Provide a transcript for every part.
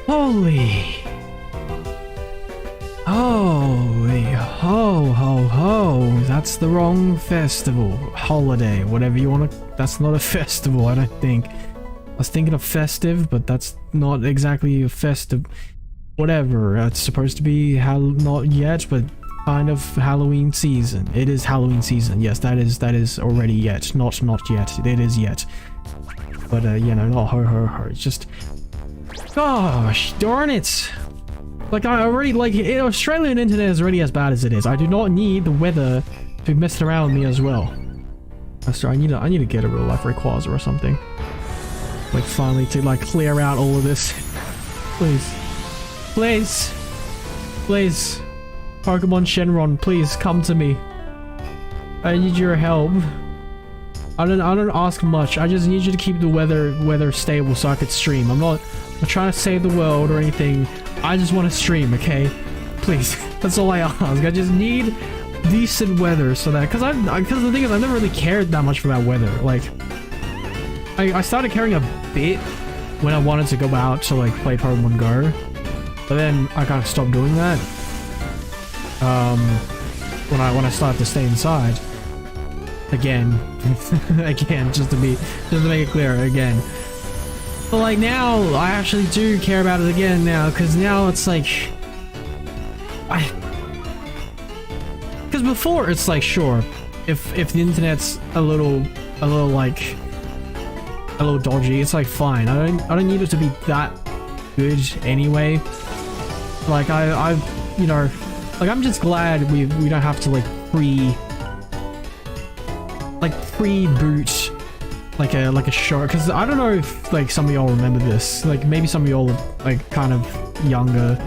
Holy. Holy ho. That's the wrong festival. Holiday, whatever you want to. That's not a festival, I don't think. I was thinking of festive, but that's not exactly a festive. Whatever. It's supposed to be not yet, but kind of Halloween season. It is Halloween season. Yes, that is already yet. Not yet. It is yet. But you know, not ho. It's just, gosh darn it. Like, I already, like, Australian internet is already as bad as it is. I do not need the weather to mess around with me as well. I need to get a real life Rayquaza or something. Like, finally to, like, clear out all of this. Please. Pokemon Shenron, please come to me. I need your help. I don't ask much. I just need you to keep the weather stable so I could stream. I'm not trying to save the world or anything. I just want to stream, okay? Please. That's all I ask. I just need decent weather so that, because the thing is, I never really cared that much about weather. Like, I started caring a bit when I wanted to go out to, like, play Pokemon Go, but then I kind of stopped doing that. When I started to stay inside again, just to make it clear again. But like now, I actually do care about it again now, because now it's like, because before it's like, sure, if the internet's a little dodgy, it's like fine. I don't need it to be that good anyway. Like I you know, like I'm just glad we don't have to like pre-boot like a show, because I don't know if like some of y'all remember this, like maybe some of y'all are like kind of younger,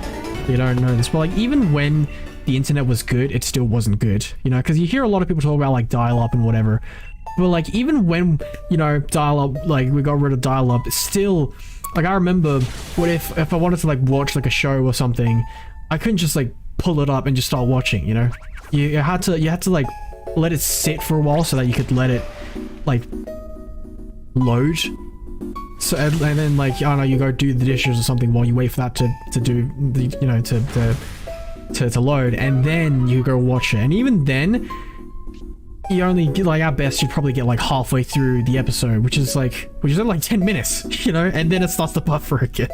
you don't know this, but like even when the internet was good, it still wasn't good, you know, because you hear a lot of people talk about like dial-up and whatever, but like even when, you know, dial-up, like we got rid of dial-up, still, like I remember what if I wanted to like watch like a show or something, I couldn't just like pull it up and just start watching, you know, you had to like let it sit for a while so that you could let it like load. So and then like, I don't know, you go do the dishes or something while you wait for that to do the, you know, to load, and then you go watch it. And even then you only get, like, at best you probably get like halfway through the episode, which is only like 10 minutes, you know, and then it starts to buffer again.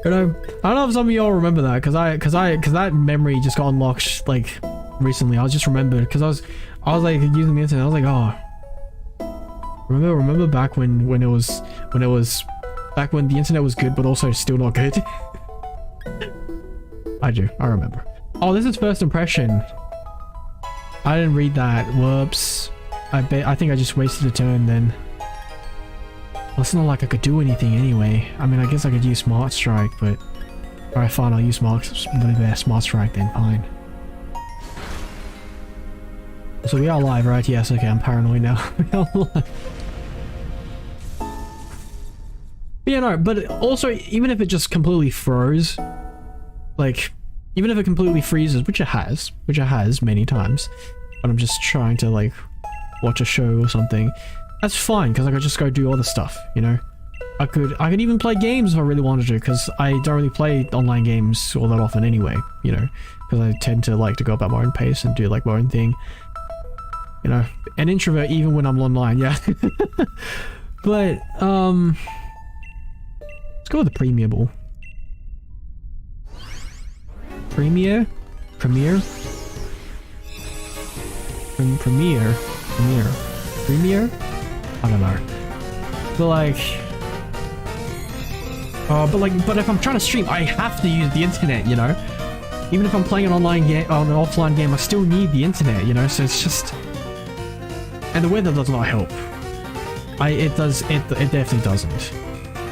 You know, I don't know if some of y'all remember that, because that memory just got unlocked like recently. I was just remembered because I was like using the internet. I was like, oh, remember back when it was back when the internet was good but also still not good. I remember. Oh, this is first impression. I didn't read that. Whoops. I think I just wasted a turn then. Well, it's not like I could do anything anyway. I mean, I guess I could use Smart Strike, but alright, fine, I'll use Smart Strike then, fine. So we are live, right? Yes, okay, I'm paranoid now. We are live. Yeah, no, but also, even if it just completely froze, like, even if it completely freezes, which it has many times, but I'm just trying to, like, watch a show or something, that's fine, because I could just go do other stuff, you know? I could even play games if I really wanted to, because I don't really play online games all that often anyway, you know? Because I tend to like to go about my own pace and do, like, my own thing. You know, an introvert even when I'm online, yeah. But, let's go with the Premier Ball. Premier? I don't know. But like, but if I'm trying to stream, I have to use the internet, you know? Even if I'm playing an online game, an offline game, I still need the internet, you know? So it's just, and the weather does not help. It definitely doesn't.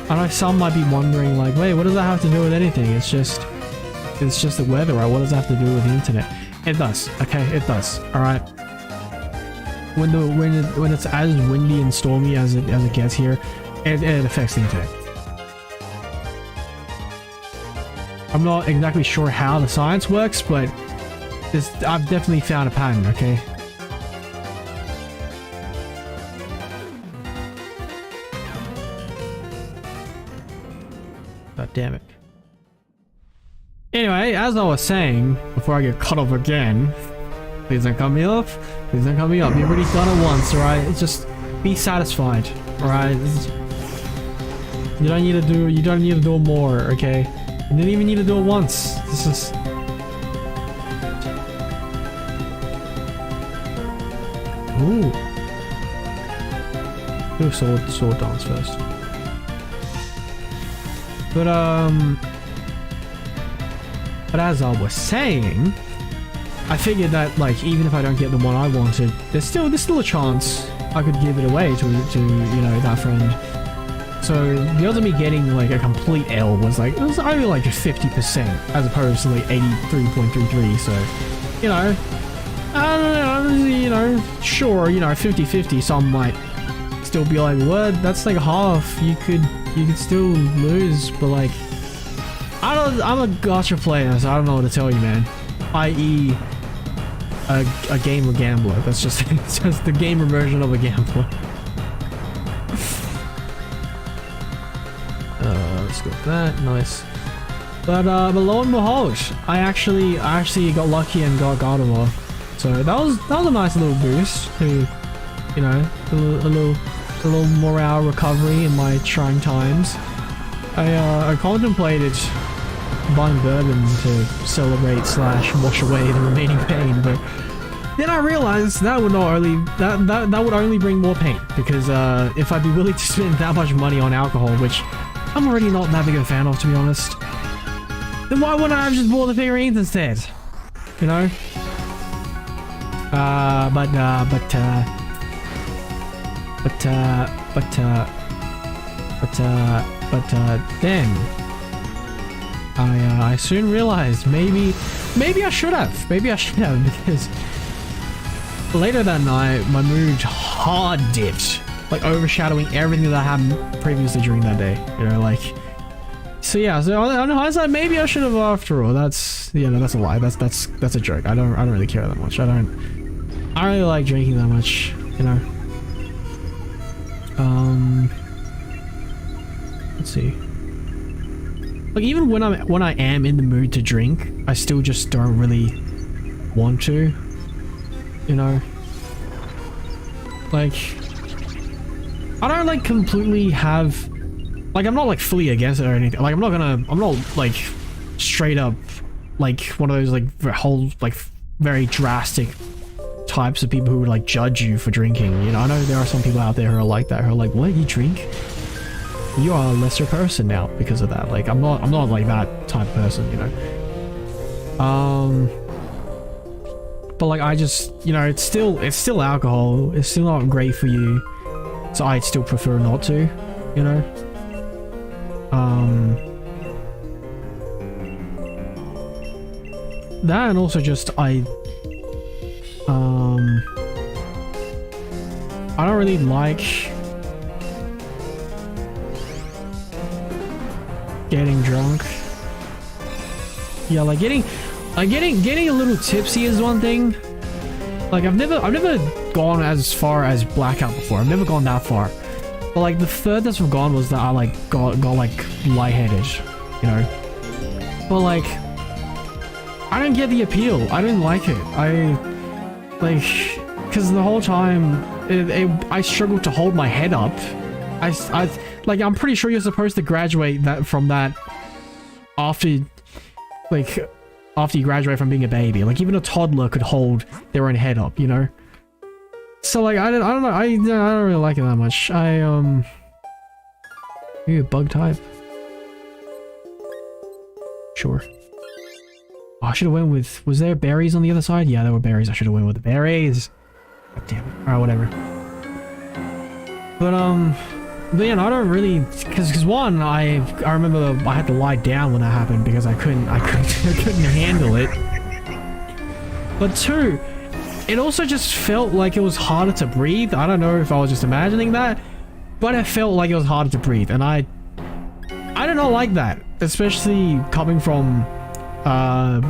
I know some might be wondering, like, wait, what does that have to do with anything? It's just the weather, right? What does that have to do with the internet? It does, okay? It does, alright? When it's as windy and stormy as it gets here, it affects the internet. I'm not exactly sure how the science works, but I've definitely found a pattern, okay? damn it. Anyway, as I was saying, before I get cut off again, please don't cut me off. Please don't cut me off. You've already done it once, alright? Just be satisfied, alright? You don't need to do it more, okay? You didn't even need to do it once. This is... Ooh. Do a sword dance first. But as I was saying, I figured that, like, even if I don't get the one I wanted, there's still a chance I could give it away to you know, that friend. So the odds of me getting like a complete L was only like 50% as opposed to like 83.33. So, you know, I don't know, you know, sure, you know, 50-50. Some might still be like, what? That's like half. You could still lose, but like, I'm a gacha player, so I don't know what to tell you, man. I.e. a gamer gambler. That's just it's just the gamer version of a gambler. Let's go with that. Nice. But lo and behold, I actually got lucky and got Gardevoir. So that was a nice little boost to, you know, a little morale recovery in my trying times. I contemplated buying bourbon to celebrate / wash away the remaining pain, but then I realized that would only bring more pain, because if I'd be willing to spend that much money on alcohol, which I'm already not that big of a fan of, to be honest, then why wouldn't I have just bought the figurines instead? You know? But then I soon realized maybe I should have, because later that night my mood hard dipped, like overshadowing everything that happened previously during that day, you know, like. So yeah, so on hindsight, maybe I should have after all. That's, yeah, no, that's a lie. That's a joke. I don't really care that much. I don't really like drinking that much, you know. Let's see. Like, even when I am in the mood to drink, I still just don't really want to, you know. Like, I don't like completely have, like, I'm not like fully against it or anything. Like, I'm not like straight up like one of those like very drastic types of people who would like judge you for drinking, you know. I know there are some people out there who are like that, who are like, what, you drink? You are a lesser person now because of that. Like, I'm not like that type of person, you know. But like, I just, you know, it's still alcohol. It's still not great for you, so I'd still prefer not to, you know. That, and also just I don't really like getting drunk. Yeah, like getting a little tipsy is one thing. Like, I've never gone as far as blackout before. I've never gone that far. But like, the furthest I've gone was that I like got like lightheaded, you know. But like, I don't get the appeal. I didn't like it. I like, because the whole time I struggled to hold my head up. I like, I'm pretty sure you're supposed to graduate from that after you graduate from being a baby. Like, even a toddler could hold their own head up, you know. So like, I don't know. I don't really like it that much. Maybe a bug type. Sure. Oh, I should have went with, was there berries on the other side? Yeah, there were berries. I should have went with the berries. God damn it. Alright, whatever. But yeah, I don't really, because one, I remember I had to lie down when that happened because I couldn't handle it. But two, it also just felt like it was harder to breathe. I don't know if I was just imagining that, but it felt like it was harder to breathe, and I do not like that, especially coming from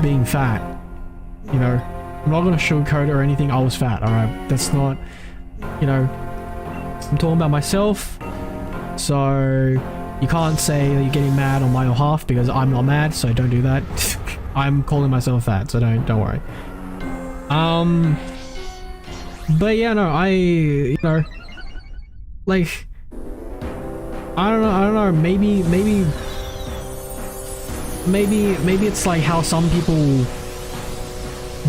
being fat. You know, I'm not gonna sugarcoat it or anything. I was fat, alright? That's not, you know, I'm talking about myself. So You can't say that you're getting mad on my behalf because I'm not mad, so don't do that. I'm calling myself fat, so don't worry. But yeah, no, you know, like, I don't know, maybe it's like how some people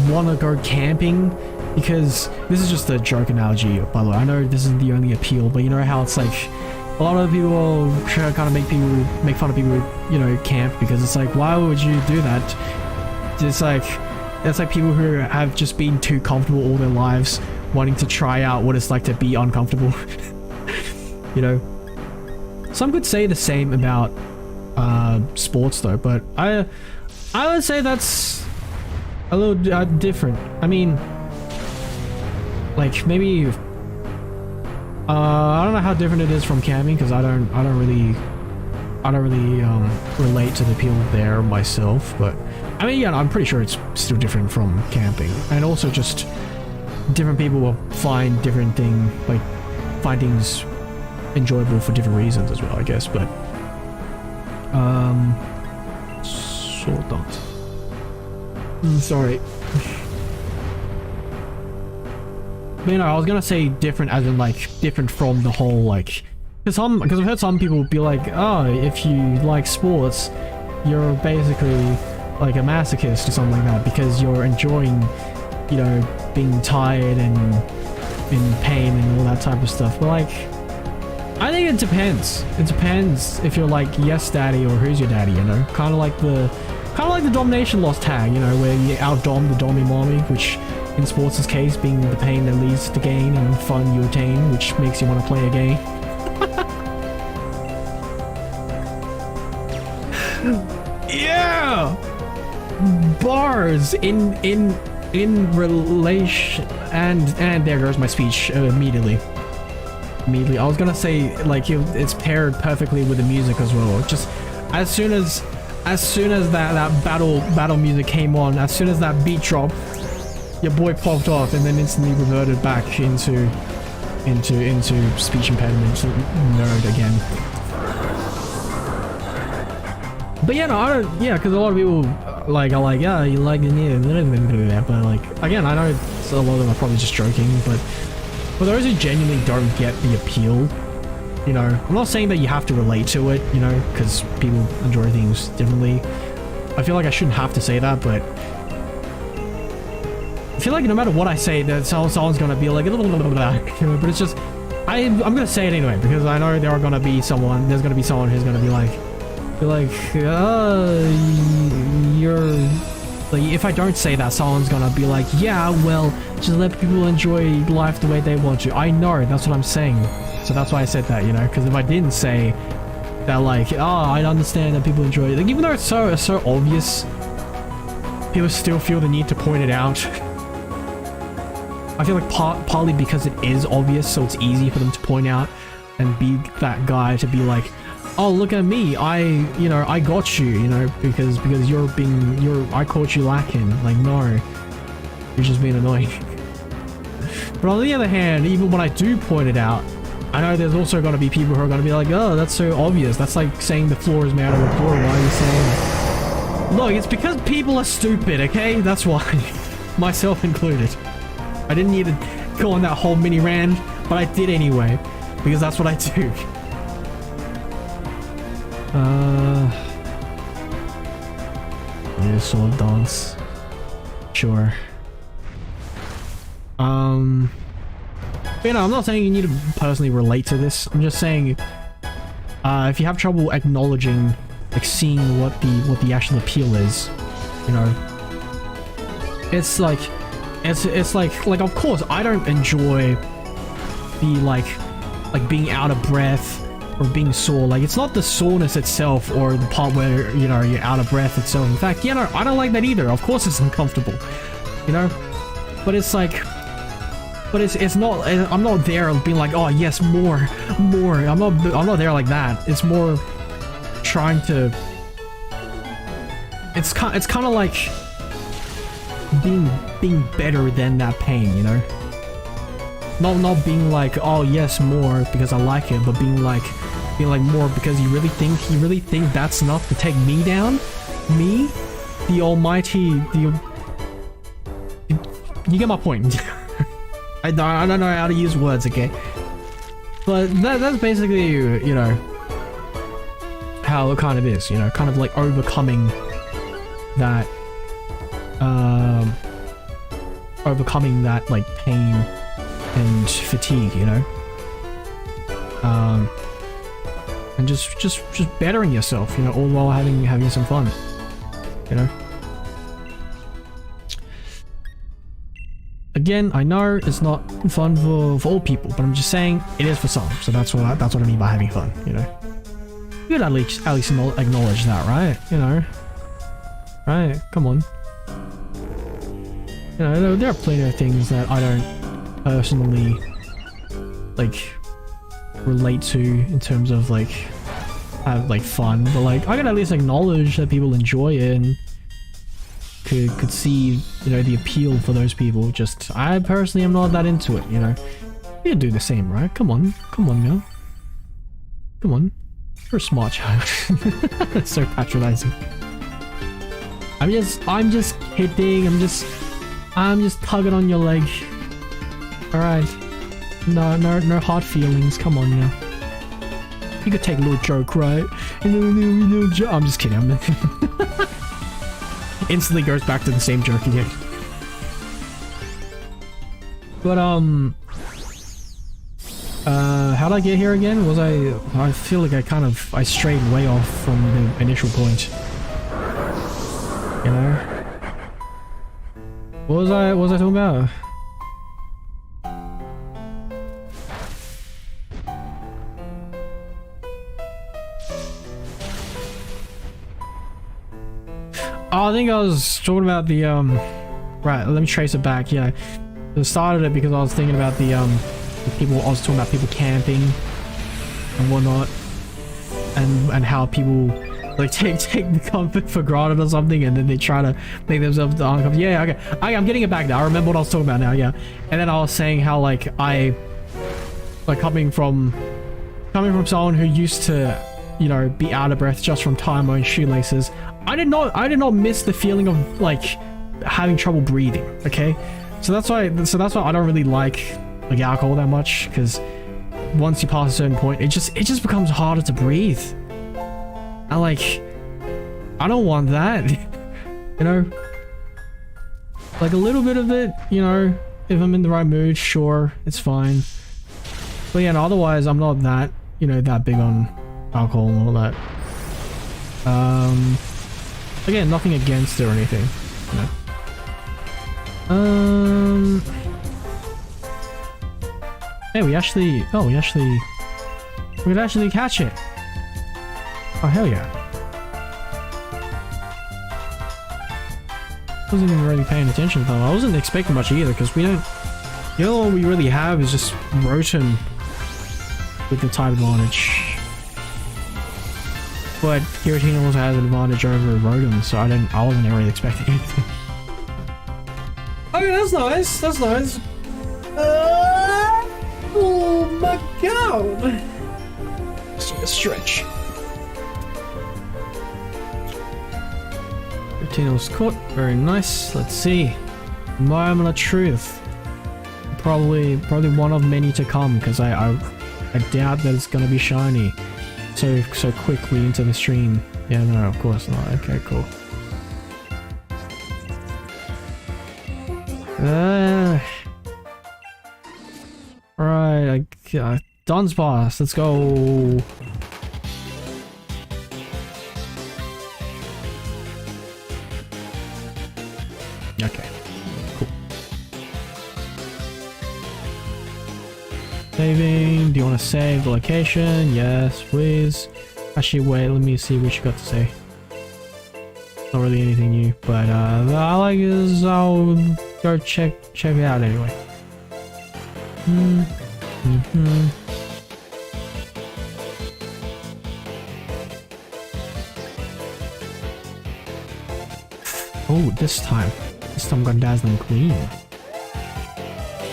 want to go camping, because this is just a joke analogy, by the way. I know this isn't the only appeal, but you know how it's like a lot of people kind of make fun of people who, you know, camp, because it's like, why would you do that? It's like people who have just been too comfortable all their lives, wanting to try out what it's like to be uncomfortable. You know, some could say the same about sports though, but I would say that's a little different. I mean, like, maybe I don't know how different it is from camping, because I don't really relate to the appeal there myself. But I mean, yeah, I'm pretty sure it's still different from camping, and also just different people will find different things enjoyable for different reasons as well, I guess. But sorry. But you know, I was gonna say different as in like different from the whole, like, because I've heard some people be like, oh, if you like sports, you're basically like a masochist or something like that, because you're enjoying, you know, being tired and in pain and all that type of stuff. But like, I think it depends. It depends if you're like, yes daddy, or who's your daddy, you know? Kind of like the domination loss tag, you know, where you outdom the dommy mommy, which in sports' case being the pain that leads to gain and fun you attain, which makes you want to play a game. Yeah! Bars in relation, and there goes my speech immediately. I was gonna say, like, it's paired perfectly with the music as well. Just as soon as that battle music came on, as soon as that beat dropped, your boy popped off and then instantly reverted back into speech impediment nerd again. But yeah, no, I don't. Yeah, because a lot of people are like, yeah, you like it, but like, again, I know a lot of them are probably just joking, but for those who genuinely don't get the appeal, you know, I'm not saying that you have to relate to it, you know, because people enjoy things differently. I feel like I shouldn't have to say that, but I feel like no matter what I say, that someone's gonna be like, you know, but it's just, I'm gonna say it anyway, because I know there's gonna be someone who's gonna be like, you're like, if I don't say that, someone's gonna be like, yeah, well, just let people enjoy life the way they want to. I know, that's what I'm saying. So that's why I said that, you know, because if I didn't say that, like, oh, I understand that people enjoy it, like, even though it's so obvious, people still feel the need to point it out. I feel like partly because it is obvious, so it's easy for them to point out and be that guy to be like, oh, look at me, I got you, you know, because I caught you lacking. Like, no, you're just being annoying. But on the other hand, even when I do point it out, I know there's also going to be people who are going to be like, oh, that's so obvious. That's like saying the floor is made out of wood. Why are you saying that? Look, it's because people are stupid, okay? That's why. Myself included. I didn't need to go on that whole mini rant, but I did anyway, because that's what I do. Yeah, solo dance. Sure. But, you know, I'm not saying you need to personally relate to this. I'm just saying, if you have trouble acknowledging, like, seeing what the actual appeal is, you know, it's like, of course, I don't enjoy the, like being out of breath or being sore. Like, it's not the soreness itself or the part where, you know, you're out of breath itself. In fact, you know, I don't like that either. Of course it's uncomfortable, you know, but it's like, it's not, I'm not there being like, oh yes, more. I'm not there like that. It's more trying to, it's kind of like being better than that pain, you know? Not being like, oh yes, more because I like it, but being like, Be like more because you really think that's enough to take me down? Me? The almighty, you get my point. I don't know how to use words, okay? But that's basically, you know, how it kind of is, you know, kind of like overcoming that, like pain and fatigue, you know? And just bettering yourself, you know, all while having some fun, you know? Again, I know it's not fun for all people, but I'm just saying it is for some. So that's what I mean by having fun, you know. You could at least acknowledge that, right? You know, right? Come on. You know, there are plenty of things that I don't personally like relate to in terms of like have like fun, but like I can at least acknowledge that people enjoy it and could see, you know, the appeal for those people. Just I personally am not that into it, you know. You do the same, right? Come on, man. Come on, you're a smart child. That's so patronizing. I'm just kidding. I'm just tugging on your leg. All right. No hard feelings. Come on now. You could take a little joke, right? No joke. I'm just kidding. Instantly goes back to the same joke again. But how'd I get here again? I feel like I strayed way off from the initial point. You know? What was I talking about? Oh, I think I was talking about the right, let me trace it back. Yeah, I started it because I was thinking about the people. I was talking about people camping and whatnot, and how people like take the comfort for granted or something, and then they try to make themselves uncomfortable. Yeah, okay, I'm getting it back now. I remember what I was talking about now. Yeah, and then I was saying how like coming from someone who used to, you know, be out of breath just from tying my own shoelaces. I did not miss the feeling of like having trouble breathing. Okay, so that's why I don't really like alcohol that much, because once you pass a certain point, it just becomes harder to breathe. I don't want that. You know, like a little bit of it, you know, if I'm in the right mood, sure, it's fine. But yeah, no, otherwise I'm not that, you know, that big on alcohol and all that. Again, nothing against it or anything, you know. Hey, we could actually catch it. Oh, hell yeah. Wasn't even really paying attention though. I wasn't expecting much either, because we don't, you know, all we really have is just Rotom with the type advantage. But Giratina also has an advantage over Rotom, so I wasn't really expecting anything. Okay, that's nice. That's nice. Oh my god! Let's take a stretch. Giratina's caught. Very nice. Let's see. Moment of truth. Probably one of many to come, because I doubt that it's gonna be shiny so quickly into the stream. Yeah, no, of course not. Okay, cool. Alright, Dunsparce, let's go. Okay, cool. Saving, do you want to save the location? Yes, please. Actually, wait, let me see what you got to say. Not really anything new, but I like is I'll go check it out anyway. Oh, this time got Dazzling Queen.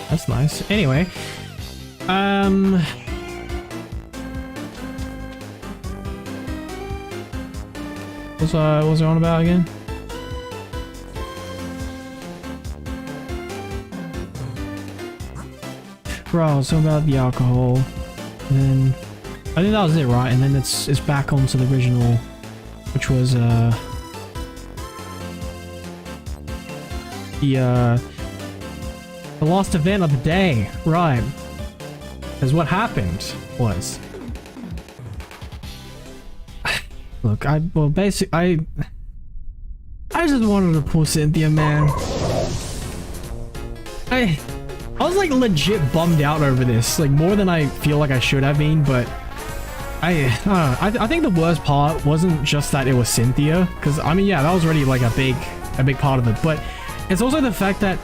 That's nice. Anyway, What's it on about again? Bro, so about the alcohol, and then I think that was it, right? And then it's back onto the original, which was the last event of the day, right? Because what happened was, look, I just wanted to pull Cynthia, man. I was like legit bummed out over this, like more than I feel like I should have been, but I don't know. I think the worst part wasn't just that it was Cynthia, because I mean, yeah, that was already like a big part of it, but it's also the fact that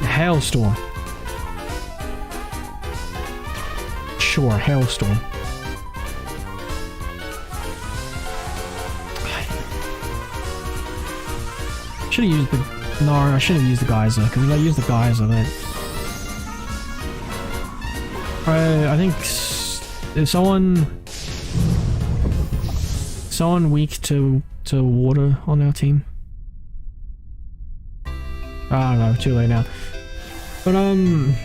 hailstorm. Sure, hailstorm. Should have used the... No, I should have used the geyser, because if I use the geyser, then... I think if someone weak to water on our team. I don't know, too late now. But again,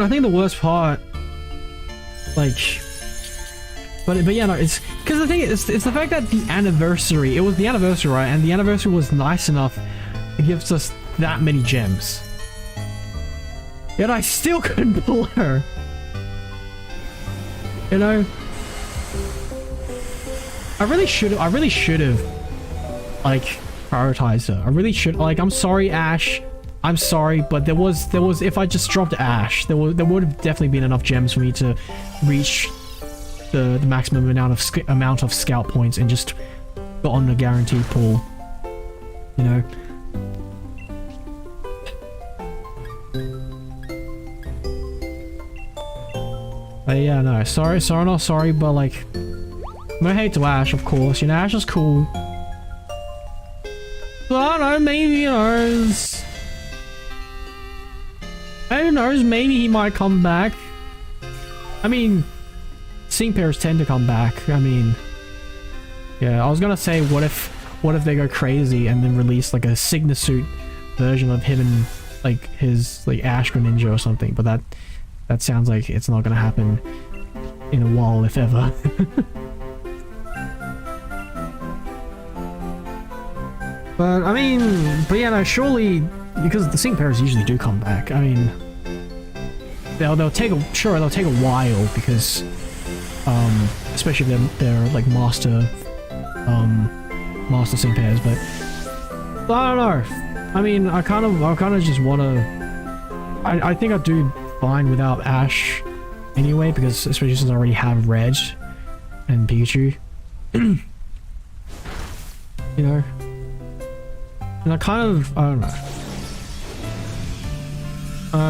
I think the worst part, like, but yeah, no, it's because the thing is, it's the fact that the anniversary, it was the anniversary, right? And the anniversary was nice enough to give us that many gems. Yet I still couldn't pull her. You know, I really should have, like, prioritized her. I really should. Like, I'm sorry, Ash. I'm sorry, but there was if I just dropped Ash, there would have definitely been enough gems for me to reach the maximum amount of scout points and just got on the guaranteed pull. You know. But yeah, no, sorry, not sorry, but like, no hate to Ash, of course. You know, Ash is cool. But I don't know, maybe, you know, who knows, maybe he might come back. I mean, sync pairs tend to come back. I mean, yeah, I was gonna say, what if they go crazy and then release like a Signa suit version of him and like his like Ash Greninja or something, but that sounds like it's not gonna happen in a while, if ever. But I mean, yeah, no, surely, because the sync pairs usually do come back. I mean, they'll take a while because, especially if they're like master sync pairs. But I don't know. I mean, I kind of just wanna. I think I do fine without Ash anyway, because especially since I already have Reg and Pikachu. You know. And I don't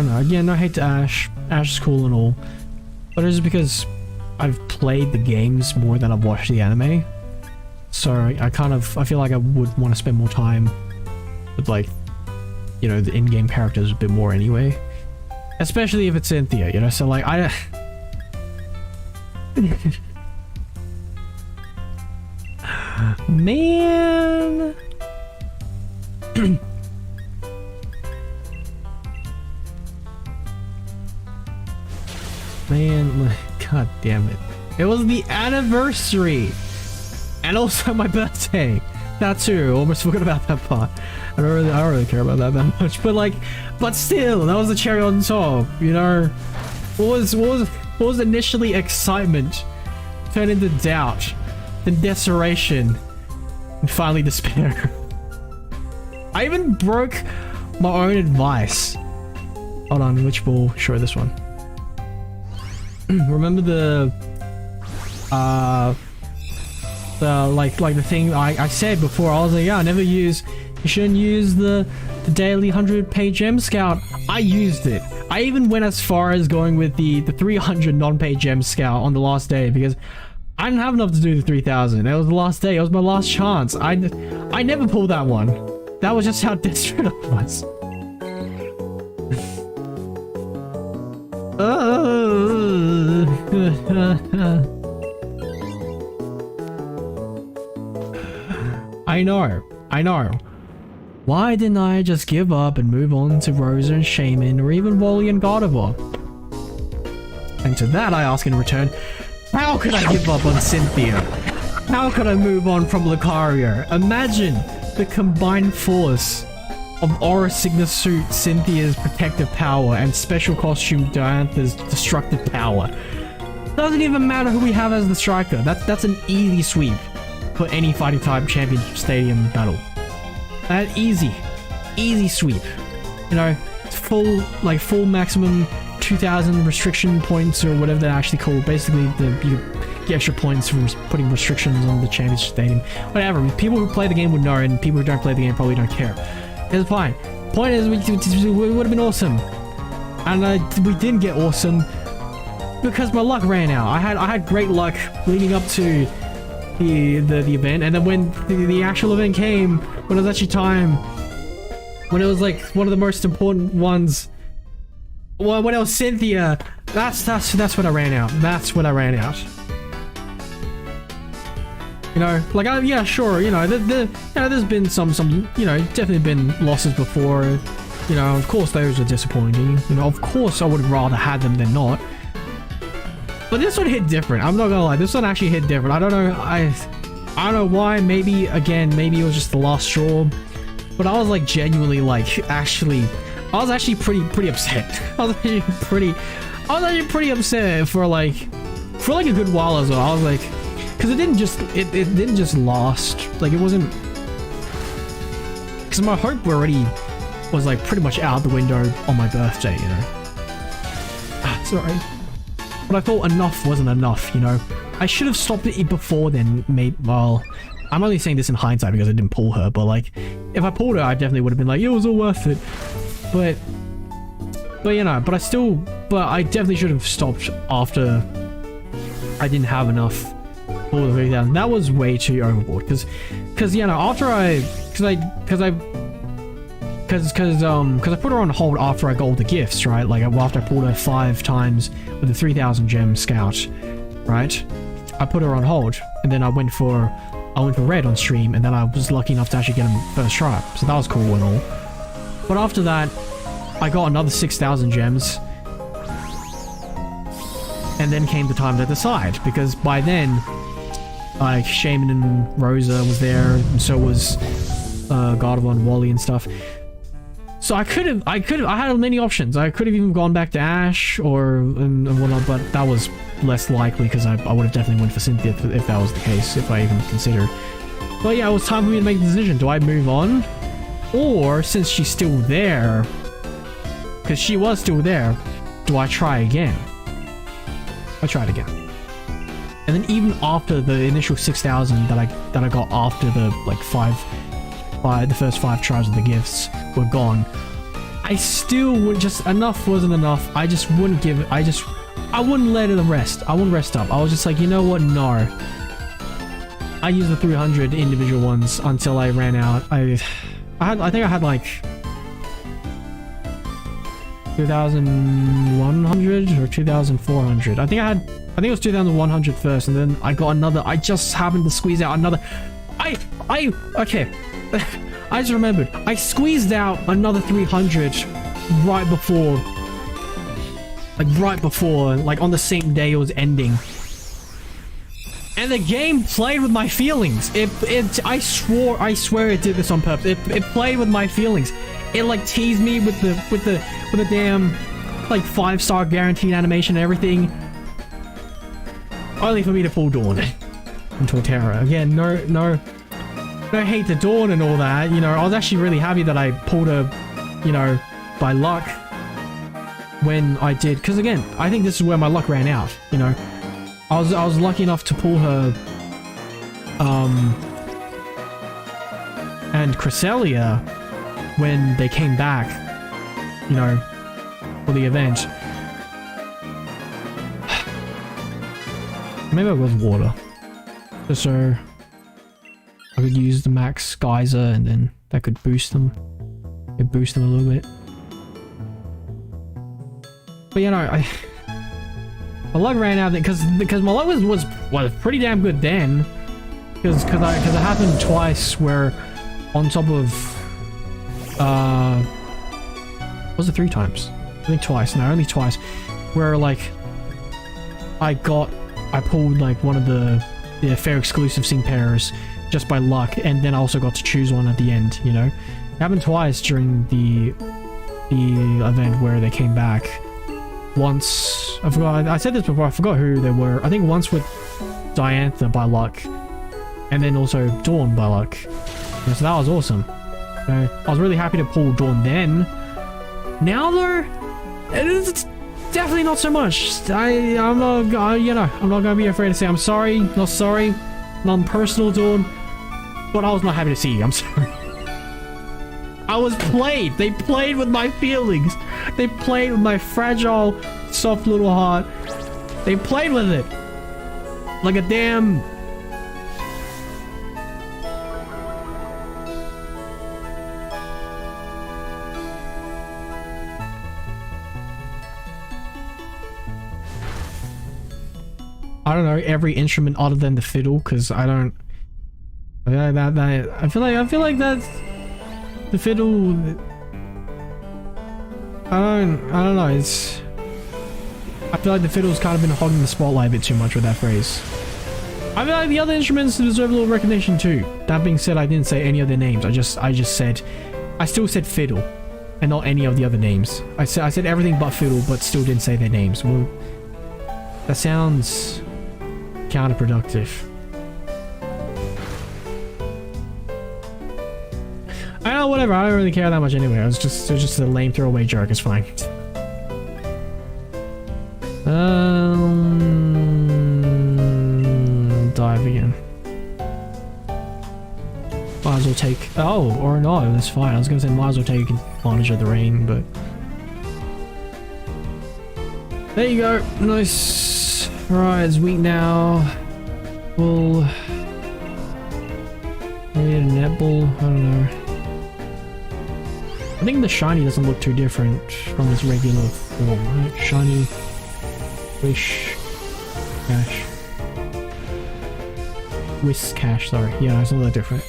know. Again, no hate to Ash. Ash is cool and all. But it's because I've played the games more than I've watched the anime. So I feel like I would want to spend more time with, like, you know, the in-game characters a bit more anyway. Especially if it's Cynthia, you know? So like, man. Man, god damn it. It was the anniversary! And also my birthday! That too, almost forgot about that part. I don't really care about that much, but like, but still, that was the cherry on top, you know? What was initially excitement turned into doubt, then desperation, and finally despair. I even broke my own advice. Hold on, which ball? Sure, this one. Remember the the thing I said before? I was like, yeah, you shouldn't use the daily 100-page gem scout. I used it. I even went as far as going with the 300 non-page gem scout on the last day because I didn't have enough to do the 3000. It was the last day. It was my last chance. I never pulled that one. That was just how desperate I was. I know. Why didn't I just give up and move on to Rosa and Shaman, or even Wally and Gardevoir? And to that I ask in return, how could I give up on Cynthia? How could I move on from Lucario? Imagine the combined force of Aura Sigma Suit Cynthia's protective power and special costume Diantha's destructive power. Doesn't even matter who we have as the striker. That's an easy sweep for any fighting type championship stadium battle. Easy sweep. You know, full maximum 2,000 restriction points or whatever they're actually called. Basically, you get extra points for putting restrictions on the championship stadium. Whatever. People who play the game would know, and people who don't play the game probably don't care. It's fine. Point is, we would have been awesome, and we didn't get awesome because my luck ran out. I had great luck leading up to the event, and then when the actual event came, when it was actually time, when it was like one of the most important ones, when it was Cynthia, that's when I ran out. That's when I ran out. You know, like, yeah, sure, you know, there's been some, you know, definitely been losses before. You know, of course those are disappointing. You know, of course I would rather have them than not. But this one hit different. I'm not gonna lie, this one actually hit different. I don't know, I don't know why. Maybe, again, maybe it was just the last straw. But I was like genuinely like, I was actually pretty upset. I was actually pretty upset for like a good while as well. I was like, because it didn't just last. Like, it wasn't, because my hope already was like pretty much out the window on my birthday, you know. Sorry. But I thought enough wasn't enough, you know. I should have stopped it before then. Well, I'm only saying this in hindsight because I didn't pull her, but like, if I pulled her, I definitely would have been like, it was all worth it. But you know, but I definitely should have stopped after I didn't have enough for the 3,000. That was way too overboard, because you know, after because I put her on hold after I got all the gifts, right? Like, after I pulled her 5 times with the 3,000 gem scout, right? I put her on hold, and then I went for red on stream, and then I was lucky enough to actually get him first try, so that was cool and all. But after that, I got another 6,000 gems, and then came the time to decide, because by then, like, Shaman and Rosa was there, and so was Gardevoir and Wally and stuff. So I had many options. I could have even gone back to Ash and whatnot, but that was less likely because I would have definitely went for Cynthia if that was the case, if I even considered. But yeah, it was time for me to make the decision. Do I move on? Or, since she's still there, because she was still there, do I try again? I tried again. And then even after the initial 6,000 that I got after the like the first 5 tries of the gifts were gone, I still would just, enough wasn't enough. I just wouldn't give it, I wouldn't let it rest. I wouldn't rest up. I was just like, you know what, no. I used the 300 individual ones until I ran out. I think I had like 2,100 or 2,400. I think it was 2,100 first, and then I got another. I just happened to squeeze out another. Okay. I just remembered. I squeezed out another 300 right before, like on the same day it was ending. And the game played with my feelings. I swear it did this on purpose. It played with my feelings. It like teased me with the damn like 5-star guaranteed animation and everything. Only for me to pull Dawn and Torterra. Again, no hate to Dawn and all that. You know, I was actually really happy that I pulled her, you know, by luck when I did. Because again, I think this is where my luck ran out. You know, I was lucky enough to pull her, and Cresselia when they came back, you know, for the event. Maybe it was water, just so I could use the max geyser, and then that could boost them. It boost them a little bit. But you know, My luck ran out because my luck was pretty damn good then. Because it happened twice where on top of was it 3 times? I think twice. No, only twice. Where like I pulled like one of the fair exclusive scene pairs just by luck, and then I also got to choose one at the end, you know? It happened twice during the event where they came back. Once, I forgot, I said this before, I forgot who they were. I think once with Diantha by luck, and then also Dawn by luck. Yeah, so that was awesome. So I was really happy to pull Dawn then. Now though, it's definitely not so much. I'm not, you know, I'm not gonna be afraid to say I'm sorry, not sorry, non-personal Dawn, but I was not happy to see you, I'm sorry. I was played. They played with my feelings. They played with my fragile, soft little heart. They played with it. Like a damn... I don't know, every instrument other than the fiddle, because I don't... I feel like that's... The fiddle... I don't know, it's... I feel like the fiddle's kind of been hogging the spotlight a bit too much with that phrase. I feel like the other instruments deserve a little recognition too. That being said, I didn't say any of their names. I just said... I still said fiddle, and not any of the other names. I said everything but fiddle, but still didn't say their names. Well, that sounds... counterproductive. I know, whatever. I don't really care that much anyway. It was just a lame throwaway joke. It's fine. Dive again. Might as well take... Oh, or no, that's fine. I was gonna say might as well take advantage of the rain, but... There you go. Nice. Right, it's weak now. We'll... Maybe a netball? I don't know. I think the shiny doesn't look too different from its regular form, right? Shiny... Wish... Cash... Whisk Cash, sorry. Yeah, it's a little different.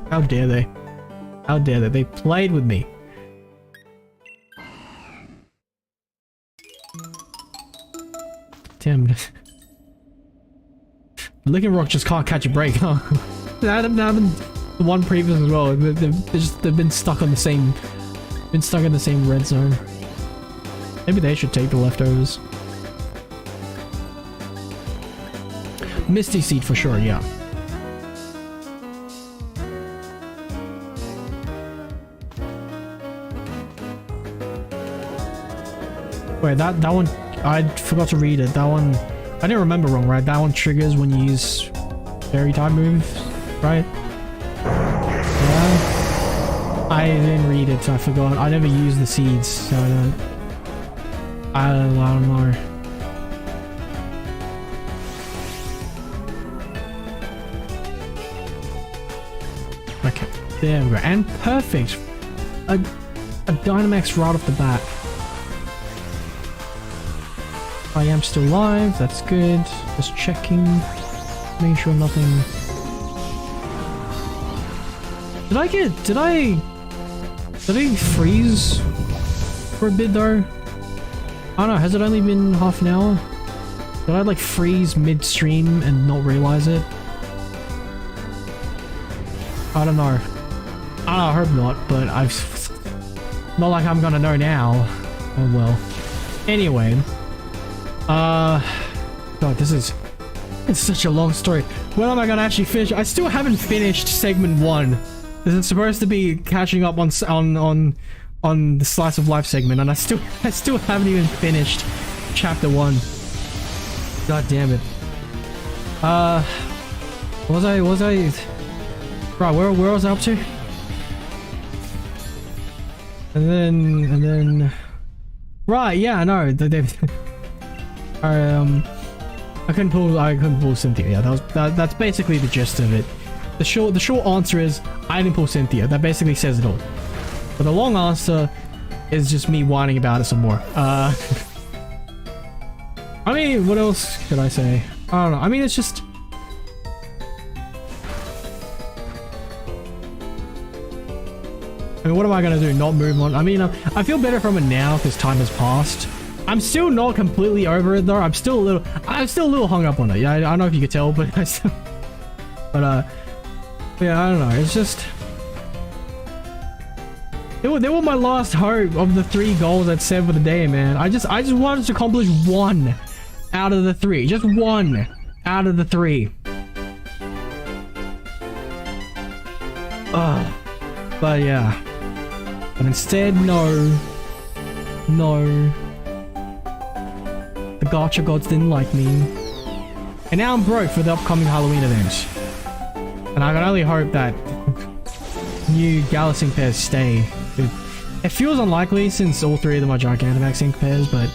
How dare they? How dare they? They played with me. Damn. Licking Rock just can't catch a break, huh? That happened the one previous as well. They've been stuck on the same... Been stuck in the same red zone. Maybe they should take the leftovers. Misty Seed for sure, yeah. Wait, that one, I forgot to read it. That one, I didn't remember wrong, right? That one triggers when you use fairy type moves, right? Yeah. I didn't read it, so I forgot. I never used the seeds, so I don't know. Okay, there we go. And perfect. A Dynamax right off the bat. I am still live, that's good. Just checking. Making sure nothing... Did I freeze for a bit though? I don't know, has it only been half an hour? Did I like freeze midstream and not realize it? I don't know. I hope not, but not like I'm gonna know now. Oh well. Anyway. God, it's such a long story. When am I gonna actually finish? I still haven't finished segment 1. This is supposed to be catching up on the Slice of Life segment, and I still haven't even finished chapter 1. God damn it. Was I? Right, where was I up to? And then. Right, yeah, no, I couldn't pull Cynthia. Yeah, that's basically the gist of it. The short answer is I didn't pull Cynthia. That basically says it all. But the long answer is just me whining about it some more. I mean, what else could I say? I don't know. I mean, it's just... I mean, what am I gonna do? Not move on? I mean, I feel better from it now because time has passed. I'm still not completely over it though. I'm still a little hung up on it. Yeah, I don't know if you could tell, but I still... But yeah, I don't know. It's just... They were my last hope of the 3 goals I'd set for the day, man. I just wanted to accomplish 1 out of the 3. Just 1 out of the 3. But yeah. But instead, no. The gacha gods didn't like me. And now I'm broke for the upcoming Halloween event. And I can only hope that new Galaxy pairs stay. It feels unlikely since all 3 of them are Gigantamax Sync pairs, but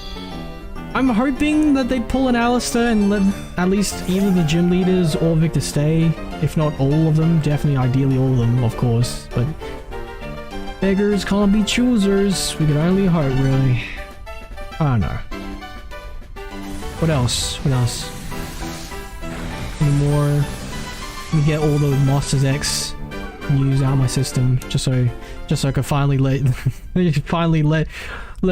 I'm hoping that they pull an Alistair and let at least either the gym leaders or Victor stay. If not all of them, definitely ideally all of them, of course. But beggars can't be choosers. We can only hope, really. I don't know. What else? What else? Any more? Let me get all the Masters X news out of my system, just so I can finally let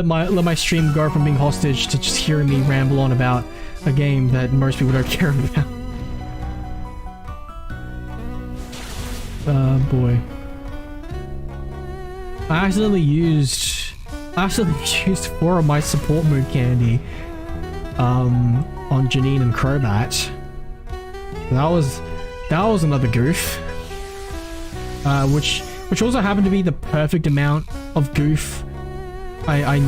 my stream go from being hostage to just hearing me ramble on about a game that most people don't care about. Boy. I accidentally used 4 of my support mood candy on Janine and Crobat. That was another goof. Which also happened to be the perfect amount of goof I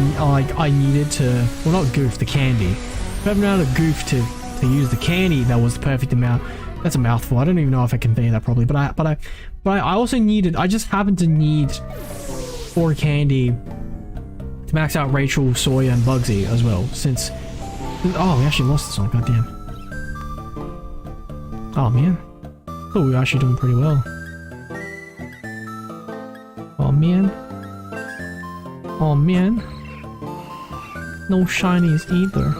needed to, well, not goof, the candy. Perfect amount of goof to use the candy. That was the perfect amount. That's a mouthful. I don't even know if I convey that properly, but I also needed, I just happened to need 4 candy to max out Rachel, Sawyer, and Bugsy as well, since, oh, we actually lost this one, goddamn. Oh man. Oh, we were actually doing pretty well. Oh man. Oh man. No shinies either.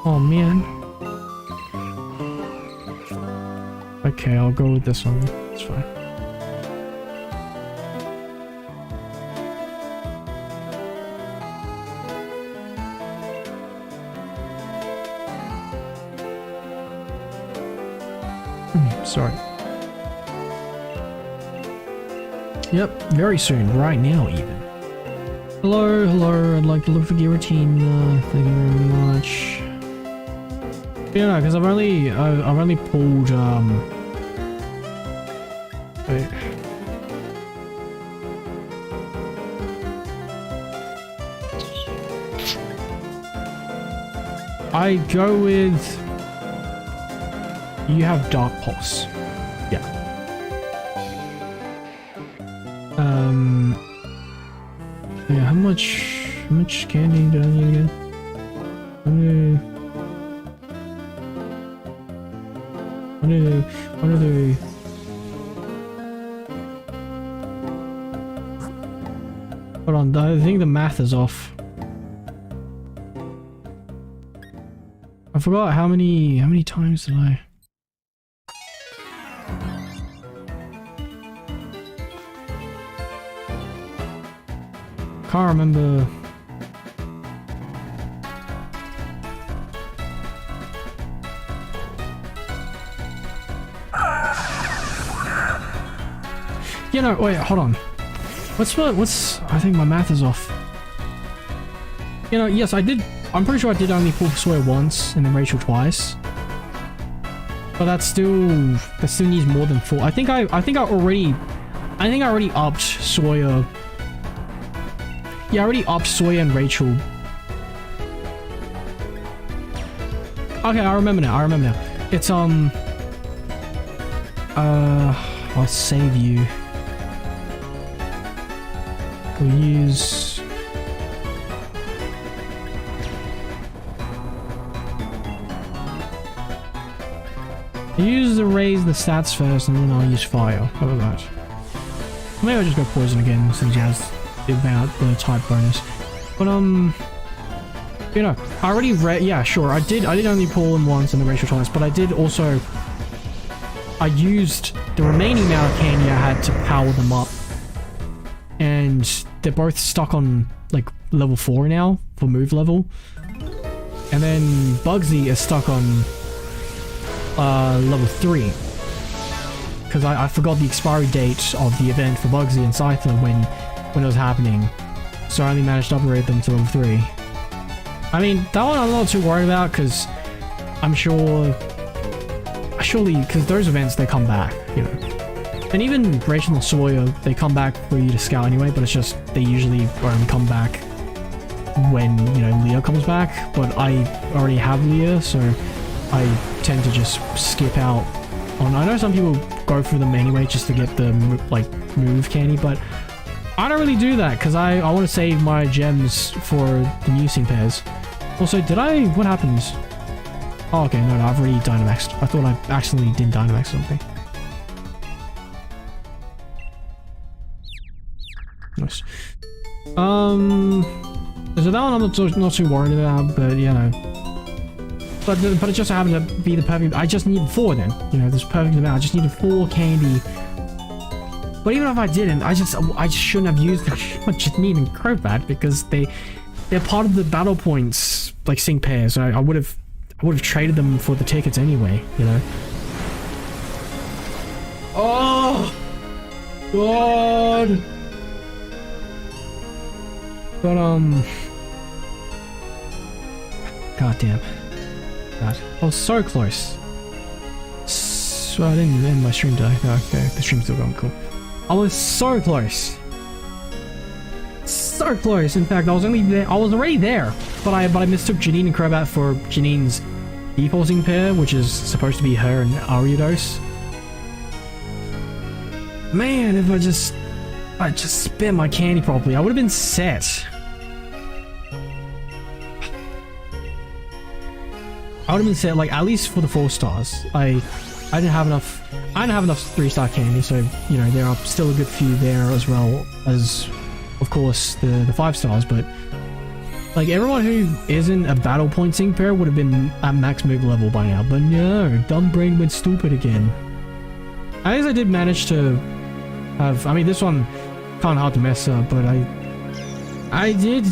Oh man. Okay, I'll go with this one. It's fine. Sorry. Yep, very soon, right now even. Hello, hello, I'd like to look for Giratina, thank you very much. Yeah, no, because I've only pulled, wait. I go with, you have Dark Pulse. Yeah. Yeah, how much candy do I need again? What are they? Hold on, I think the math is off. I forgot how many times did I? Can't remember. You know, wait, hold on. What's I think my math is off. You know, yes, I did. I'm pretty sure I did only pull Sawyer once and then Rachel twice. But that still needs more than 4. I think I already upped Sawyer. Yeah, I already upped Sawyer and Rachel. Okay, I remember now. It's I'll save you. We'll use Use the raise the stats first, and then I'll use fire. How about that? Maybe I'll just go poison again since he has the type bonus. But you know, I already read. Yeah, sure. I did only pull him once in the racial twice, but I did also. I used the remaining amount of candy I had to power them up, and they're both stuck on like level 4 now for move level, and then Bugsy is stuck on level 3 because I forgot the expiry date of the event for Bugsy and Scyther when it was happening, so I only managed to upgrade them to level 3. I mean, that one I'm not too worried about because I'm surely because those events they come back, you know. And even Rachel and Sawyer, they come back for you to scout anyway, but it's just they usually only come back when, you know, Leah comes back. But I already have Leah, so I tend to just skip out on. I know some people go for them anyway just to get the like move candy, but I don't really do that because I want to save my gems for the new sync pairs. Also, what happened? Oh, okay, no, I've already Dynamaxed. I thought I accidentally did Dynamax something. Nice. So that one I'm not too worried about, but you know. But it just happened to be the perfect. I just needed 4 then. You know, this perfect amount. I just needed 4 candy. But even if I didn't, I just shouldn't have used Janine and Crobat because they're part of the battle points like sync pairs. So I would have traded them for the tickets anyway. You know. Oh God. But God damn. God. I was so close. So I didn't end my stream die. No, okay, the stream's still going, cool. I was so close. So close. In fact, I was already there. But I mistook Janine and Crobat for Janine's defaulting pair, which is supposed to be her and Ariados. Man, if I just spent my candy properly, I would have been set. I would have been set like at least for the 4 stars. I didn't have enough 3-star candy, so you know there are still a good few there as well as of course the 5 stars, but like everyone who isn't a battle point sync pair would have been at max move level by now. But no, dumb brain went stupid again. At least I did manage to have, I mean this one kind of hard to mess up, but I did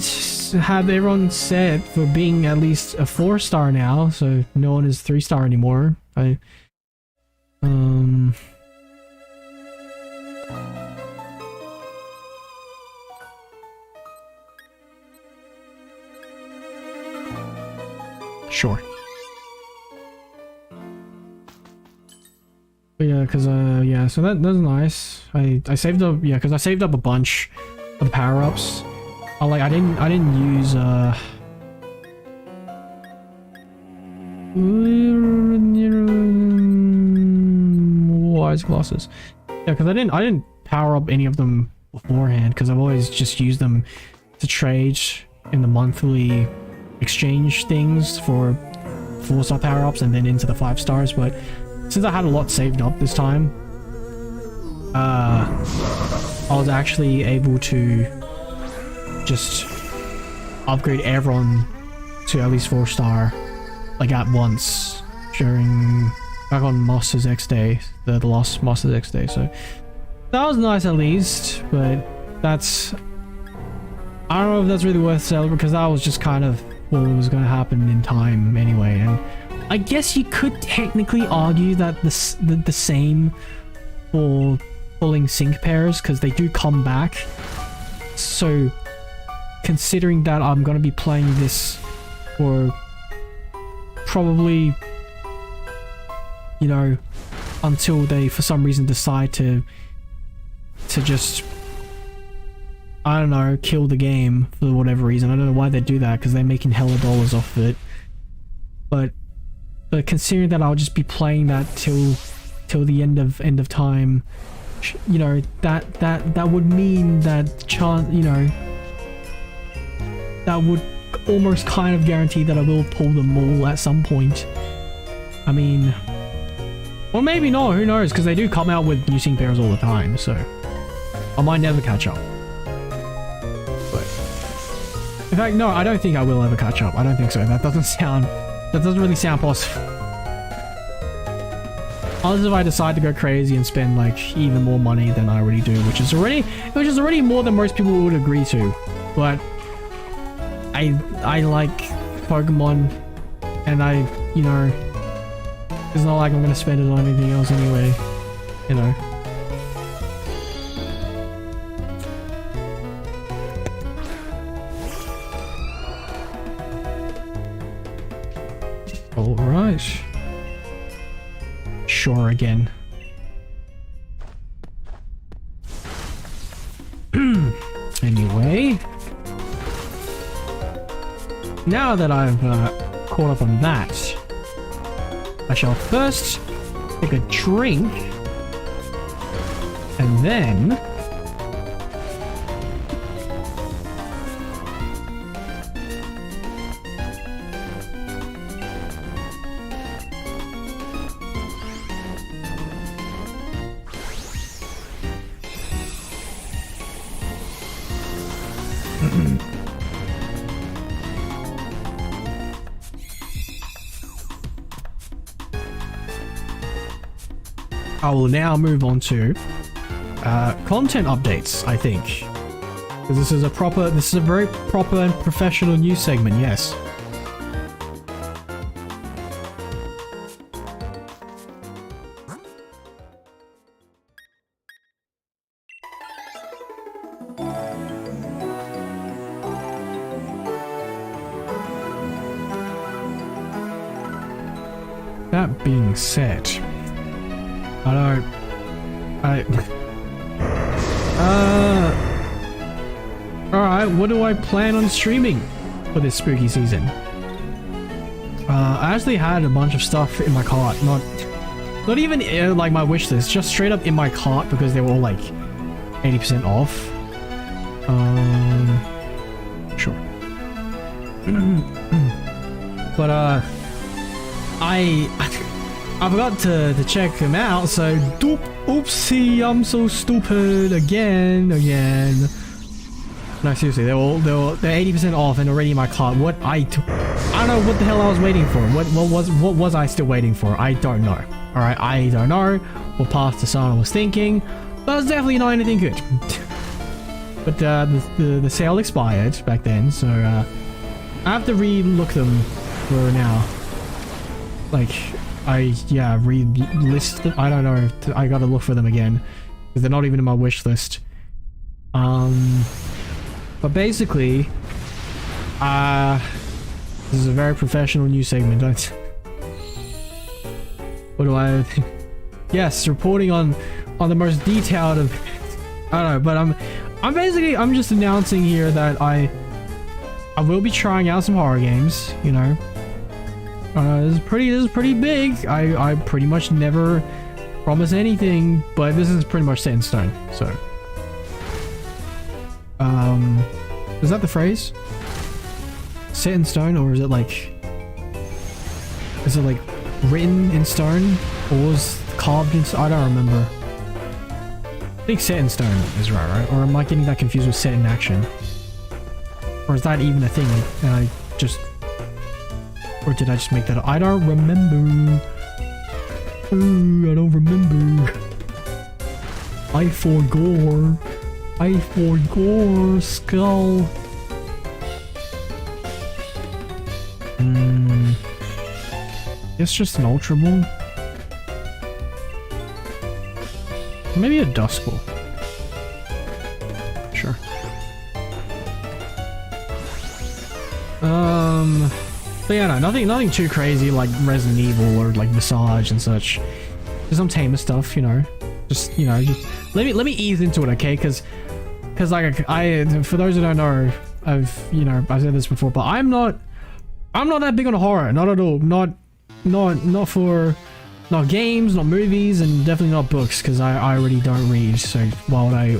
have everyone set for being at least a 4-star now, so no one is 3-star anymore. Sure. But yeah, because yeah, so that's nice. I saved up, yeah, because I saved up a bunch of the power-ups. I didn't use wise glasses. Yeah, because I didn't power up any of them beforehand because I've always just used them to trade in the monthly exchange things for 4-star power-ups and then into the 5 stars. But since I had a lot saved up this time, I was actually able to just upgrade everyone to at least 4-star like at once during back on Masters X Day, the last Masters X Day. So that was nice at least, but that's, I don't know if that's really worth selling because that was just kind of what was going to happen in time anyway. And I guess you could technically argue that the same for pulling sync pairs because they do come back. So considering that I'm going to be playing this for probably, you know, until they for some reason decide to just, I don't know, kill the game for whatever reason. I don't know why they do that because they're making hella dollars off of it. But considering that I'll just be playing that till the end of time, you know, that would mean that you know, that would almost kind of guarantee that I will pull them all at some point. I mean, Or maybe not, who knows, because they do come out with new scene pairs all the time, so I might never catch up. But in fact, no, I don't think I will ever catch up. I don't think so. That doesn't really sound possible. Unless if I decide to go crazy and spend like even more money than I already do, which is already more than most people would agree to. But I like Pokemon, and you know, it's not like I'm gonna spend it on anything else anyway, you know. All right. Sure again. Anyway, now that I've caught up on that, I shall first take a drink and then I will now move on to content updates, I think. Because this is a very proper and professional news segment, yes. That being said, alright, what do I plan on streaming for this spooky season? I actually had a bunch of stuff in my cart, not even like my wish list, just straight up in my cart because they were all like 80% off. Sure. But I forgot to check them out, so oopsie, I'm so stupid again. No, seriously, they're 80% off and already in my cart. I don't know what the hell I was waiting for. What was I still waiting for? I don't know. All right, I don't know what past the sun I was thinking, but it's definitely not anything good. But the sale expired back then, so I have to re-look them for now. Like, re-list them. I don't know. I gotta look for them again because they're not even in my wish list. But basically, this is a very professional news segment. What do I? Yes, reporting on the most detailed of. I don't know, but I'm just announcing here that I will be trying out some horror games. You know. This is pretty big. I pretty much never promise anything, but this is pretty much set in stone. So, is that the phrase? Set in stone, or is it like written in stone, or was carved in? I don't remember. I think set in stone is right? Or am I getting that confused with set in action? Or is that even a thing? And I just. Or did I just make that up? I don't remember. Ooh, I don't remember. I forgot. Skull. It's just an Ultra Ball. Maybe a Dust Ball. Sure. But yeah, no, nothing too crazy like Resident Evil or like Visage and such. Just some tamer stuff, you know. Just let me ease into it, okay? Because like for those who don't know, I've said this before, but I'm not that big on horror, not at all. Not for games, not movies, and definitely not books, because I already don't read. So why would I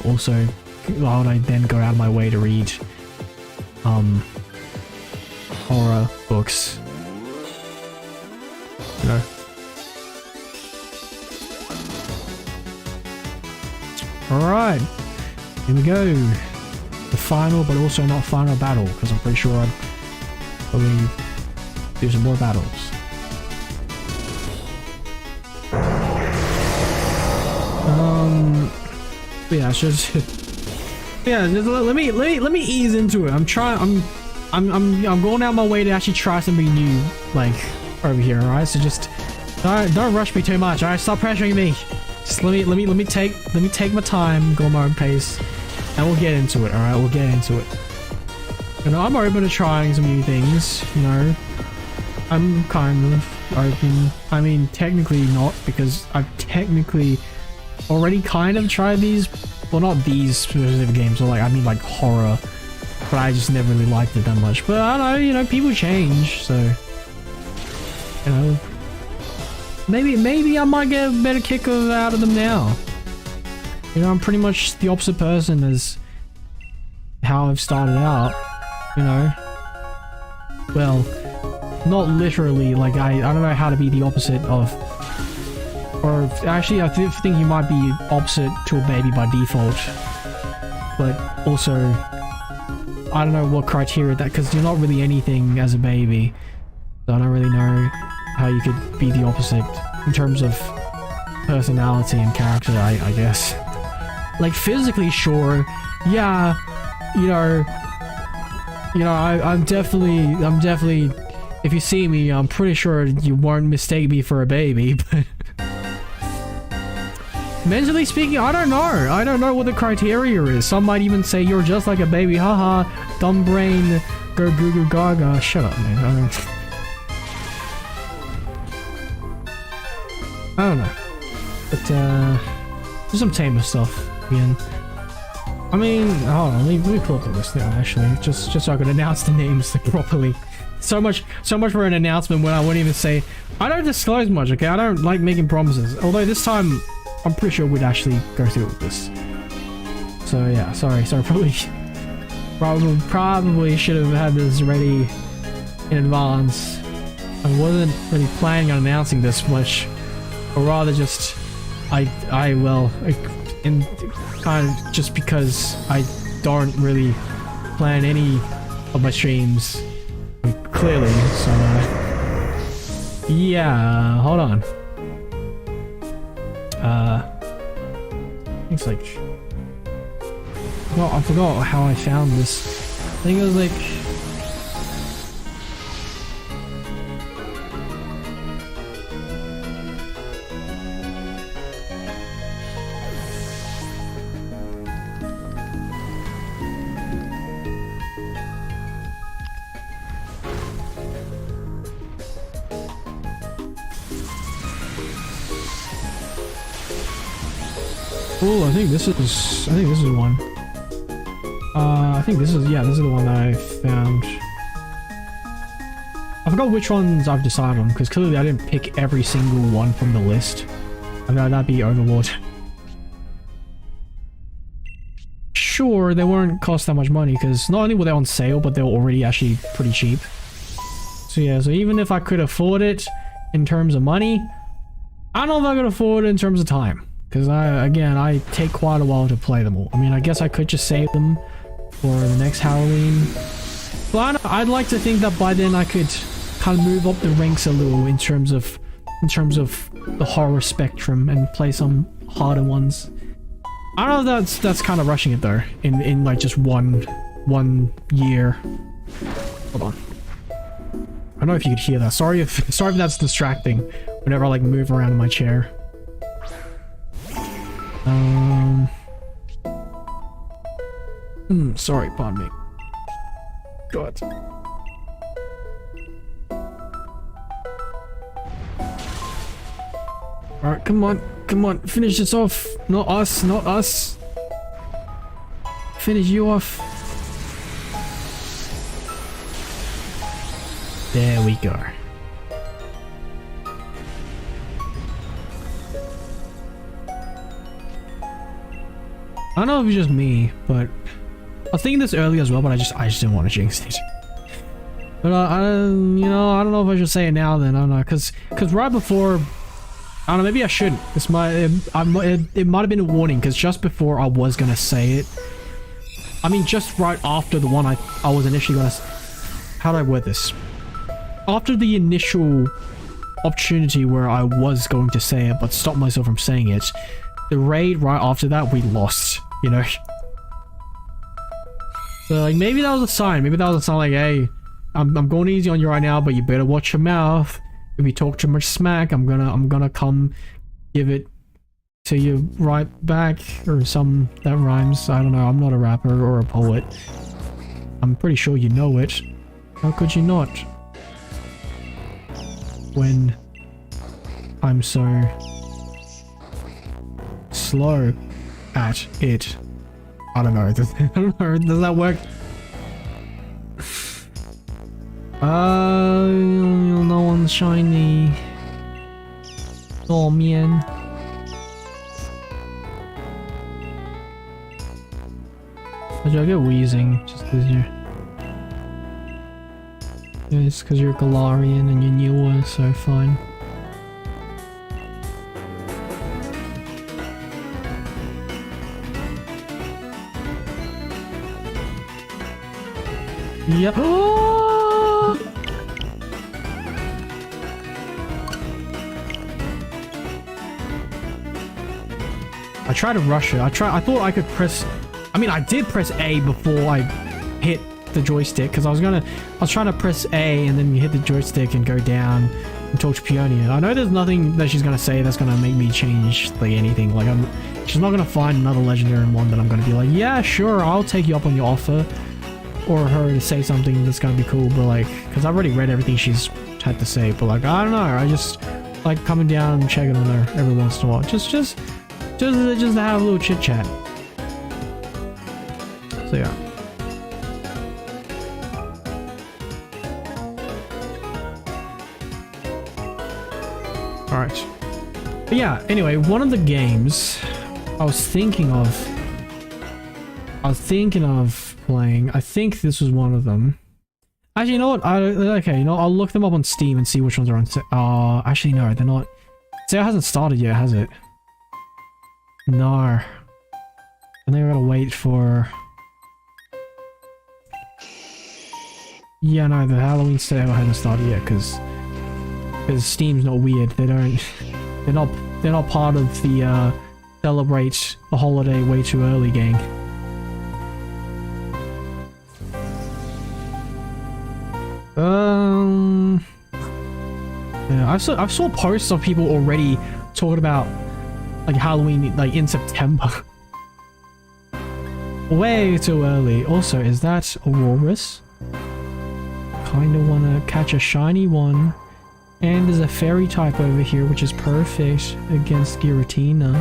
then go out of my way to read horror books, you know? Alright. Here we go. The final, but also not final battle, because I'm pretty sure I'd probably do some more battles. Yeah, it's just yeah, just let me ease into it. I'm going out my way to actually try something new, like over here. Alright, so just don't rush me too much. Alright, stop pressuring me. Just let me take my time, go my own pace, and we'll get into it. Alright, we'll get into it. You know, I'm open to trying some new things. You know, I'm kind of open. I mean, technically not, because I've technically already kind of tried these. Well, not these specific games, or like, I mean like horror, but I just never really liked it that much. But I don't know, you know, people change, so you know, maybe I might get a better kick out of them now. You know, I'm pretty much the opposite person as how I've started out. You know, well, not literally. Like I don't know how to be the opposite of. Or actually, I think you might be opposite to a baby by default. But also, I don't know what criteria that, because you're not really anything as a baby. So I don't really know how you could be the opposite in terms of personality and character, I guess. Like physically, sure, yeah, you know, I'm definitely, if you see me, I'm pretty sure you won't mistake me for a baby, but mentally speaking, I don't know what the criteria is. Some might even say you're just like a baby, haha, dumb brain, go goo goo gaga. Shut up, man. I don't know. But there's some tamer stuff again. I mean, hold on, let me pull up the list now, actually, just so I could announce the names properly. So much for an announcement when I wouldn't even say. I don't disclose much, okay? I don't like making promises. Although this time, I'm pretty sure we'd actually go through with this. So yeah, sorry, probably should have had this ready in advance. I wasn't really planning on announcing this much, or rather just, in kind of just because I don't really plan any of my streams clearly, so yeah, hold on. It's like, well, I forgot how I found this. I think it was like, oh, I think this is one. I think this is the one that I found. I forgot which ones I've decided on, because clearly I didn't pick every single one from the list. I know that'd be overlord. Sure, they won't cost that much money, because not only were they on sale, but they were already actually pretty cheap. So yeah, so even if I could afford it in terms of money, I don't know if I could afford it in terms of time. Because I take quite a while to play them all. I mean, I guess I could just save them for the next Halloween. But I'd like to think that by then I could kind of move up the ranks a little in terms of the horror spectrum and play some harder ones. I don't know if that's kind of rushing it though. In like just one year. Hold on. I don't know if you could hear that. Sorry if that's distracting. Whenever I like move around in my chair. Sorry, pardon me. God. Alright, come on, finish this off. Not us. Finish you off. There we go. I don't know if it's just me, but I was thinking this earlier as well, but I just didn't want to jinx it. But I don't know if I should say it now then. I don't know, because right before I don't know, maybe I shouldn't. It might have been a warning, because just before I was gonna say it, I mean, just right after the one I was initially gonna... How do I word this? After the initial opportunity where I was going to say it, but stopped myself from saying it, the raid right after that, we lost, you know? So, like, maybe that was a sign. Maybe that was a sign like, hey, I'm going easy on you right now, but you better watch your mouth. If you talk too much smack, I'm gonna come give it to you right back, or some that rhymes. I don't know. I'm not a rapper or a poet. I'm pretty sure you know it. How could you not? When I'm so slow at it. I don't know. I don't know. Does that work? No one's shiny. Oh man. I get wheezing just because you're... Yeah, it's because you're Galarian and you're newer, so fine. Yep. Oh! I tried to rush it. I thought I could press... I mean, I did press A before I hit the joystick, because I was trying to press A and then you hit the joystick and go down and talk to Peonia. I know there's nothing that she's gonna say that's gonna make me change like anything. Like she's not gonna find another legendary one that I'm gonna be like, yeah, sure, I'll take you up on your offer, or her to say something that's gonna be cool. But like, because I've already read everything she's had to say. But like, I don't know. I just like coming down and checking on her every once in a while, just to have a little chit chat. So yeah. Alright. But yeah, anyway, one of the games I was thinking of playing, I think this was one of them. Actually, you know what? Okay, you know, I'll look them up on Steam and see which ones are on actually no, they're not. Sale hasn't started yet, has it? No. I think I gotta wait for... Yeah, no, the Halloween sale hasn't started yet, because Steam's not weird. They're not part of the celebrate the holiday way too early gang. Yeah, I saw posts of people already talking about like Halloween like in September. Way too early. Also, is that Aurorus? Kinda wanna catch a shiny one. And there's a fairy type over here, which is perfect against Giratina.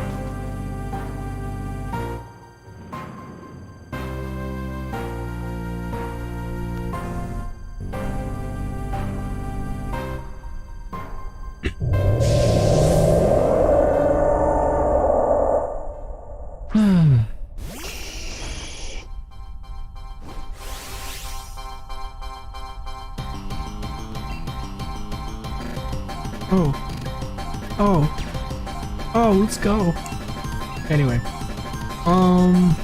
Oh, let's go. Anyway, I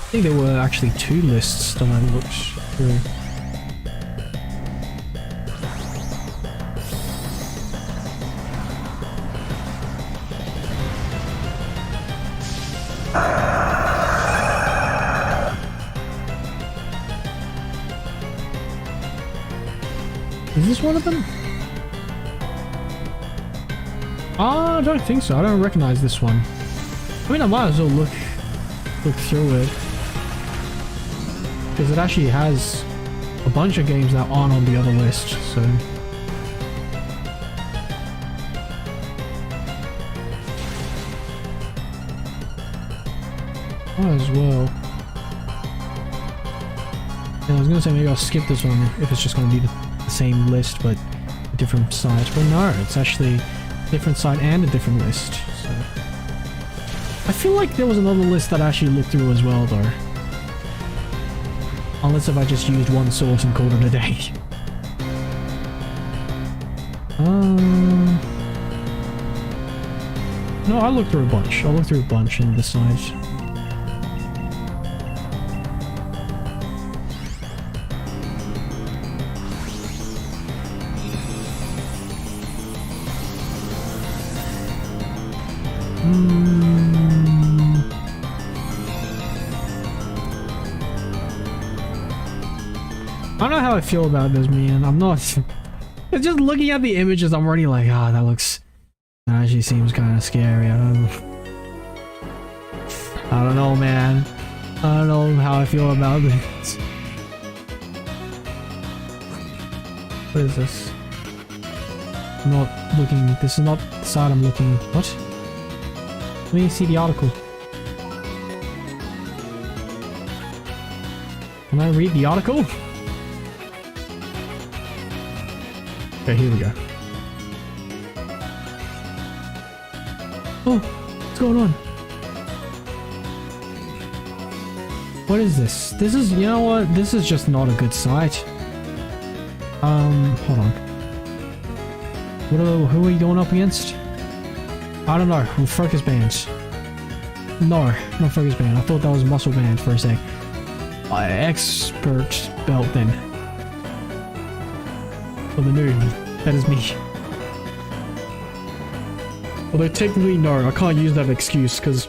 think there were actually 2 lists that I looked through. Is this one of them? I don't think so. I don't recognize this one. I mean, I might as well look through it, because it actually has a bunch of games that aren't on the other list, so... Might as well. Yeah, I was gonna say maybe I'll skip this one if it's just gonna be the same list, but a different site. But no, it's actually a different site and a different list, so... I feel like there was another list that I actually looked through as well, though. Unless if I just used one source and called it a day. No, I'll look through a bunch. I'll look through a bunch and decide. I don't know how I feel about this, man. I'm not... Just looking at the images, I'm already like, ah, that actually seems kind of scary. I don't know, man. I don't know how I feel about this. What is this? I'm not looking... This is not the side I'm looking... What? Let me see the article. Can I read the article? Okay, here we go. Oh, what's going on? What is this? This is, you know what? This is just not a good site. Hold on. Who are you going up against? I don't know. Focus bands. No, not focus band. I thought that was muscle band for a sec. Expert belt then. For the noob. That is me. Although technically no, I can't use that excuse because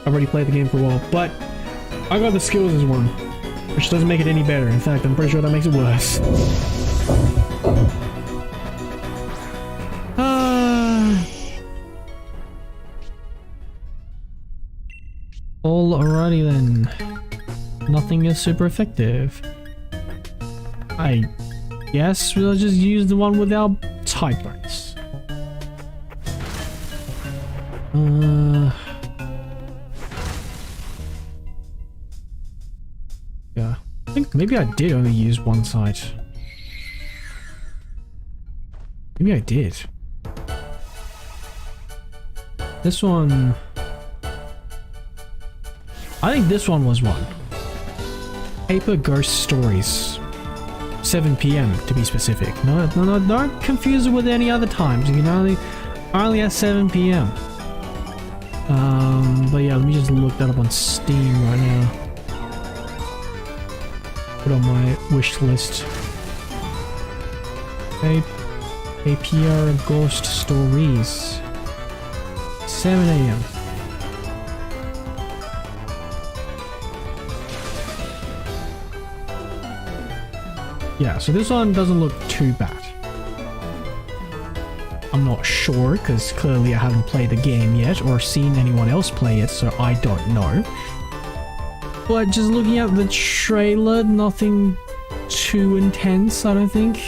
I've already played the game for a while. But I got the skills as one, which doesn't make it any better. In fact, I'm pretty sure that makes it worse. Alrighty then. Nothing is super effective. I guess we'll just use the one without typos. Yeah. I think maybe I did only use one side. Maybe I did. This one... I think this one was one. Paper Ghost Stories. 7 PM to be specific. No, don't confuse it with any other times. You can only at 7 PM. But yeah, let me just look that up on Steam right now. Put on my wish list. Paper Ghost Stories. 7 AM. Yeah, so this one doesn't look too bad. I'm not sure, because clearly I haven't played the game yet, or seen anyone else play it, so I don't know. But just looking at the trailer, nothing too intense, I don't think.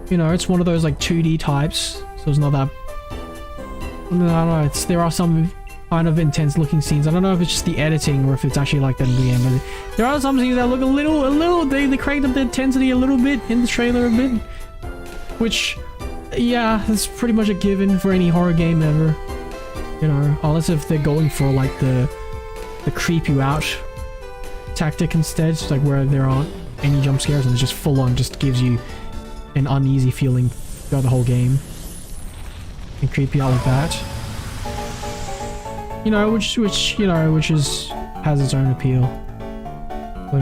You know, it's one of those like 2D types, so it's not that... I don't know, there are some kind of intense looking scenes. I don't know if it's just the editing or if it's actually like that in the game, but there are some scenes that look a little, they cranked up the intensity a little bit in the trailer a bit. Which, yeah, it's pretty much a given for any horror game ever. You know, unless if they're going for like the creep you out tactic instead, like where there aren't any jump scares and it's just full on just gives you an uneasy feeling throughout the whole game. And creep you out like that. You know, which has its own appeal. But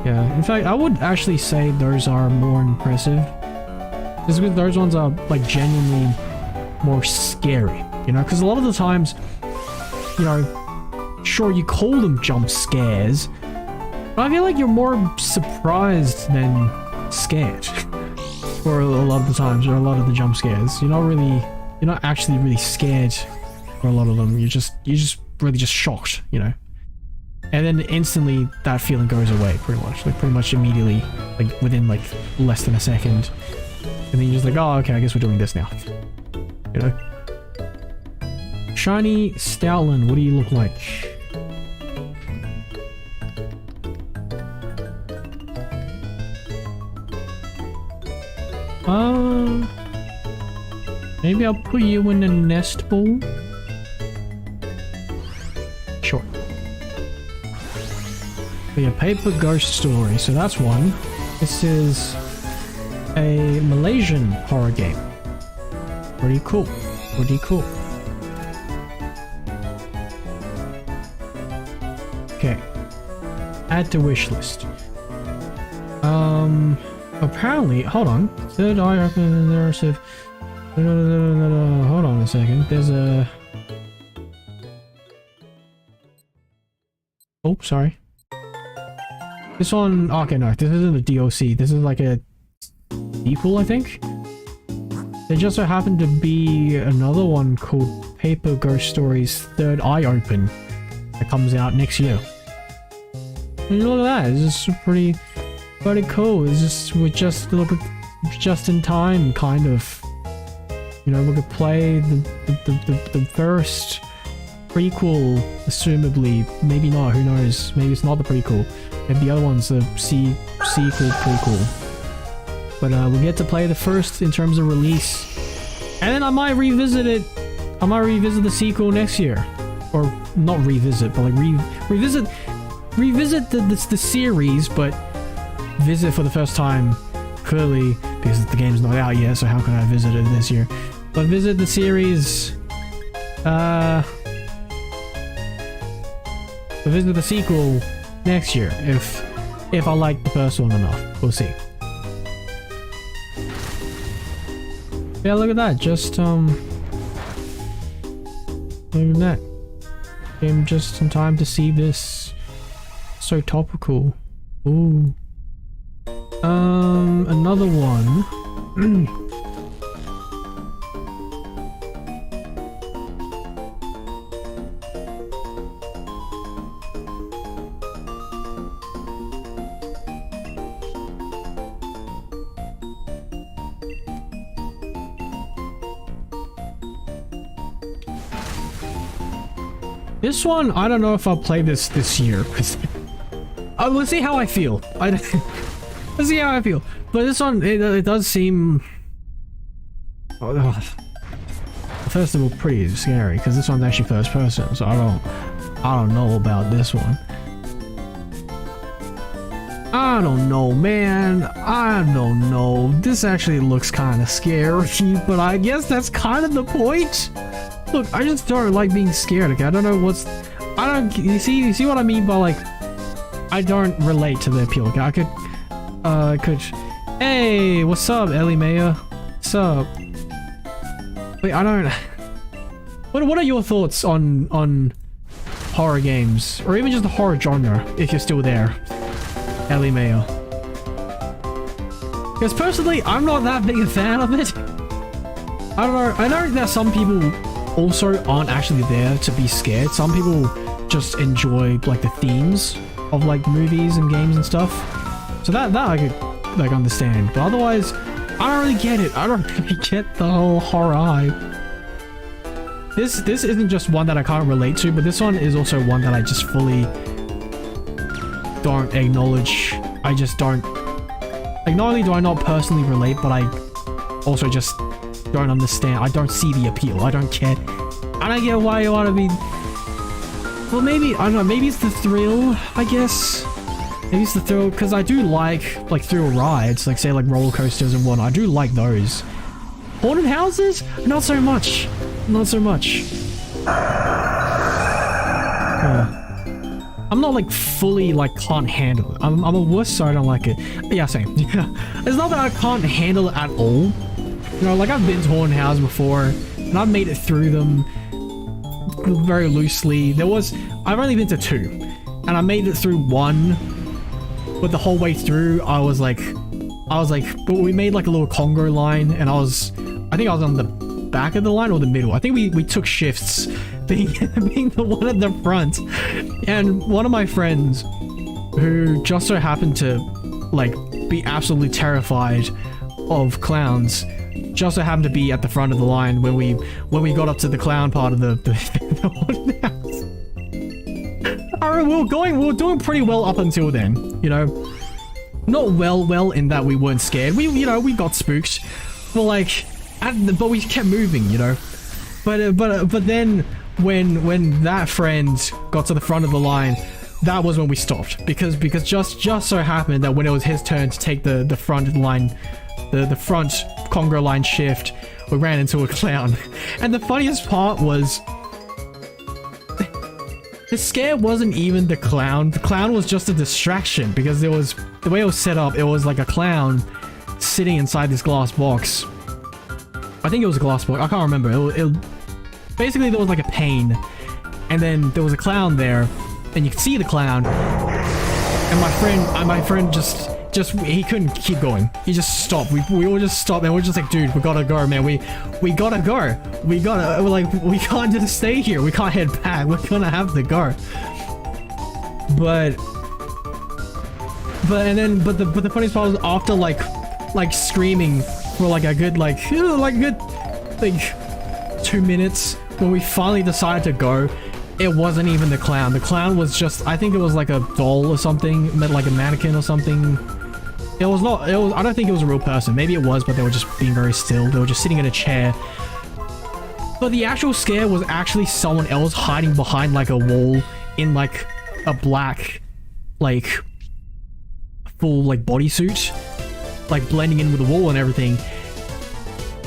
yeah, in fact, I would actually say those are more impressive. Just because those ones are like genuinely more scary, you know, because a lot of the times, you know, sure you call them jump scares, but I feel like you're more surprised than scared. For a lot of the times, or a lot of the jump scares, you're not actually really scared for a lot of them. You're just really just shocked, you know. And then instantly that feeling goes away, pretty much immediately, like within like less than a second. And then you're just like, oh, okay, I guess we're doing this now. You know. Shiny Stoutland, what do you look like? Maybe I'll put you in a nest ball. Sure. But yeah, Paper Ghost Story, so that's one. This is a Malaysian horror game. Pretty cool. Pretty cool. Okay. Add to wish list. Apparently, hold on. Third eye open narrative. Hold on a second. There's a. Oh, sorry. This one. Okay, no. This isn't a DLC. This is like a sequel, I think. There just so happened to be another one called Paper Ghost Stories Third Eye Open that comes out next year. And look at that. It's just pretty cool. It's just we're just a little bit just in time, kind of. You know, we could play the first prequel, assumably. Maybe not. Who knows? Maybe it's not the prequel. Maybe the other one's the sequel prequel. But we'll get to play the first in terms of release, and then I might revisit it. I might revisit the sequel next year, or not revisit, but like revisit the series, but visit for the first time. Clearly, because the game's not out yet, so how can I visit it this year? But visit the series. Visit the sequel next year if I like the first one enough. We'll see. Yeah, look at that. Just look at that. Gave him just some time to see this. So topical. Ooh. Another one. This one, I don't know if I'll play this year, because let's see how I feel. Let's see how I feel. But this one, it does seem, first of all, pretty scary, because this one's actually first person, so I don't know about this one. I don't know, man. I don't know. This actually looks kind of scary, but I guess that's kind of the point. Look, I just don't like being scared. Okay, I don't know what's. You see what I mean by like. I don't relate to the appeal. Okay, I could. Hey, what's up, Ellie Mayer? What's up? Wait, I don't. What are your thoughts on horror games, or even just the horror genre, if you're still there, Ellie Mayer? Because personally, I'm not that big a fan of it. I don't know. I know that some people also aren't actually there to be scared. Some people just enjoy like the themes of like movies and games and stuff. So that I could like understand. But otherwise, I don't really get it. I don't really get the whole horror hype. This isn't just one that I can't relate to, but this one is also one that I just fully don't acknowledge. I just don't. Like, not only do I not personally relate, but I also just don't understand. I don't see the appeal. I don't get. I don't get why you want to be. Well, maybe I don't know. Maybe it's the thrill. I guess. Maybe it's the thrill because I do like thrill rides, like say like roller coasters and whatnot. I do like those. Haunted houses? Not so much. Not so much. I'm not like fully like can't handle it. I'm a wuss, so I don't like it. Yeah, same. Yeah. It's not that I can't handle it at all. You know, like I've been to haunted houses before, and I've made it through them very loosely. I've only been to 2, and I made it through 1, but the whole way through, I was like, but we made like a little Congo line, and I think I was on the back of the line or the middle. I think we took shifts, being the one at the front, and one of my friends, who just so happened to like be absolutely terrified of clowns, just so happened to be at the front of the line when we got up to the clown part of the haunted house. Alright, we were doing pretty well up until then, you know. Not well in that we weren't scared. We got spooked, but but we kept moving, you know. But then when that friend got to the front of the line, that was when we stopped, because just so happened that when it was his turn to take the front line, the front Congo line shift, we ran into a clown. And the funniest part was, the scare wasn't even the clown. The clown was just a distraction because it was, the way it was set up, it was like a clown sitting inside this glass box. I think it was a glass box. I can't remember. Basically, there was like a pane, and then there was a clown there, and you could see the clown. And my friend just he couldn't keep going. He just stopped. We all just stopped, and we're just like, dude, we gotta go, man. We gotta go. We can't just stay here. We can't head back. We're gonna have to go. But the funniest part was after like screaming for like a good like 2 minutes, when we finally decided to go, it wasn't even the clown. The clown was just, I think it was like a doll or something, like a mannequin or something. It was not, I don't think it was a real person. Maybe it was, but they were just being very still. They were just sitting in a chair. But the actual scare was actually someone else hiding behind like a wall in like a black, like full like bodysuit, like blending in with the wall and everything.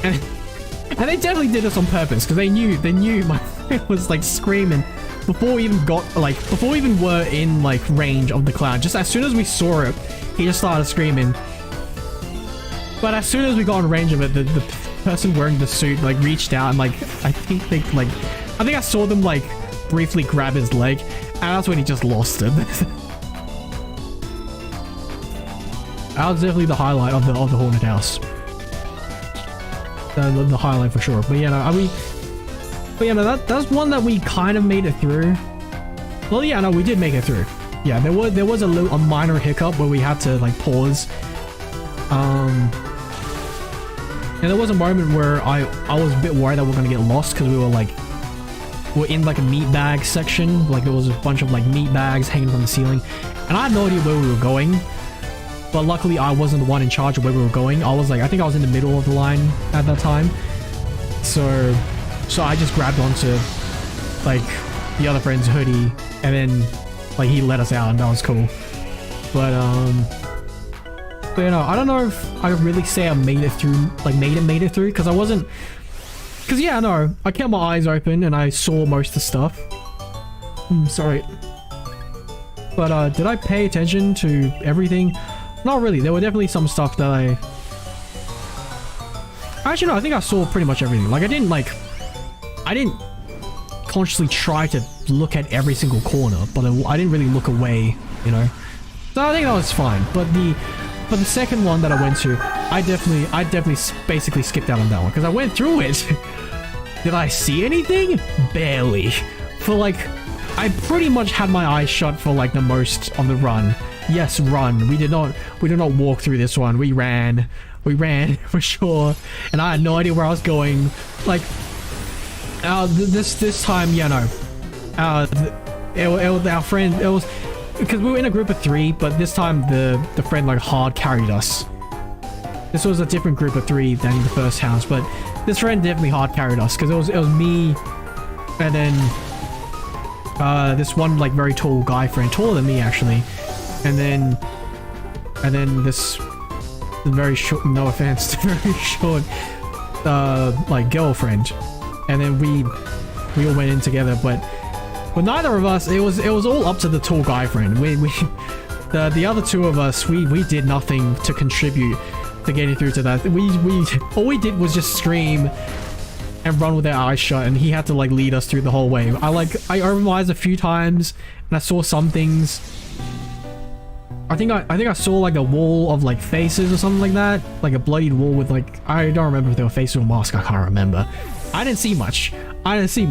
And they definitely did this on purpose, because they knew my friend was like screaming before we even were in like range of the clown. Just as soon as we saw it, he just started screaming. But as soon as we got in range of it, the person wearing the suit like reached out and like I think I saw them like briefly grab his leg, and that's when he just lost it. That was definitely the highlight of the haunted house. The highlight for sure. But yeah, no, that's one that we kind of made it through. Well, yeah, no, we did make it through. Yeah, there was a minor hiccup where we had to like pause. And there was a moment where I was a bit worried that we're gonna get lost, because we're in like a meat bag section. Like there was a bunch of like meat bags hanging from the ceiling, and I had no idea where we were going. But luckily, I wasn't the one in charge of where we were going. I think I was in the middle of the line at that time. So I just grabbed onto like the other friend's hoodie, and then like he let us out, and that was cool. But you know, I don't know if I really say I made it through, like made it through, because yeah, no, I kept my eyes open and I saw most of the stuff. Sorry. But did I pay attention to everything? Not really. There were definitely some stuff that actually no, I think I saw pretty much everything. Like I didn't consciously try to look at every single corner, but I didn't really look away, you know. So I think that was fine. But the second one that I went to, I definitely basically skipped out on that one, because I went through it. Did I see anything? Barely. For like, I pretty much had my eyes shut for like the most on the run. Yes, run. We did not walk through this one. We ran for sure, and I had no idea where I was going. Like, this time, yeah, no. It was our friend. It was because we were in a group of 3, but this time the friend like hard carried us. This was a different group of 3 than in the first house, but this friend definitely hard carried us, because it was me, and then this one like very tall guy friend, taller than me actually. And then this very short, no offense, very short, like girlfriend. And then we all went in together, but neither of us, it was all up to the tall guy friend. The other 2 of us, we did nothing to contribute to getting through to that. All we did was just scream and run with our eyes shut, and he had to like lead us through the whole way. I opened my eyes a few times, and I saw some things. I think I saw like a wall of like faces or something like that, like a bloodied wall with like, I don't remember if they were faces or masks. I can't remember. I didn't see much. I think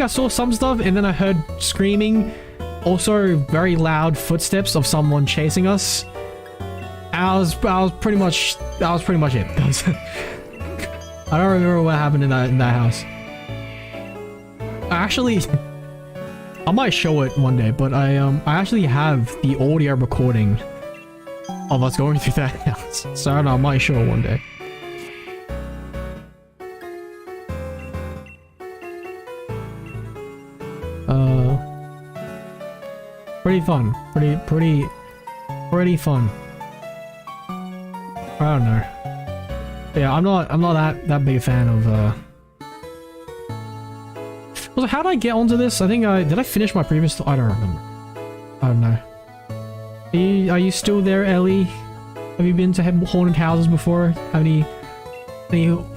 I saw some stuff, and then I heard screaming, also very loud footsteps of someone chasing us. That was pretty much it. I don't remember what happened in that house. Actually, I might show it one day, but I actually have the audio recording of us going through that house, so I don't know, I might show it one day. pretty fun. Pretty fun. I don't know. Yeah, I'm not that big a fan of Also, how did I get onto this? I think did I finish my previous I don't remember. I don't know. Are you still there, Ellie? Have you been to haunted houses before? Have any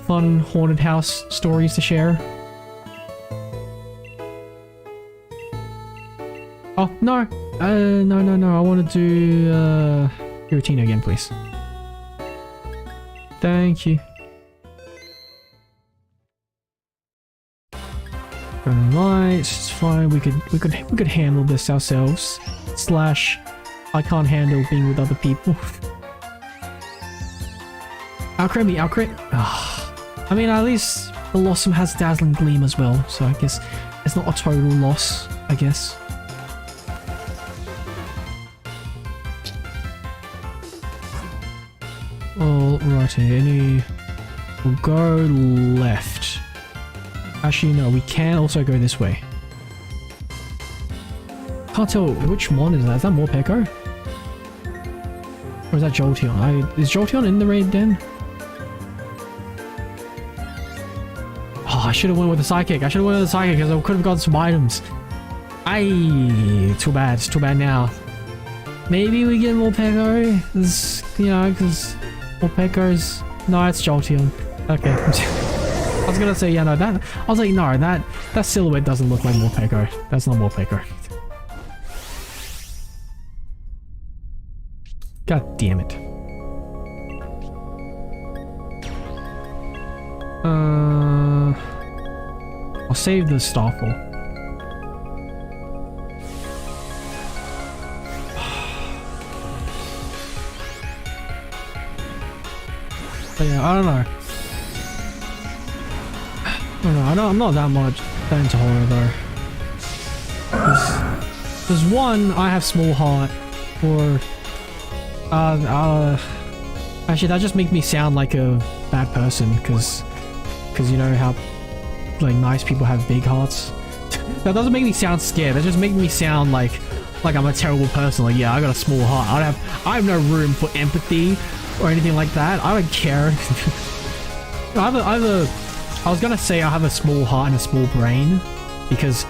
fun haunted house stories to share? Oh, no. No. I want to do routine again, please. Thank you. Right, it's fine. We could handle this ourselves. Slash, I can't handle being with other people. Outcrit me, outcrit. I mean, at least the Blossom has Dazzling Gleam as well, so I guess it's not a total loss, I guess. Alrighty, we'll go left. Actually, no, we can also go this way. Can't tell which one is that. Is that Morpeko? Or is that Jolteon? Is Jolteon in the raid den? Oh, I should have went with the Psychic. I should have went with the Psychic because I could have gotten some items. Too bad. It's too bad now. Maybe we get Morpeko. You know, because Morpeko's... No, it's Jolteon. Okay. I was gonna say, yeah, no, that... I was like, no, that silhouette doesn't look like Morpeko. That's not Morpeko. God damn it. I'll save the Starfall. But yeah, I don't know. I'm not that much into horror though. There's one, I have small heart, or actually that just makes me sound like a bad person, because you know how like nice people have big hearts. That doesn't make me sound scared. That just makes me sound like I'm a terrible person. Like, yeah, I got a small heart. I have no room for empathy or anything like that. I don't care. I was gonna say I have a small heart and a small brain, because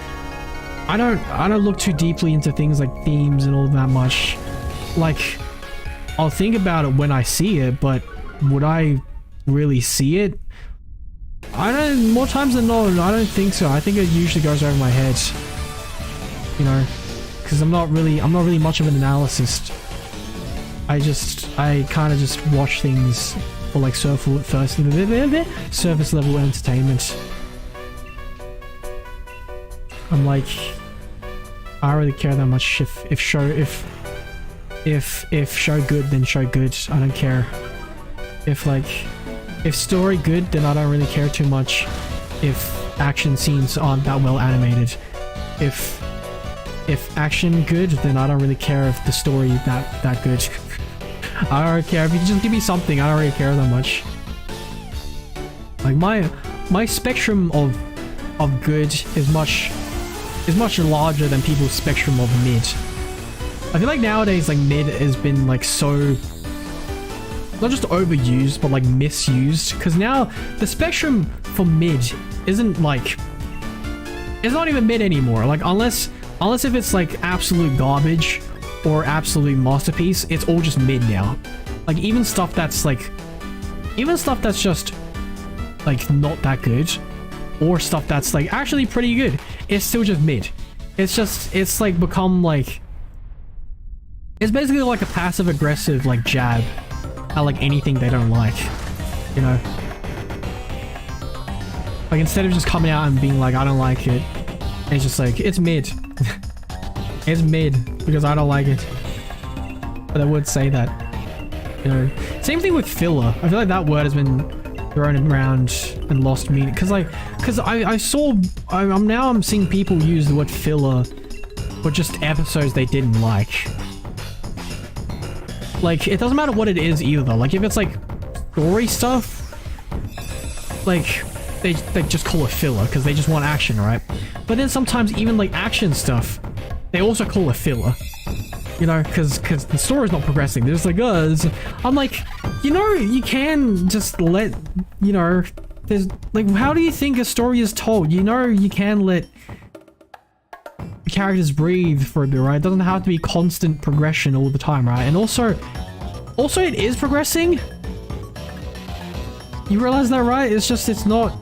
I don't look too deeply into things like themes and all that much. Like, I'll think about it when I see it, but would I really see it? More times than not, I don't think so. I think it usually goes over my head, you know, because I'm not really much of an analyst. I kind of just watch things for like surface level entertainment. I'm like, I don't really care that much if show good, then show good. I don't care. If story good, then I don't really care too much. If action scenes aren't that well animated. If action good, then I don't really care if the story that good. I don't really care. If you just give me something, I don't really care that much. Like my spectrum of good is much larger than people's spectrum of mid. I feel like nowadays, like, mid has been like so not just overused, but like misused, because now the spectrum for mid isn't like, it's not even mid anymore. Like, unless if it's like absolute garbage or absolute masterpiece, it's all just mid now. Like, even stuff that's just like not that good, or stuff that's like actually pretty good, it's still just mid. It's like become like, it's basically like a passive aggressive like jab at like anything they don't like, you know? Like, instead of just coming out and being like, I don't like it, it's just like, it's mid. It's mid because I don't like it. But I would say that, you know. Same thing with filler. I feel like that word has been thrown around and lost meaning, because I'm seeing people use the word filler for just episodes they didn't like. Like, it doesn't matter what it is either though. Like, if it's like story stuff, like they just call it filler because they just want action, right? But then sometimes even like action stuff, they also call it filler. You know, because the story's not progressing. They're just like, I'm like, you know, you can just let, you know, there's like, how do you think a story is told? You know, you can let the characters breathe for a bit, right? It doesn't have to be constant progression all the time, right? And also it is progressing. You realize that, right? It's just, it's not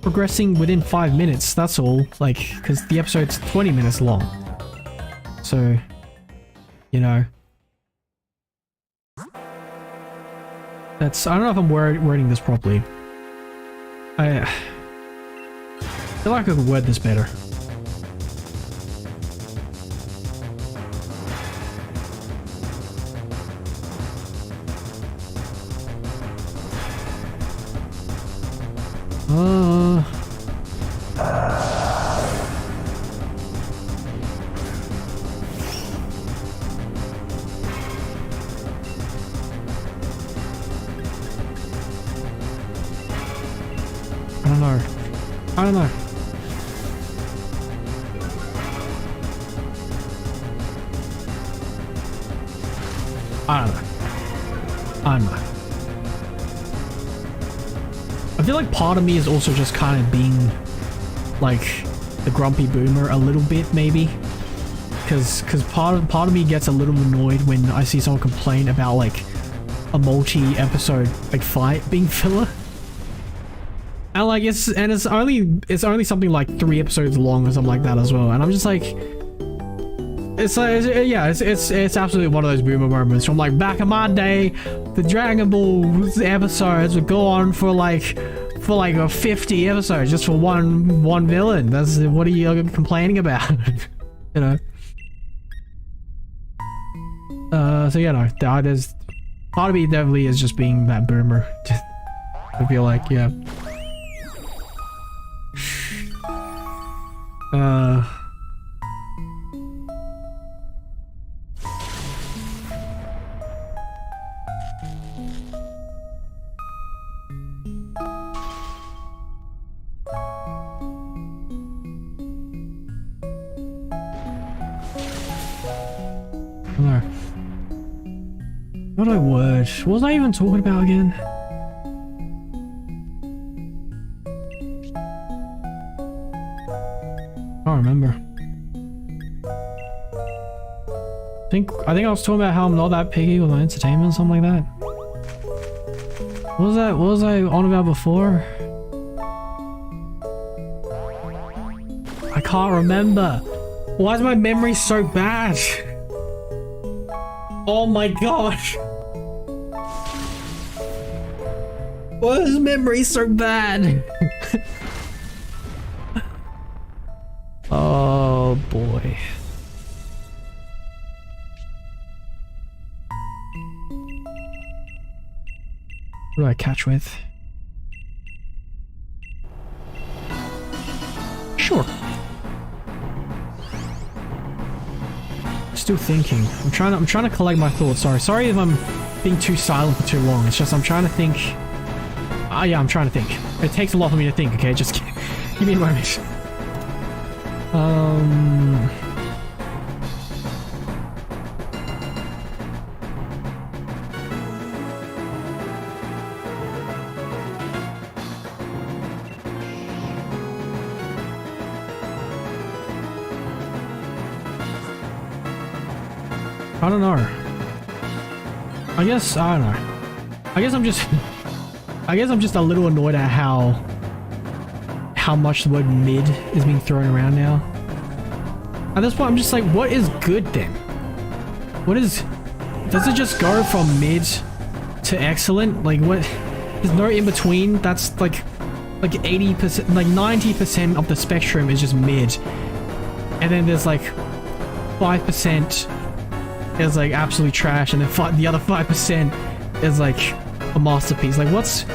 progressing within 5 minutes, that's all. Like, because the episode's 20 minutes long. So, you know. That's, I don't know if I'm wording this properly. I feel like I could word this better. I don't know. I feel like part of me is also just kind of being like the grumpy boomer a little bit, maybe. Because part of me gets a little annoyed when I see someone complain about like a multi-episode like fight being filler. And like it's only something like 3 episodes long or something like that as well. And I'm just like, it's absolutely one of those boomer moments from like back in my day. The Dragon Ball episodes would go on for like 50 episodes just for one villain. That's, what are you complaining about? You know. So yeah, no, there's part of me definitely is just being that boomer. I feel like, yeah. No. What a word. What was I even talking about again? I don't remember. I think I was talking about how I'm not that picky with my entertainment or something like that. What was that? What was I on about before? I can't remember. Why is my memory so bad? Oh my gosh. Why is memory so bad? Oh boy. What do I catch with? Sure. Still thinking. I'm trying to collect my thoughts. Sorry if I'm being too silent for too long. It's just I'm trying to think. Yeah, I'm trying to think. It takes a lot for me to think, okay? Just give me a moment. I don't know. I guess, I don't know. I guess I'm just a little annoyed at how much the word mid is being thrown around now. At this point, I'm just like, what is good then? What is... Does it just go from mid to excellent? Like, what... There's no in-between? That's like 80%, like 90% of the spectrum is just mid. And then there's like 5% is like absolutely trash, and then the other 5% is like a masterpiece. Like, what's...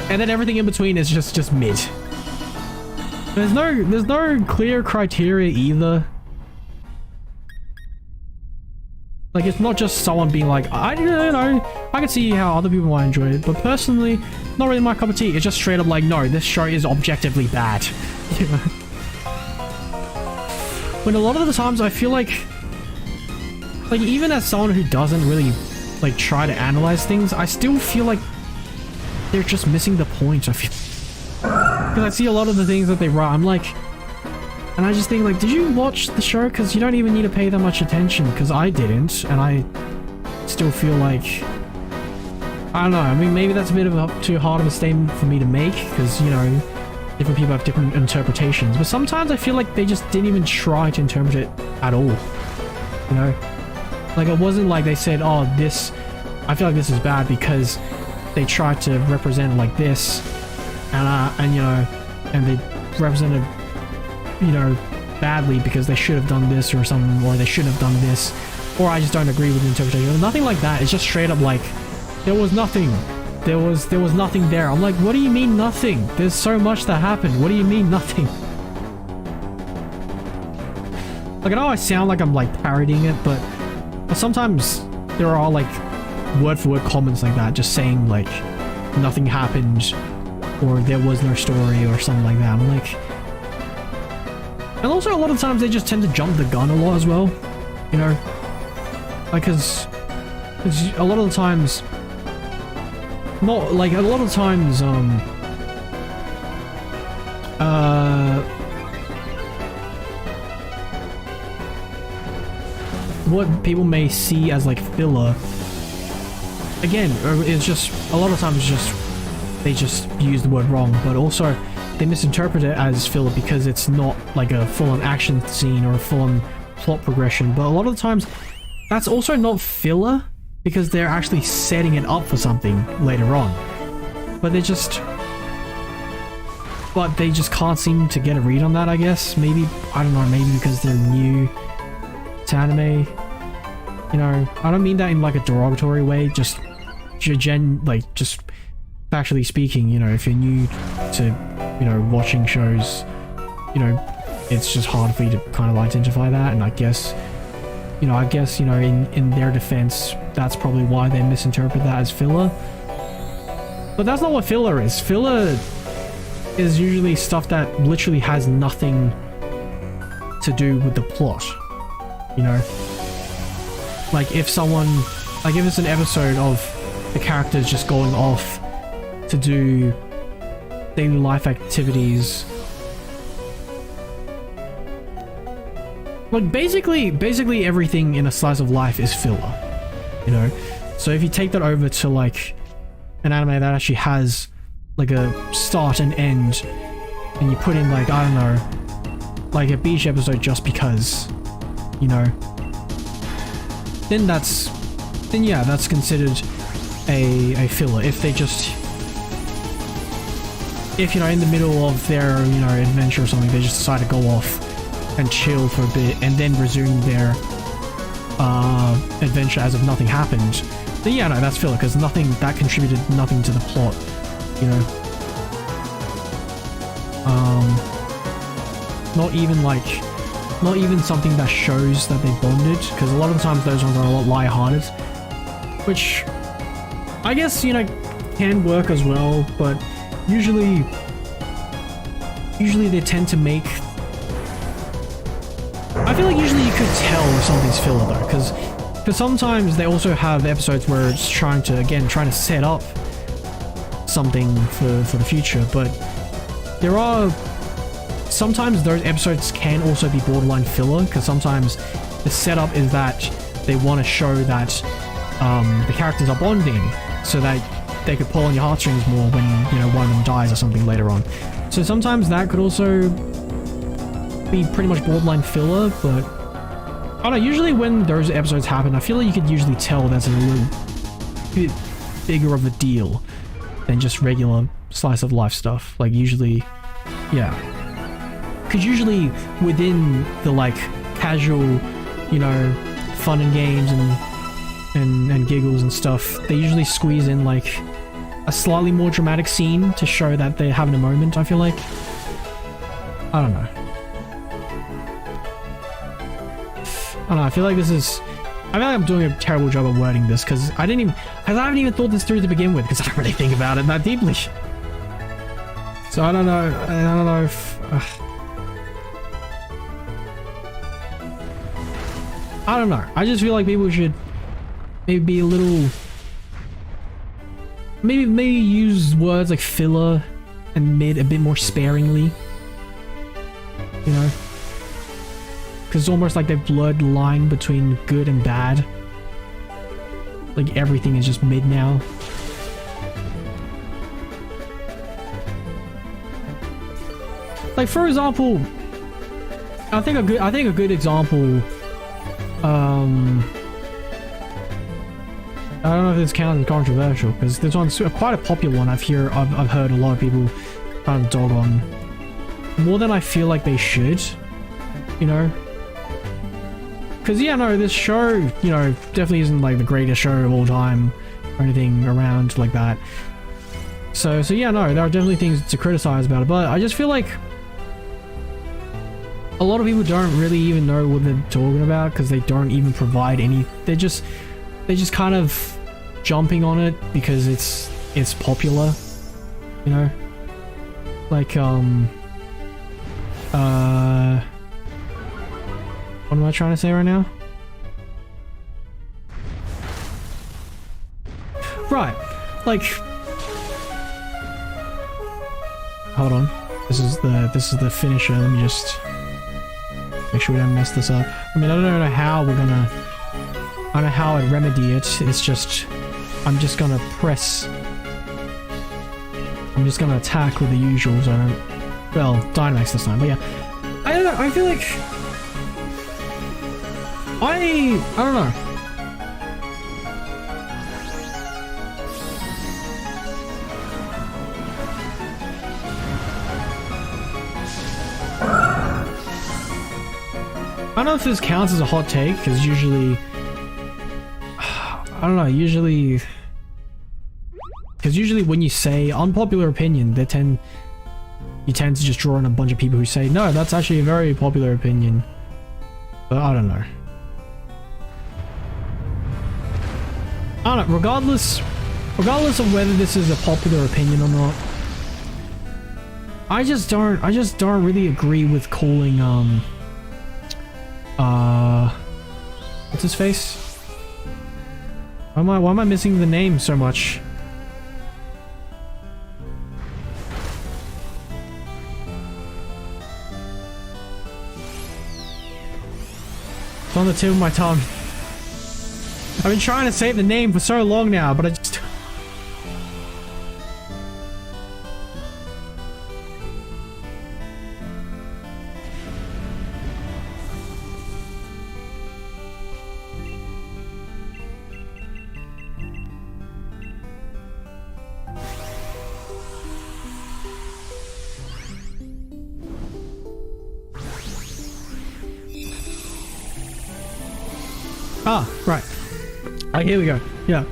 And then everything in between is just mid. There's no clear criteria either. Like, it's not just someone being like, I don't know, I can see how other people might enjoy it, but personally, not really my cup of tea. It's just straight up like, no, this show is objectively bad. You know? when a lot of the times I feel like even as someone who doesn't really like try to analyze things, I still feel like they're just missing the point. I feel because I see a lot of the things that they write, I'm like, and I just think like, did you watch the show? Because you don't even need to pay that much attention, because I didn't, and I still feel like, I don't know, I mean, maybe that's a bit of a too hard of a statement for me to make, because, you know, different people have different interpretations, but sometimes I feel like they just didn't even try to interpret it at all, you know? Like, it wasn't like they said, oh, this, I feel like this is bad because they tried to represent it like this, and you know, and they represented, you know, badly because they should have done this or something, or they should have done this, or I just don't agree with the interpretation. Nothing like that. It's just straight up like, there was nothing. There was nothing there. I'm like, what do you mean nothing? There's so much that happened. What do you mean nothing? Like, I know I sound like I'm like parodying it, but sometimes there are like word-for-word comments like that, just saying like nothing happened or there was no story or something like that. I'm like, and also a lot of times they just tend to jump the gun a lot as well, you know, like because a lot of the times, not like a lot of times, what people may see as like filler, again, it's just a lot of times it's just they just use the word wrong, but also they misinterpret it as filler because it's not like a full-on action scene or a full-on plot progression. But a lot of the times that's also not filler because they're actually setting it up for something later on, but they just can't seem to get a read on that, I guess. Maybe, I don't know, maybe because they're new to anime, you know. I don't mean that in like a derogatory way, just just factually speaking, you know, if you're new to, you know, watching shows, you know, it's just hard for you to kind of identify that. And I guess, you know, in their defense, that's probably why they misinterpret that as filler. But that's not what filler is. Filler is usually stuff that literally has nothing to do with the plot, you know. Like if it's an episode of the characters just going off to do daily life activities, like basically everything in a slice of life is filler, you know. So if you take that over to like an anime that actually has like a start and end, and you put in like, I don't know, like a beach episode just because, you know, then yeah, that's considered a filler. If you know, in the middle of their, you know, adventure or something, they just decide to go off and chill for a bit and then resume their adventure as if nothing happened, then yeah, no, that's filler because that contributed nothing to the plot, you know. Not even something that shows that they bonded, because a lot of the times those ones are a lot lighthearted, which I guess, you know, can work as well, but usually they tend to make, I feel like usually you could tell if something's filler though, because sometimes they also have episodes where it's trying to set up something for the future, but there are sometimes those episodes can also be borderline filler, because sometimes the setup is that they want to show that the characters are bonding so that they could pull on your heartstrings more when, you know, one of them dies or something later on. So sometimes that could also be pretty much borderline filler, but I don't know, usually when those episodes happen, I feel like you could usually tell that's a little bit bigger of a deal than just regular slice of life stuff. Like usually, yeah. Because usually within the like casual, you know, fun and games and giggles and stuff, they usually squeeze in like a slightly more dramatic scene to show that they're having a moment, I feel like. I don't know. I feel like I'm doing a terrible job of wording this because I haven't even thought this through to begin with, because I don't really think about it that deeply. So I don't know if I don't know. I just feel like people should maybe be a little, maybe use words like filler and mid a bit more sparingly. You know, because it's almost like they've blurred the line between good and bad. Like everything is just mid now. Like for example, I think a good example. I don't know if this counts as controversial because this one's quite a popular one. I've heard a lot of people kind of dog on more than I feel like they should. You know. Because, yeah, no, this show, you know, definitely isn't, like, the greatest show of all time or anything around like that. So yeah, no, there are definitely things to criticize about it, but I just feel like a lot of people don't really even know what they're talking about because they don't even provide any... They're just kind of jumping on it because it's popular, you know? Like, what am I trying to say right now? Right, like, hold on. This is the finisher. Let me just make sure we don't mess this up. I mean, I don't know how we're gonna. I don't know how I'd remedy it. It's just, I'm just gonna press. I'm just gonna attack with the usual. So I don't. Well, Dynamax this time, but yeah. I don't know. I feel like. I don't know. I don't know if this counts as a hot take, because usually... I don't know, usually... Because usually when you say unpopular opinion, you tend to just draw in a bunch of people who say, no, that's actually a very popular opinion. But I don't know. I don't know, regardless of whether this is a popular opinion or not, I just don't really agree with calling, what's his face? Why am I missing the name so much? It's on the tip of my tongue. I've been trying to save the name for so long now, but I just... Ah, right. Alright, here we go. Yeah.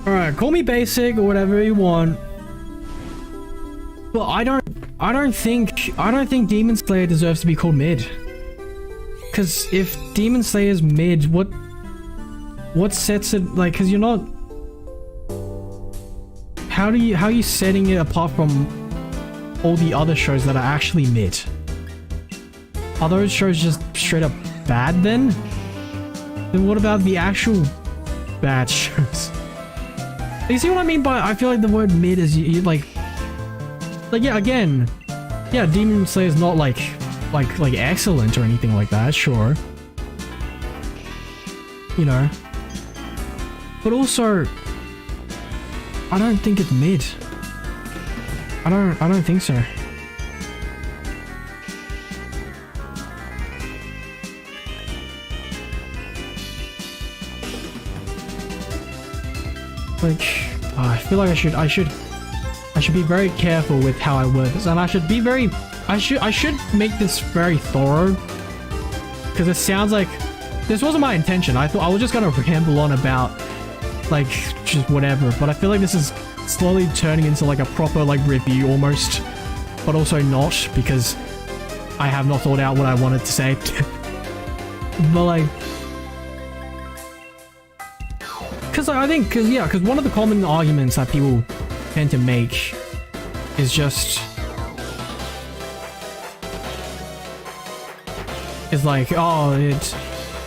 Alright, call me basic or whatever you want. But I don't think Demon Slayer deserves to be called mid. Cause if Demon Slayer's mid, what sets it like, cause you're not... How are you setting it apart from all the other shows that are actually mid? Are those shows just straight up bad then? Then what about the actual bad shows? You see what I mean by I feel like the word mid is you like yeah, again, yeah, Demon Slayer is not like excellent or anything like that, sure, you know, but also I don't think it's mid. I don't think so. Like, I feel like I should be very careful with how I word this, and I should make this very thorough, because it sounds like this wasn't my intention. I thought I was just gonna ramble on about like just whatever, but I feel like this is slowly turning into like a proper like review almost, but also not, because I have not thought out what I wanted to say. But like, because one of the common arguments that people tend to make is just like, oh,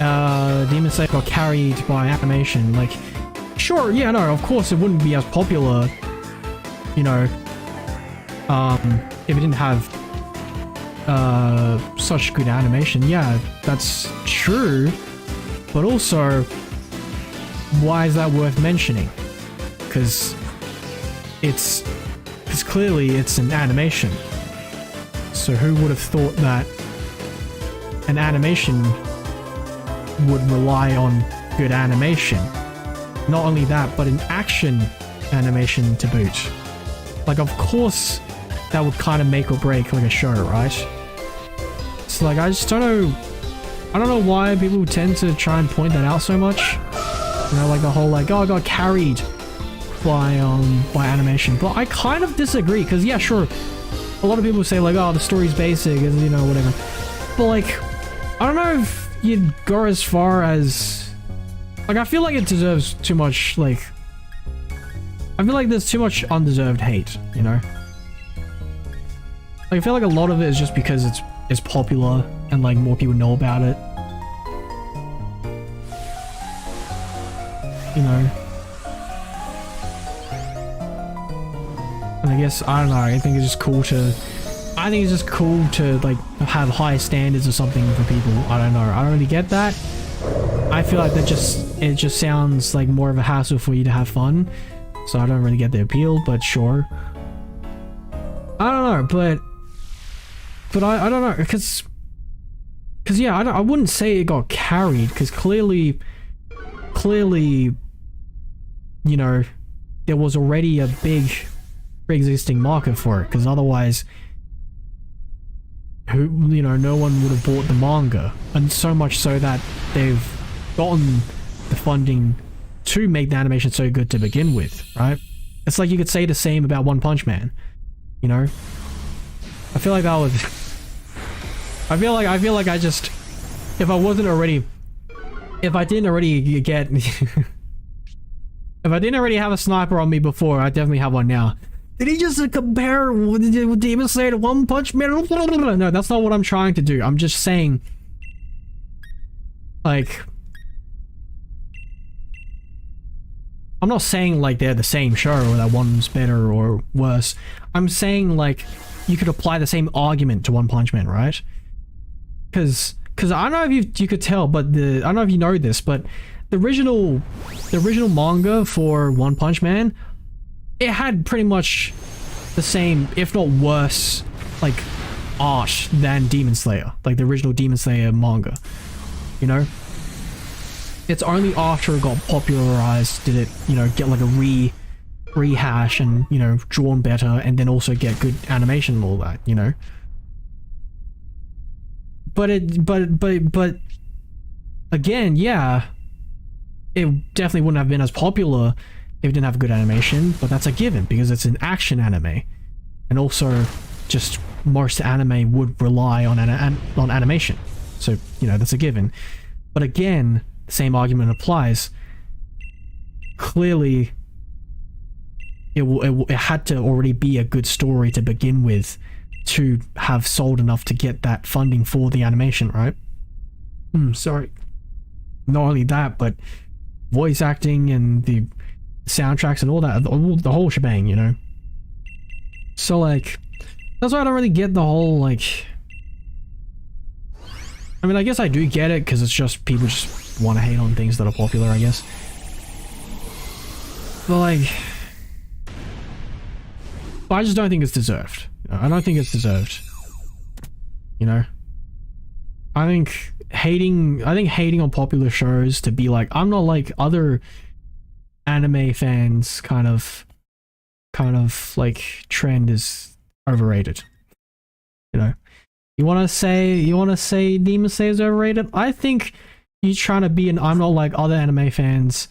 Demon Slayer got carried by animation. Like, sure, yeah, no, of course it wouldn't be as popular, you know, if it didn't have such good animation. Yeah, that's true, but also, why is that worth mentioning? Because clearly it's an animation. So who would have thought that an animation would rely on good animation? Not only that, but an action animation to boot. Like, of course, that would kind of make or break like a show, right? So like, I just don't know. I don't know why people tend to try and point that out so much. You know, like the whole like, oh, I got carried by animation. But I kind of disagree, because yeah, sure, a lot of people say like, oh, the story's basic, and you know, whatever. But like, I don't know if you'd go as far as, like, I feel like it deserves too much, like, I feel like there's too much undeserved hate, you know? Like, I feel like a lot of it is just because it's popular and like more people know about it. You know? And I guess, I don't know, I think it's just cool to like have higher standards or something for people. I don't know, I don't really get that. I feel like it just sounds like more of a hassle for you to have fun, so I don't really get the appeal, but sure. I don't know, but I don't know, because yeah, I wouldn't say it got carried, because clearly, you know, there was already a big pre-existing market for it, because otherwise, you know, no one would have bought the manga, and so much so that they've gotten the funding to make the animation so good to begin with, right? It's like you could say the same about One Punch Man, you know? I feel like that would... I feel like I just... If I didn't already get... if I didn't already have a sniper on me before, I definitely have one now. Did he just compare Demon Slayer to One Punch Man? No, that's not what I'm trying to do. I'm just saying... Like... I'm not saying like they're the same show or that one's better or worse. I'm saying like you could apply the same argument to One Punch Man, right? Because I don't know if you could tell, but I don't know if you know this, but the original manga for One Punch Man, it had pretty much the same, if not worse, like art than Demon Slayer, like the original Demon Slayer manga. You know? It's only after it got popularized did it, you know, get like a rehash and, you know, drawn better, and then also get good animation and all that, you know. But again, yeah, it definitely wouldn't have been as popular if it didn't have good animation, but that's a given because it's an action anime, and also just most anime would rely on animation, so you know that's a given. But again, same argument applies. Clearly, it had to already be a good story to begin with to have sold enough to get that funding for the animation, right? Sorry. Not only that, but voice acting and the soundtracks and all that, the whole shebang, you know? So, like, that's why I don't really get the whole, like... I mean, I guess I do get it, because it's just people just want to hate on things that are popular, I guess. But like, I just don't think it's deserved. I don't think it's deserved. You know, I think hating on popular shows to be like, I'm not like other anime fans kind of like trend is overrated. You know, you want to say Demon Slayer is overrated? I think you trying to be an I'm not like other anime fans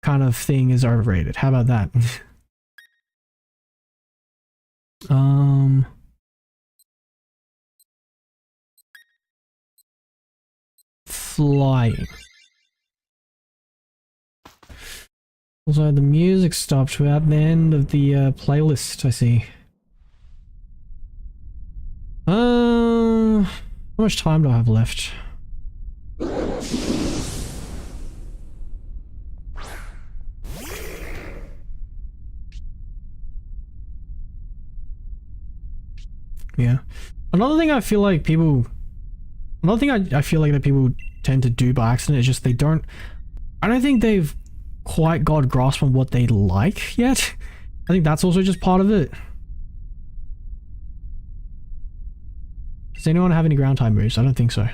kind of thing is overrated. How about that? Flying. Also, the music stopped at the end of the playlist, I see. How much time do I have left? Yeah. Another thing I feel like people... Another thing I feel like that people tend to do by accident is just they don't... I don't think they've quite got a grasp on what they like yet. I think that's also just part of it. Does anyone have any ground type moves? I don't think so.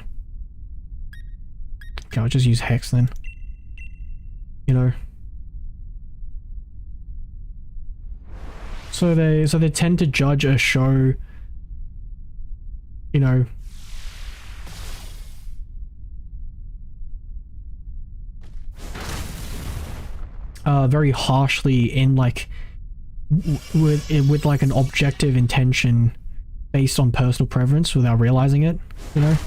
Okay, I'll just use Hex then. You know. So they tend to judge a show, you know, very harshly in like with like an objective intention based on personal preference without realizing it, you know?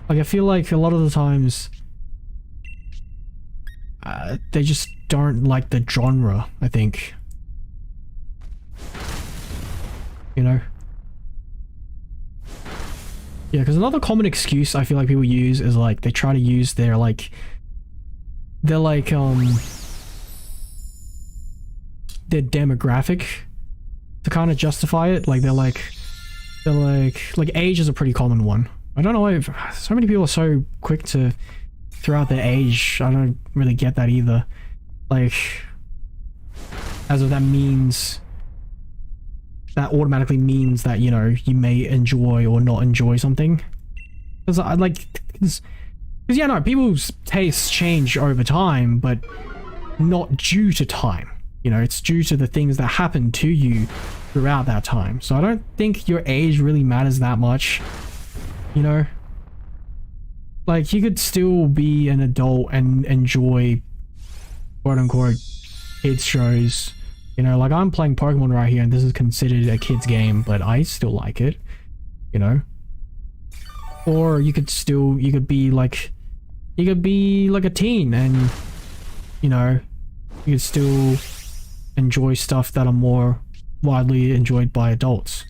Like I feel like a lot of the times they just don't like the genre, I think. You know? Yeah, because another common excuse I feel like people use is like they try to use their their demographic to kind of justify it. Like they're like age is a pretty common one. I don't know why so many people are so quick to throw out their age. I don't really get that either. Like, as if that means, that automatically means that, you know, you may enjoy or not enjoy something. Because I like, because yeah, no, people's tastes change over time, but not due to time. You know, it's due to the things that happen to you throughout that time. So I don't think your age really matters that much. You know? Like, you could still be an adult and enjoy quote-unquote kids shows. You know, like I'm playing Pokemon right here and this is considered a kid's game, but I still like it. You know? Or you could be like a teen and, you know, you could still enjoy stuff that are more widely enjoyed by adults,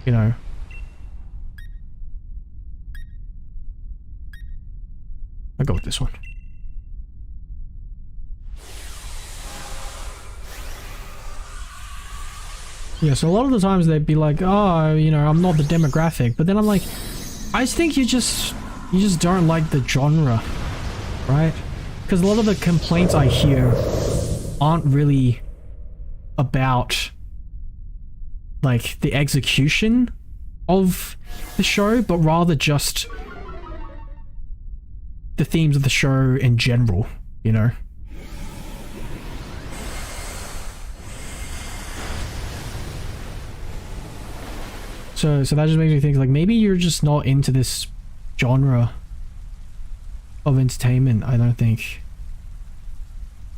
you know. I'll go with this one. Yeah, so a lot of the times they'd be like, oh, you know, I'm not the demographic, but then I'm like, I think you just don't like the genre, right? Because a lot of the complaints I hear aren't really about like the execution of the show, but rather just the themes of the show in general, you know? So that just makes me think like maybe you're just not into this genre of entertainment, I don't think.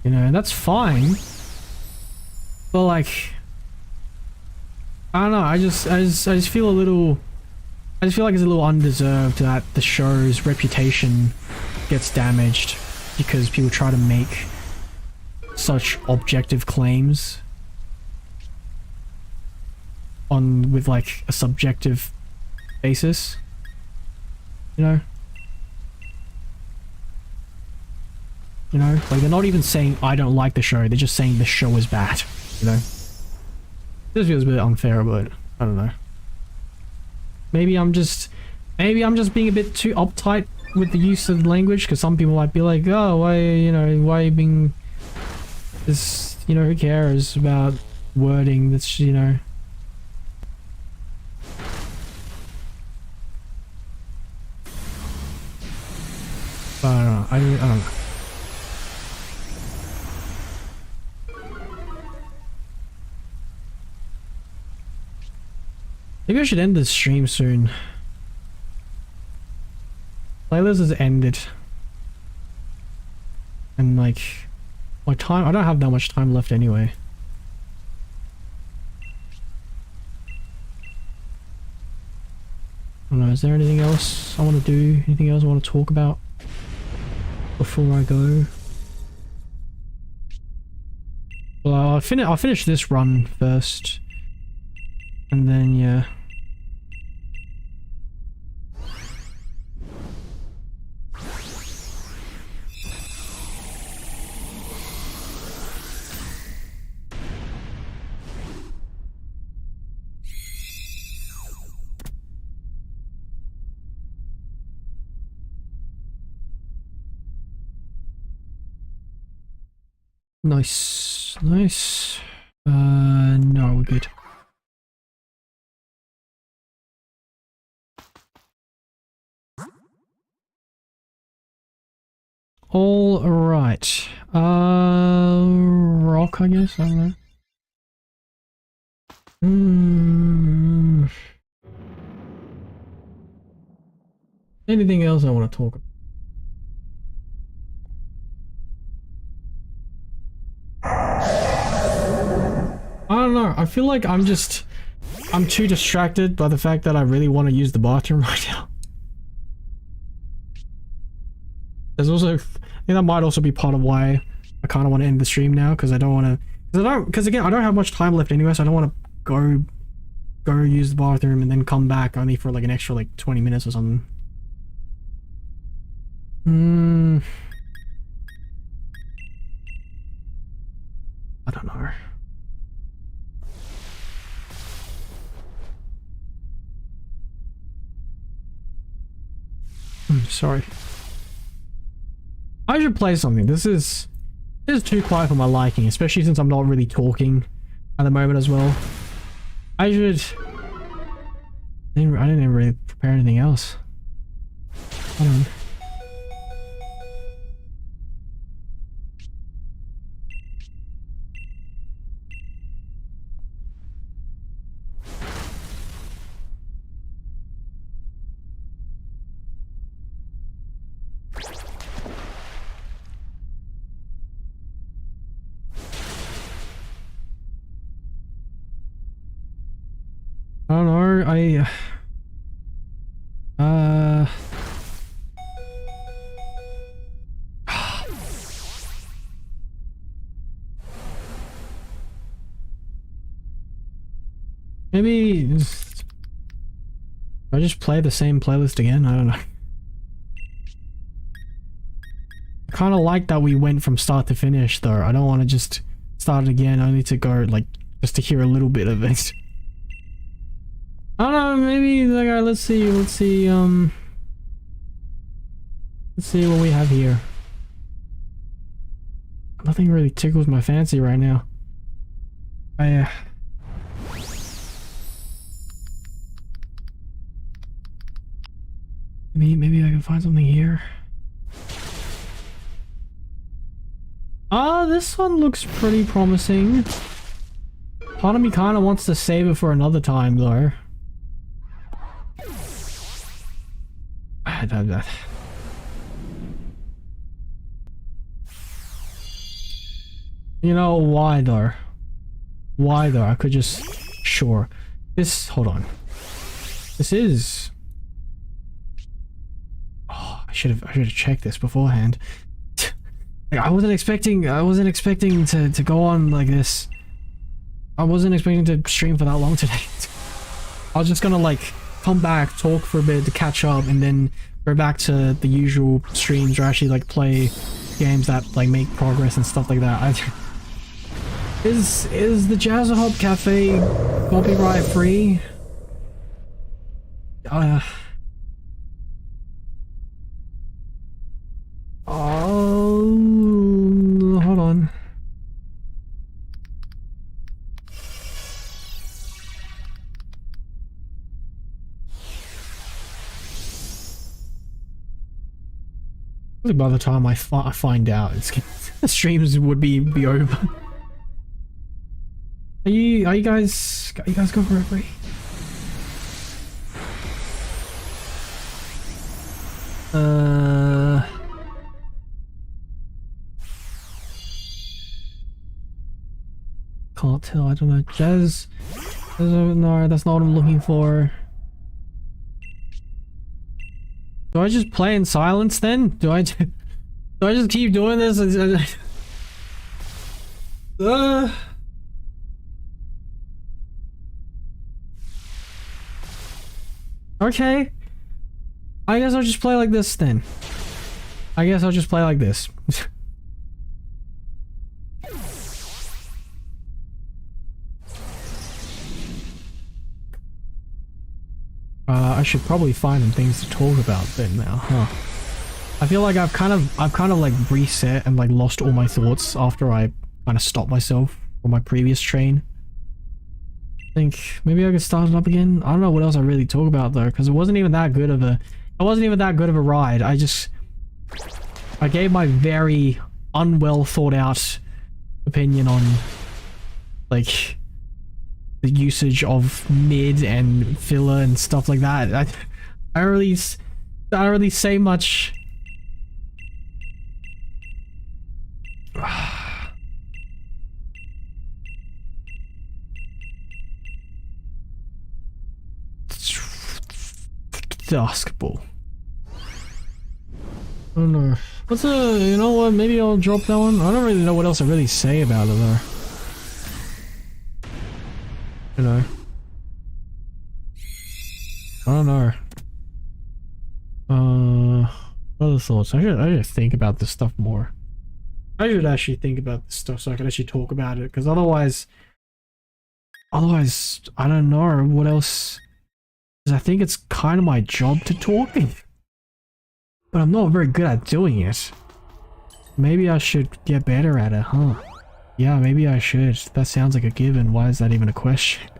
You know, and that's fine. But like, I don't know, I just feel a little, I just feel like it's a little undeserved that the show's reputation gets damaged because people try to make such objective claims with like a subjective basis, you know? You know, like they're not even saying I don't like the show, they're just saying the show is bad, you know? This feels a bit unfair, but I don't know. Maybe I'm just being a bit too uptight with the use of language, because some people might be like, oh, why are you being this, you know, who cares about wording that's, you know. But I don't know, I don't know. Maybe I should end this stream soon. Playlist has ended. And like, my time, I don't have that much time left anyway. I don't know, is there anything else I want to do? Anything else I want to talk about before I go? Well, I'll finish this run first. And then, yeah. Nice. Nice. No, we're good. All right. Rock, I guess. I don't know. Anything else I want to talk about? I don't know. I feel like I'm too distracted by the fact that I really want to use the bathroom right now. There's also, I think that might also be part of why I kind of want to end the stream now, because I don't want to, because again, I don't have much time left anyway, so I don't want to go use the bathroom and then come back only for like an extra like 20 minutes or something. I don't know. Sorry. I should play something. This is too quiet for my liking, especially since I'm not really talking at the moment as well. I didn't even really prepare anything else. Hold on. I don't know, maybe I just play the same playlist again. I don't know. I kind of like that we went from start to finish though. I don't want to just start it again only to go like just to hear a little bit of it. I don't know, maybe like let's see what we have here. Nothing really tickles my fancy right now. Maybe I can find something here. This one looks pretty promising. Part of me kind of wants to save it for another time though. You know, why though? Why though? I could just... Sure. Hold on. This is... Oh, I should have checked this beforehand. Like, I wasn't expecting to go on like this. I wasn't expecting to stream for that long today. I was just gonna like come back, talk for a bit to catch up, and then go back to the usual streams or actually like play games that like make progress and stuff like that. Is the Jazz Hop Cafe copyright free? Hold on. By the time I find out, the streams would be over. Are you guys go for it, free? Can't tell. I don't know. Jazz. No, that's not what I'm looking for. Do I just play in silence then? Do I just keep doing this? Okay. I guess I'll just play like this then. I guess I'll just play like this. I should probably find some things to talk about then now, huh? I feel like I've kind of like reset and like lost all my thoughts after I kind of stop myself from my previous train. I think maybe I could start it up again. I don't know what else I really talk about though, because it wasn't even that good of a ride. I gave my very unwell thought out opinion on like the usage of mid and filler and stuff like that. I don't really say much. Basketball. I don't know. What's you know what? Maybe I'll drop that one. I don't really know what else to really say about it though. You know. I don't know. Other thoughts. I should think about this stuff more. I should actually think about this stuff so I can actually talk about it, because otherwise I don't know what else. Because I think it's kind of my job to talk, but I'm not very good at doing it. Maybe I should get better at it, huh? Yeah, maybe I should. That sounds like a given. Why is that even a question?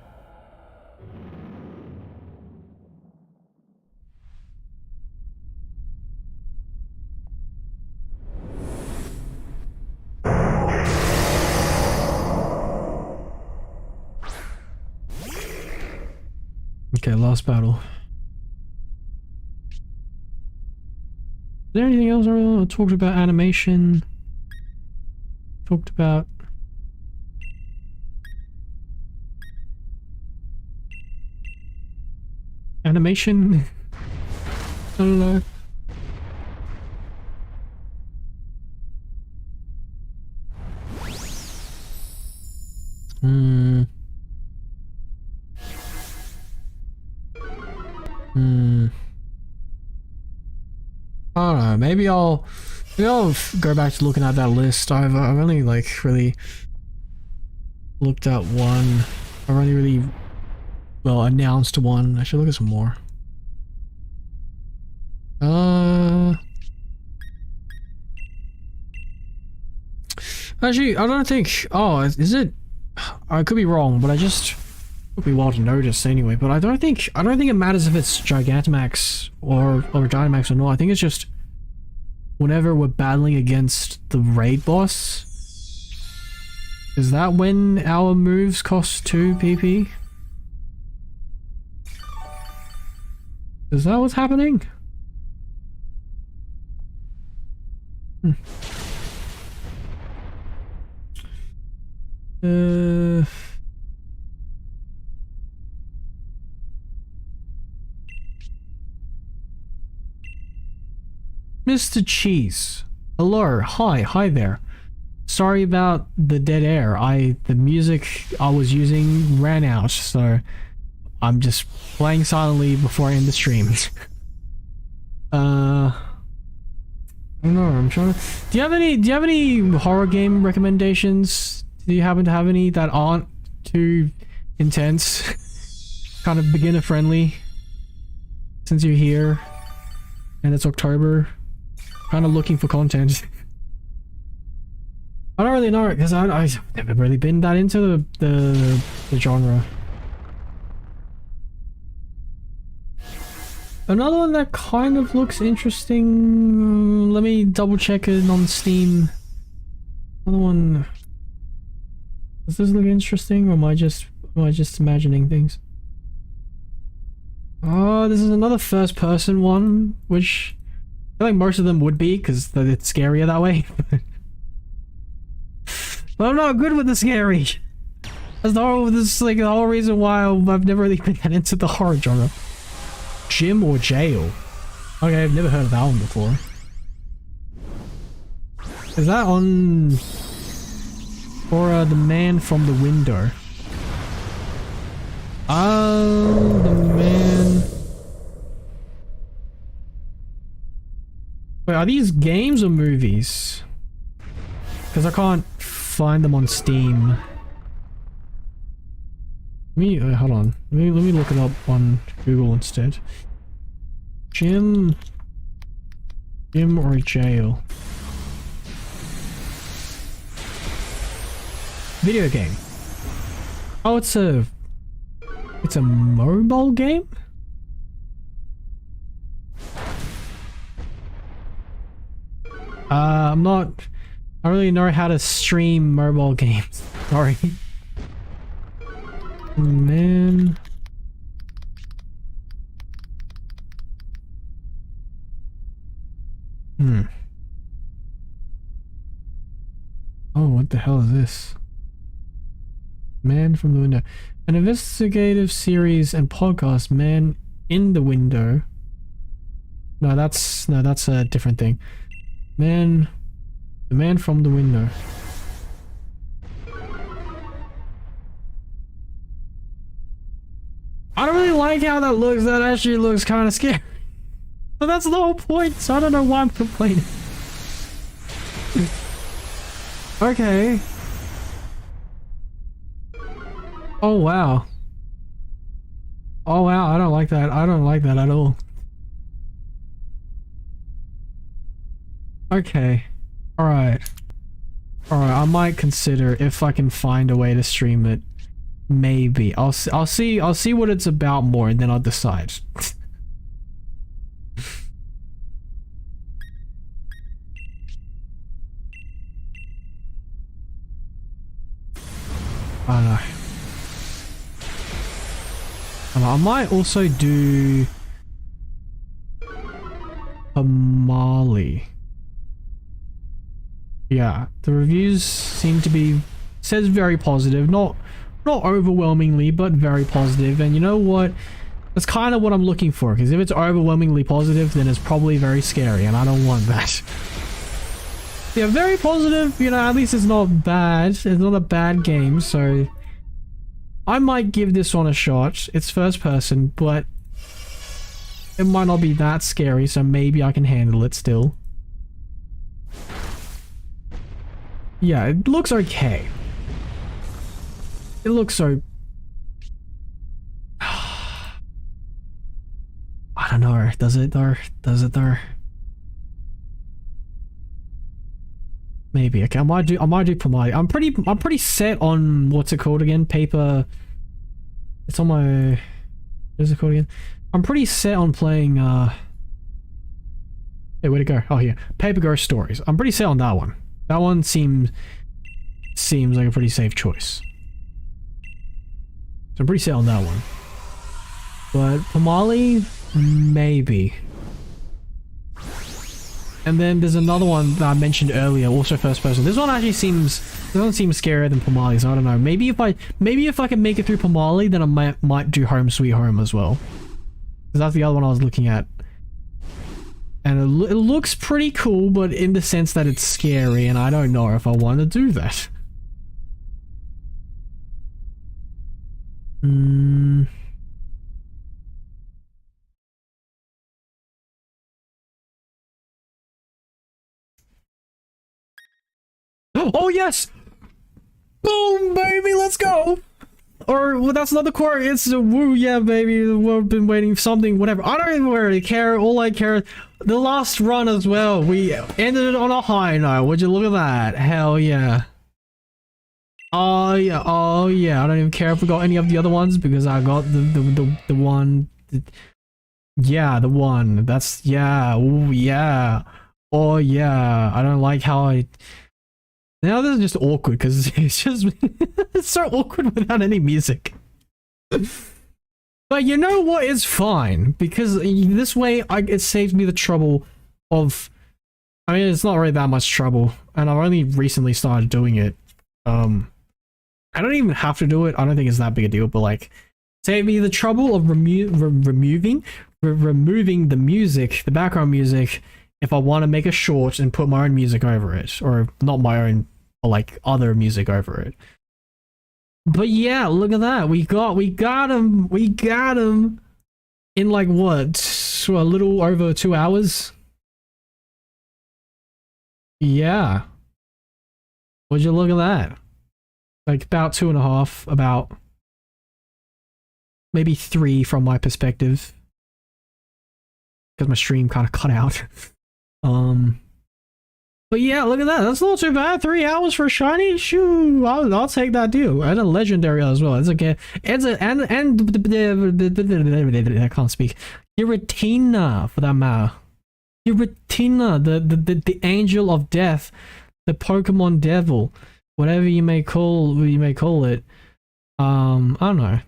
Okay, last battle. Is there anything else I talked about? Animation. Talked about animation. I don't know. I don't know. Maybe I'll go back to looking at that list. I've only like really looked at one. I've only really announced one. I should look at some more. Actually, I don't think. Oh, is it? I could be wrong, but would be well to notice anyway. But I don't think it matters if it's Gigantamax or Dynamax or not. I think it's just whenever we're battling against the raid boss. Is that when our moves cost 2 PP? Is that what's happening? Mr. Cheese. Hello. Hi there. Sorry about the dead air. The music I was using ran out, so I'm just playing silently before I end the stream. I don't know, I'm trying to... Do you have any horror game recommendations? Do you happen to have any that aren't too intense? Kind of beginner friendly? Since you're here and it's October. Kind of looking for content. I don't really know it because I've never really been that into the genre. Another one that kind of looks interesting. Let me double check it on Steam. Another one. Does this look interesting, or am I just imagining things? Oh, this is another first-person one, which I feel like most of them would be because it's scarier that way. But I'm not good with the scary. That's the whole reason why I've never really been that into the horror genre. Gym or jail? Okay, I've never heard of that one before. Is that on... Or the man from the window? Oh, the man... Wait, are these games or movies? Because I can't find them on Steam. Hold on. Let me look it up on Google instead. Gym or jail? Video game. Oh, it's a mobile game? I don't really know how to stream mobile games. Sorry. Man. Oh, what the hell is this? Man from the Window. An investigative series and podcast, Man in the Window. No, that's a different thing. The Man from the Window. I don't really like how that looks. That actually looks kind of scary. But that's the whole point, so I don't know why I'm complaining. Okay. Oh wow. Oh wow, I don't like that. I don't like that at all. Okay. Alright. Alright, I might consider if I can find a way to stream it. Maybe. I'll see what it's about more and then I'll decide. I don't know. I might also do Amali. Yeah, the reviews seem to be says very positive, not overwhelmingly, but very positive. And you know what? That's kind of what I'm looking for, because if it's overwhelmingly positive, then it's probably very scary, and I don't want that. Yeah, very positive, you know, at least it's not bad. It's not a bad game, so I might give this one a shot. It's first person, but it might not be that scary, so maybe I can handle it still. Yeah, it looks okay. It looks so... I don't know, does it though? Does it though? Maybe. Okay, I might do Pomai. I'm pretty set on what's it called again? Paper. It's on my. What's it called again? I'm pretty set on playing. Hey, where'd it go? Oh, here. Paper Ghost Stories. I'm pretty set on that one. That one seems like a pretty safe choice. So I'm pretty set on that one. But Pomali, maybe. And then there's another one that I mentioned earlier, also first person. This one actually seems scarier than Pomali, so I don't know. Maybe if I can make it through Pomali, then I might do Home Sweet Home as well. Because that's the other one I was looking at. And it looks pretty cool, but in the sense that it's scary, and I don't know if I want to do that. Oh yes! Boom, baby, let's go! Or, well, that's not the quote, it's the woo, yeah, baby, we've been waiting for something, whatever. I don't even really care, all I care, the last run as well, we ended it on a high note, would you look at that? Hell yeah. Oh yeah, I don't even care if we got any of the other ones, because I got the one, yeah, the one, that's, yeah, ooh, yeah, oh yeah, I don't like how now this is just awkward because it's just it's so awkward without any music. But you know what? It's fine because this way it saves me the trouble of. I mean, it's not really that much trouble, and I've only recently started doing it. I don't even have to do it. I don't think it's that big a deal, but like, save me the trouble of removing the music, the background music, if I want to make a short and put my own music over it, or not my own, or like other music over it. But yeah, look at that. We got him in like what, a little over 2 hours. Yeah. Would you look at that? Like about 2.5, about maybe 3 from my perspective, because my stream kind of cut out. But yeah, look at that. That's not too bad. 3 hours for a shiny? Shoo, I'll take that deal. And a legendary as well. It's okay. It's a and I can't speak. Giratina for that matter. Giratina, the angel of death, the Pokemon devil, whatever you may call it. I don't know.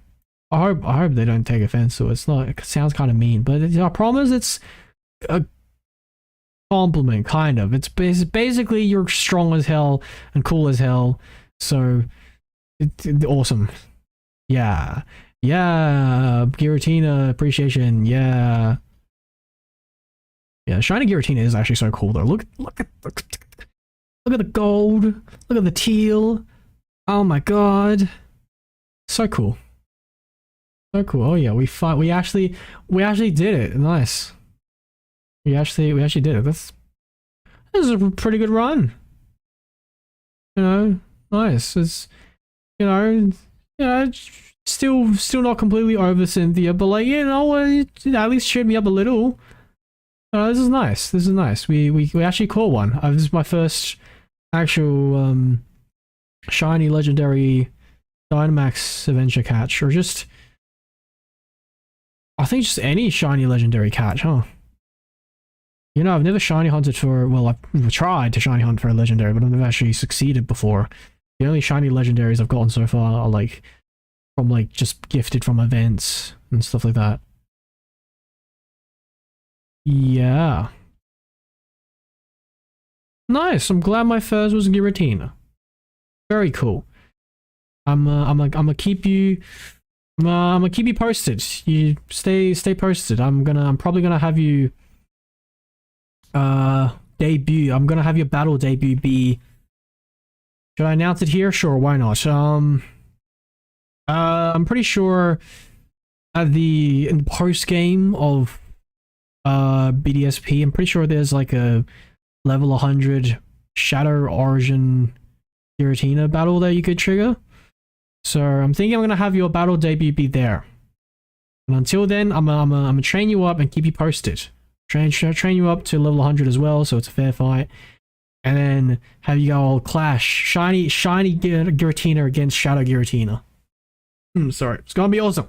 I hope they don't take offense to it. It's not. It sounds kind of mean, but I promise it's a compliment, kind of. It's basically you're strong as hell and cool as hell, so it's awesome. Yeah, Giratina appreciation. Yeah, shiny Giratina is actually so cool though. Look at the gold. Look at the teal. Oh my god, so cool. So cool. Oh yeah, we actually did it. Nice. We actually did it. This is a pretty good run. You know, nice. It's still not completely over Cynthia, but like at least cheered me up a little. This is nice. This is nice. We actually caught one. This is my first actual shiny legendary Dynamax adventure catch, or just I think just any shiny legendary catch, huh? You know, I've never shiny hunted for, well, I've tried to shiny hunt for a legendary, but I've never actually succeeded before. The only shiny legendaries I've gotten so far are like from like just gifted from events and stuff like that. Yeah. Nice. I'm glad my first was Giratina. Very cool. I'm gonna keep you posted. You stay posted. I'm probably gonna have you debut. I'm gonna have your battle debut be. Should I announce it here? Sure, why not? I'm pretty sure in the post game of BDSP, I'm pretty sure there's like a level 100 Shadow Origin Giratina battle that you could trigger. So I'm thinking I'm gonna have your battle debut be there. And until then, I'm gonna train you up and keep you posted. Train you up to level 100 as well, so it's a fair fight. And then have you go all clash. Shiny Giratina against Shadow Giratina. Sorry. It's gonna be awesome.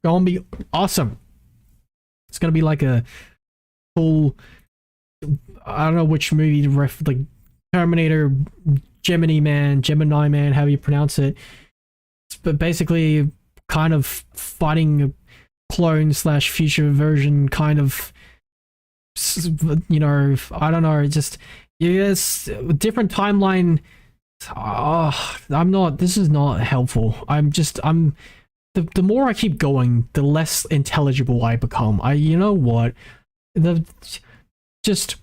Gonna be awesome. It's gonna be like a full, I don't know which movie like Terminator, Gemini Man, however you pronounce it. But basically kind of fighting a clone / future version kind of, you know, I don't know, just yes, different timeline. This is not helpful. The more I keep going, the less intelligible I become. You know what, just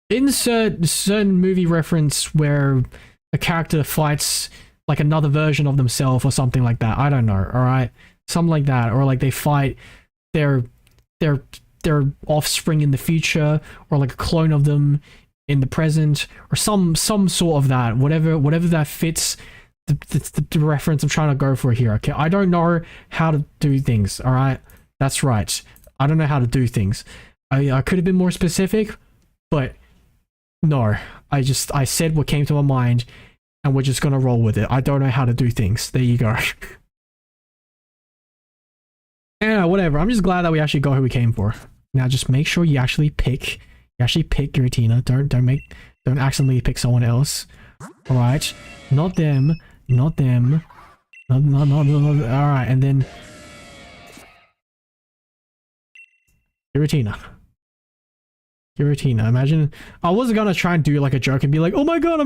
insert certain movie reference where a character fights like another version of themselves or something like that. I don't know. All right, something like that, or like they fight their offspring in the future, or like a clone of them in the present, or some sort of that. Whatever that fits the reference I'm trying to go for here. Okay, I don't know how to do things. All right, that's right. I don't know how to do things. I could have been more specific, but no. I said what came to my mind. And we're just gonna roll with it. I don't know how to do things. There you go. Yeah, whatever. I'm just glad that we actually got who we came for. Now just make sure you actually pick Giratina. Don't accidentally pick someone else. Alright. Not them. Not them. Not alright, and then Giratina. Imagine I was gonna try and do like a joke and be like, oh my god,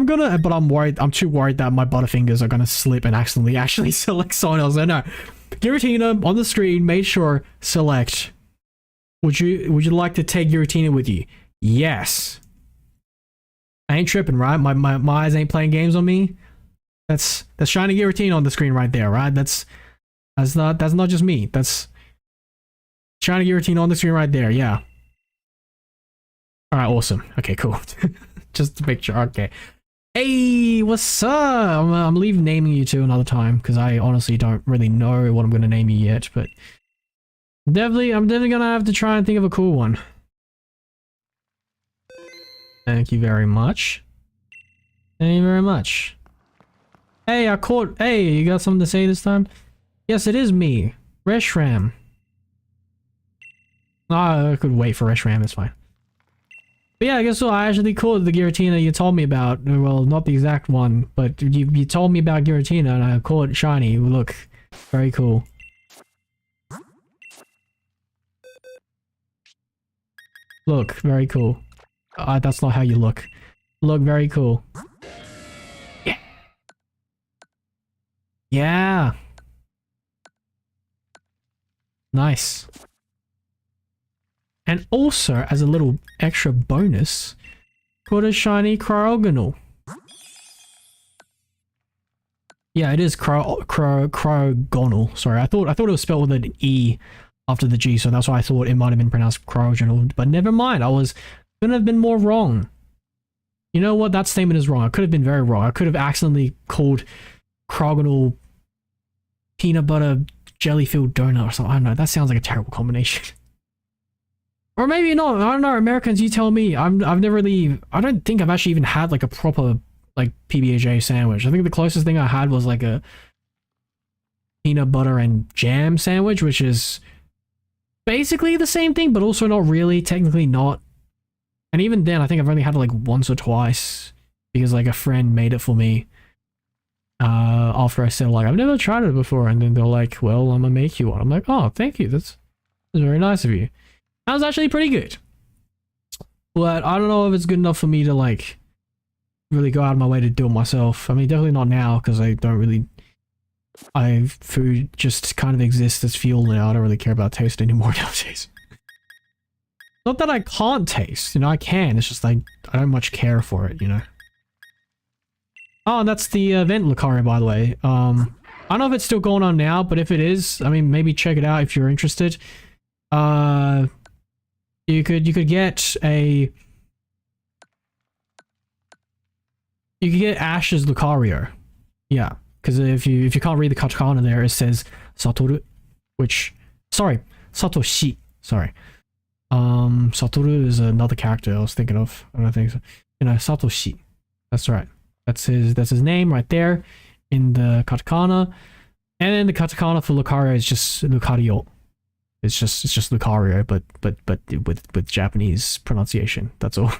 but I'm too worried that my butterfingers are gonna slip and accidentally actually select someone else. No, Giratina on the screen, made sure select. Would you like to take Giratina with you? Yes. I ain't tripping, right? My eyes ain't playing games on me. That's shiny Giratina on the screen right there, right? That's not just me. That's shiny Giratina on the screen right there. Yeah. All right, awesome. Okay, cool. Just to make sure. Okay. Hey, what's up? I'm leaving naming you two another time because I honestly don't really know what I'm gonna name you yet, but I'm definitely gonna have to try and think of a cool one. Thank you very much. Thank you very much. Hey, Hey, you got something to say this time? Yes, it is me. Reshram. I could wait for Reshram, it's fine. But yeah, I guess so. I actually caught the Giratina you told me about. Well, not the exact one, but you told me about Giratina and I caught shiny. Look, very cool. Look, very cool. That's not how you look. Look, very cool. Yeah. Yeah. Nice. And also, as a little extra bonus, got a shiny Cryogonal. Yeah, it is Cryogonal. Sorry, I thought it was spelled with an E after the G, so that's why I thought it might have been pronounced Cryogonal. But never mind, couldn't have been more wrong. You know what? That statement is wrong. I could have been very wrong. I could have accidentally called Cryogonal peanut butter jelly filled donut or something. I don't know. That sounds like a terrible combination. Or maybe not. I don't know. Americans, you tell me. I've never really. I don't think I've actually even had like a proper like PB&J sandwich. I think the closest thing I had was like a peanut butter and jam sandwich, which is basically the same thing, but also not really. Technically not. And even then, I think I've only had it like once or twice because like a friend made it for me. After I said like I've never tried it before, and then they're like, "Well, I'm gonna make you one." I'm like, "Oh, thank you. That's very nice of you." That was actually pretty good. But I don't know if it's good enough for me to like really go out of my way to do it myself. I mean, definitely not now because I don't really. Food just kind of exists as fuel now. I don't really care about taste anymore nowadays. Not that I can't taste, you know, I can. It's just like I don't much care for it, you know. Oh, and that's the event Lucario, by the way. I don't know if it's still going on now, but if it is, I mean, maybe check it out if you're interested. You could get a... You could get Ash's Lucario. Yeah, because if you can't read the katakana there, it says Satoru, which... Sorry, Satoshi. Sorry. Satoru is another character I was thinking of. I don't think so. You know, Satoshi. That's right. That's his name right there in the katakana. And then the katakana for Lucario is just Lucario. It's just Lucario, but with Japanese pronunciation. That's all.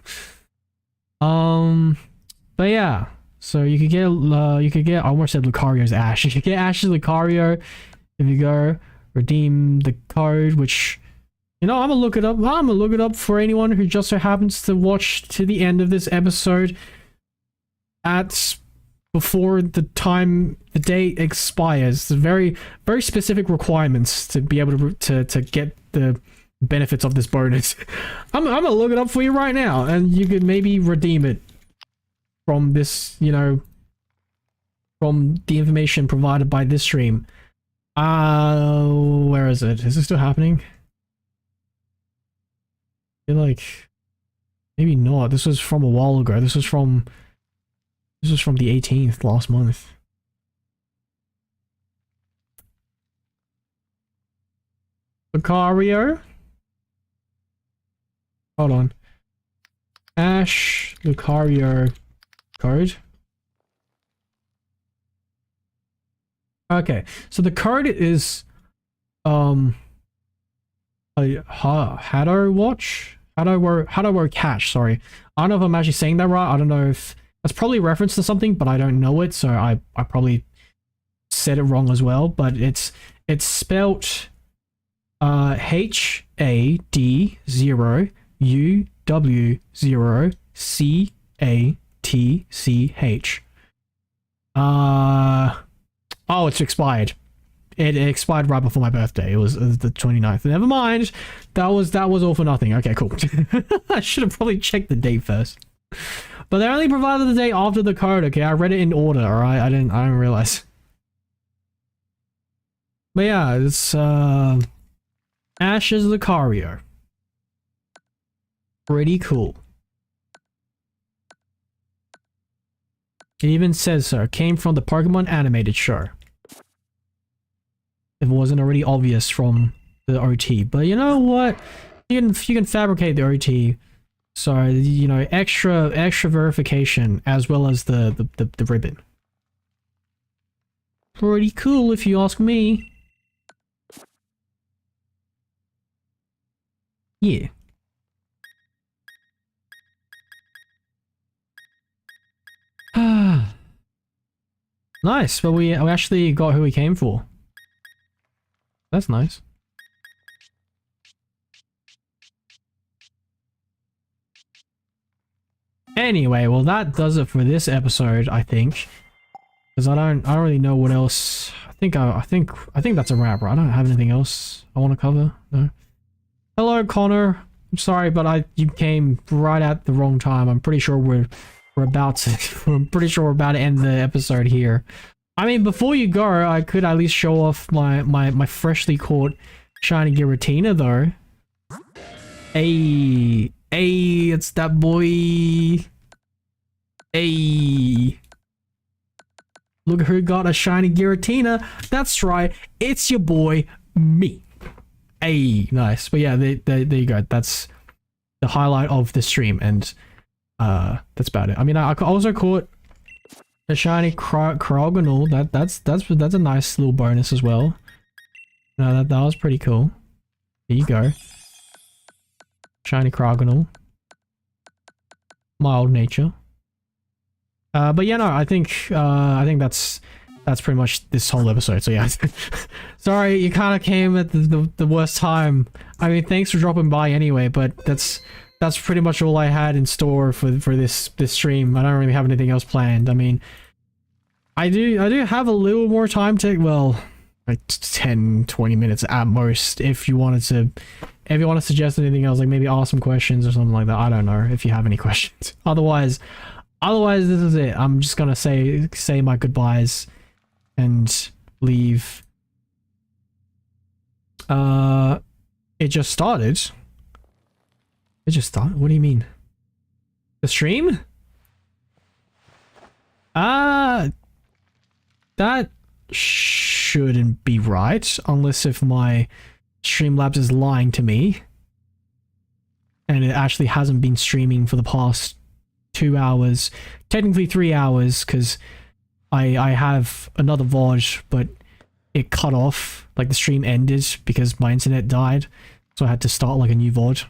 But yeah. So you could get I almost said Lucario's Ash. You could get Ash's Lucario if you go redeem the code, which, you know, I'm gonna look it up. I'm gonna look it up for anyone who just so happens to watch to the end of this episode at before the date expires. The very specific requirements to be able to get the benefits of this bonus. I'm gonna look it up for you right now, and you could maybe redeem it from this, you know, from the information provided by this stream. Where is it? Is it still happening? I feel like maybe not. This was from a while ago. This was from the 18th last month. Lucario. Hold on. Ash Lucario code. Okay, so the code is a Hado watch. Hado cash, sorry. I don't know if I'm actually saying that right. I don't know if that's probably a reference to something, but I don't know it, so I probably said it wrong as well. But it's spelt HAD0UW0CATCH. Oh, it's expired. It expired right before my birthday. It was the 29th. Never mind. That was all for nothing. Okay, cool. I should have probably checked the date first. But they only provided the date after the code, okay? I read it in order, alright? I didn't realize. But yeah, it's Ash's Lucario. Pretty cool. It even says so. Came from the Pokémon animated show. If it wasn't already obvious from the OT. But you know what? You can fabricate the OT So, you know, extra verification as well as the ribbon. Pretty cool if you ask me. Yeah. Nice, but we actually got who we came for. That's nice. Anyway, well that does it for this episode, I think. Because I don't really know what else. I think that's a wrap, right? I don't have anything else I want to cover. No. Hello, Connor. I'm sorry, but you came right at the wrong time. I'm pretty sure we're about to end the episode here. I mean, before you go, I could at least show off my freshly caught shiny Giratina, though. Hey, it's that boy. Hey. Look who got a shiny Giratina. That's right, it's your boy, me. Hey, nice. But yeah, there you go. That's the highlight of the stream, and that's about it. I mean, I also caught a shiny Cryogonal. That's a nice little bonus as well. No, that was pretty cool. There you go. Shiny Cryogonal. Mild nature. But yeah, no, I think that's pretty much this whole episode. So yeah, sorry you kind of came at the worst time. I mean, thanks for dropping by anyway, but that's pretty much all I had in store for this stream. I don't really have anything else planned. I mean, I do have a little more time to, well, like 10-20 minutes at most, if you wanted to suggest anything else, like maybe ask some questions or something like that. I don't know if you have any questions. Otherwise this is it. I'm just gonna say my goodbyes and leave. It just started. It just started? What do you mean? The stream? That shouldn't be right, unless if my Streamlabs is lying to me and it actually hasn't been streaming for the past 2 hours, technically 3 hours, because I have another VOD, but it cut off, like the stream ended because my internet died, so I had to start like a new VOD.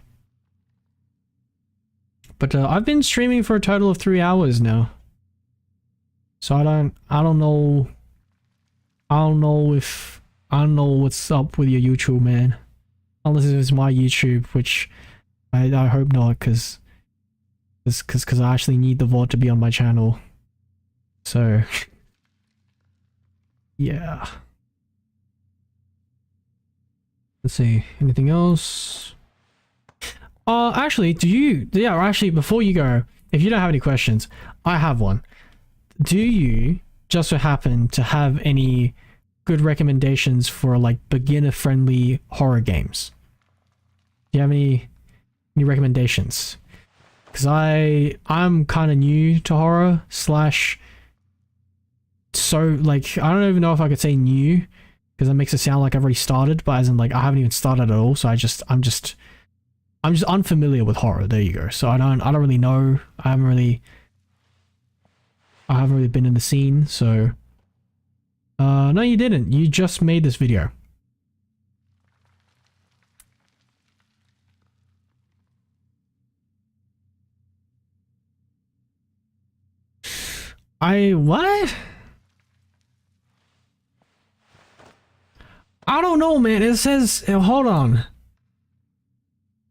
But I've been streaming for a total of 3 hours now, so I don't know what's up with your YouTube, man, unless it's my YouTube, which I hope not, because I actually need the VOD to be on my channel. So yeah. Let's see, anything else? Actually, actually, before you go, if you don't have any questions, I have one. Do you just so happen to have any good recommendations for like beginner-friendly horror games? Do you have any recommendations? Because I'm kind of new to horror / so like I don't even know if I could say new, because that makes it sound like I've already started, but as in like I haven't even started at all. So I'm just unfamiliar with horror. There you go. So I don't really know. I haven't really been in the scene. So no, you didn't. You just made this video. What? I don't know, man. It says, hold on.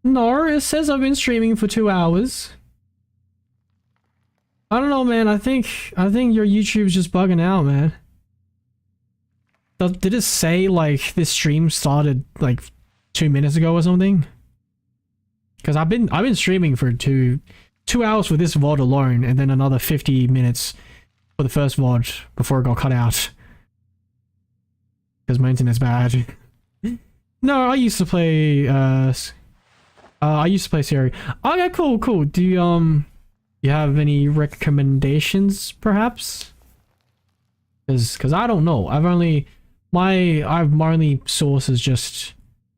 No, it says I've been streaming for 2 hours. I don't know, man. I think your YouTube's just bugging out, man. Did it say like this stream started like 2 minutes ago or something? Because I've been streaming for two hours for this VOD alone, and then another 50 minutes for the first VOD before it got cut out. Because my internet's bad. No, I used to play Siri. Okay, cool. Do you have any recommendations perhaps? Because I don't know. My only source is just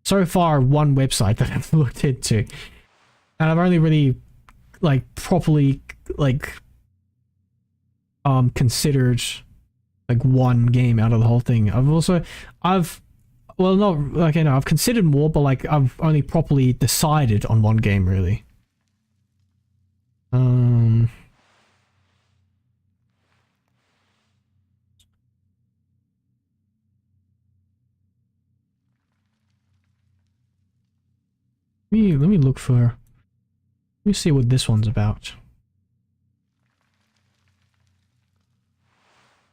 so far one website that I've looked into, and I've only really like properly like considered like one game out of the whole thing. I've well not okay no I've considered more, but like I've only properly decided on one game really. Let me look for. Let me see what this one's about.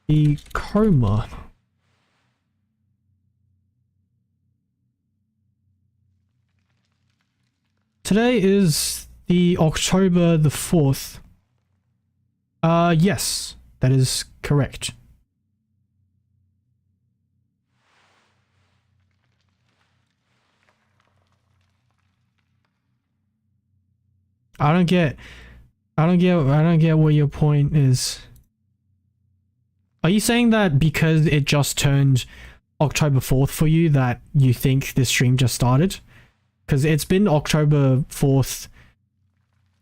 The coma. Today is the October the 4th. Yes, that is correct. I don't get what your point is. Are you saying that because it just turned October 4th for you that you think this stream just started? Because it's been October 4th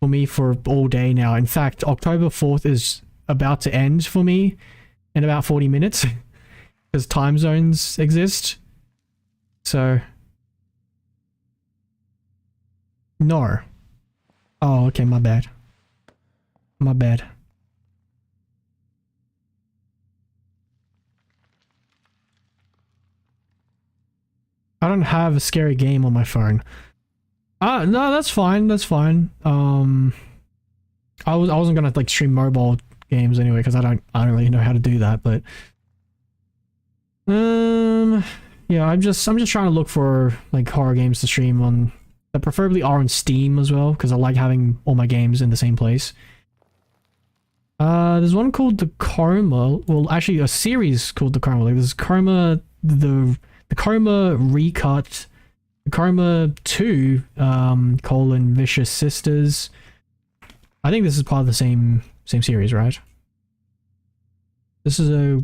for me for all day now. In fact, October 4th is about to end for me in about 40 minutes because time zones exist. So no. Oh, okay, my bad. My bad. I don't have a scary game on my phone. No, that's fine. That's fine. I wasn't gonna like stream mobile games anyway because I don't really know how to do that. But yeah, I'm just trying to look for like horror games to stream on. That preferably are on Steam as well, because I like having all my games in the same place. There's one called The Coma. Well, actually, a series called The Coma. Like, there's Coma, the Coma Recut, The Coma 2, Vicious Sisters. I think this is part of the same series, right? This is a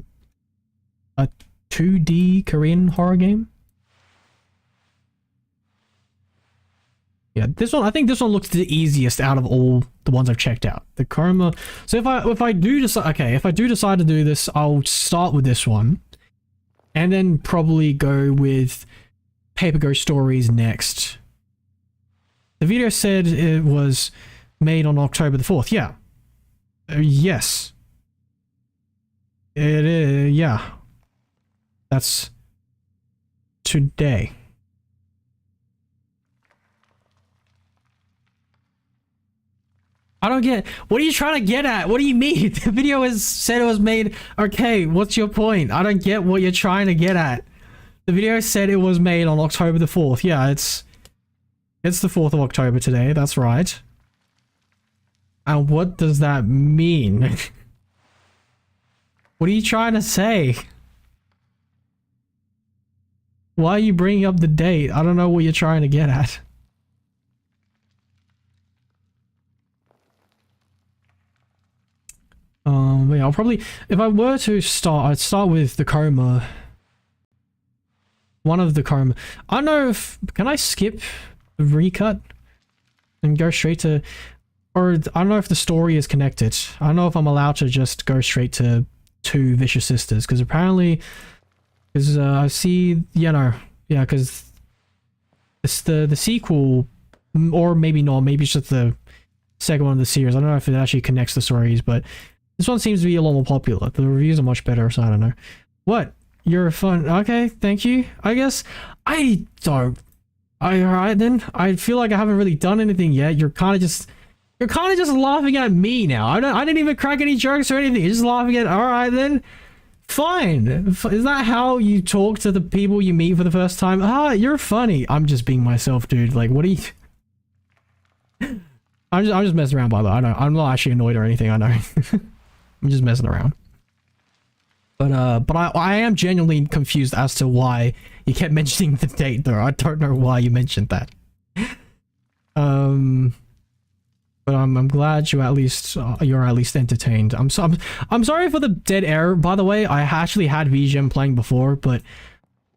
2D Korean horror game. Yeah, this one, I think this one looks the easiest out of all the ones I've checked out. The Coma. So if I do decide, okay, if I do decide to do this, I'll start with this one, and then probably go with Paper Ghost Stories next. The video said it was made on October the 4th. Yeah. Yes. It is. Yeah. That's today. I don't get. What are you trying to get at? What do you mean? The video has said it was made. Okay, what's your point? I don't get what you're trying to get at. The video said it was made on October the 4th. Yeah, it's the 4th of October today. That's right. And what does that mean? What are you trying to say? Why are you bringing up the date? I don't know what you're trying to get at. Yeah, I'll probably, if I were to start, I'd start with the Coma. One of the Coma. I don't know if, can I skip the recut and go straight to, or I don't know if the story is connected. I don't know if I'm allowed to just go straight to 2 Vicious Sisters, because apparently, because I see, you know, yeah, because it's the sequel, or maybe not, maybe it's just the second one of the series. I don't know if it actually connects the stories, but this one seems to be a lot more popular. The reviews are much better, so I don't know. What? You're fun. Okay, thank you. I guess I don't. Alright then. I feel like I haven't really done anything yet. You're kind of just laughing at me now. I didn't even crack any jokes or anything. You're just laughing at. Alright then. Fine. Is that how you talk to the people you meet for the first time? Ah, you're funny. I'm just being myself, dude. Like, what are you? I'm just messing around, by the way. I know. I'm not actually annoyed or anything. I know. I'm just messing around. But I am genuinely confused as to why you kept mentioning the date, though. I don't know why you mentioned that. But I'm glad you're at least entertained. I'm sorry for the dead air, by the way. I actually had VGM playing before, but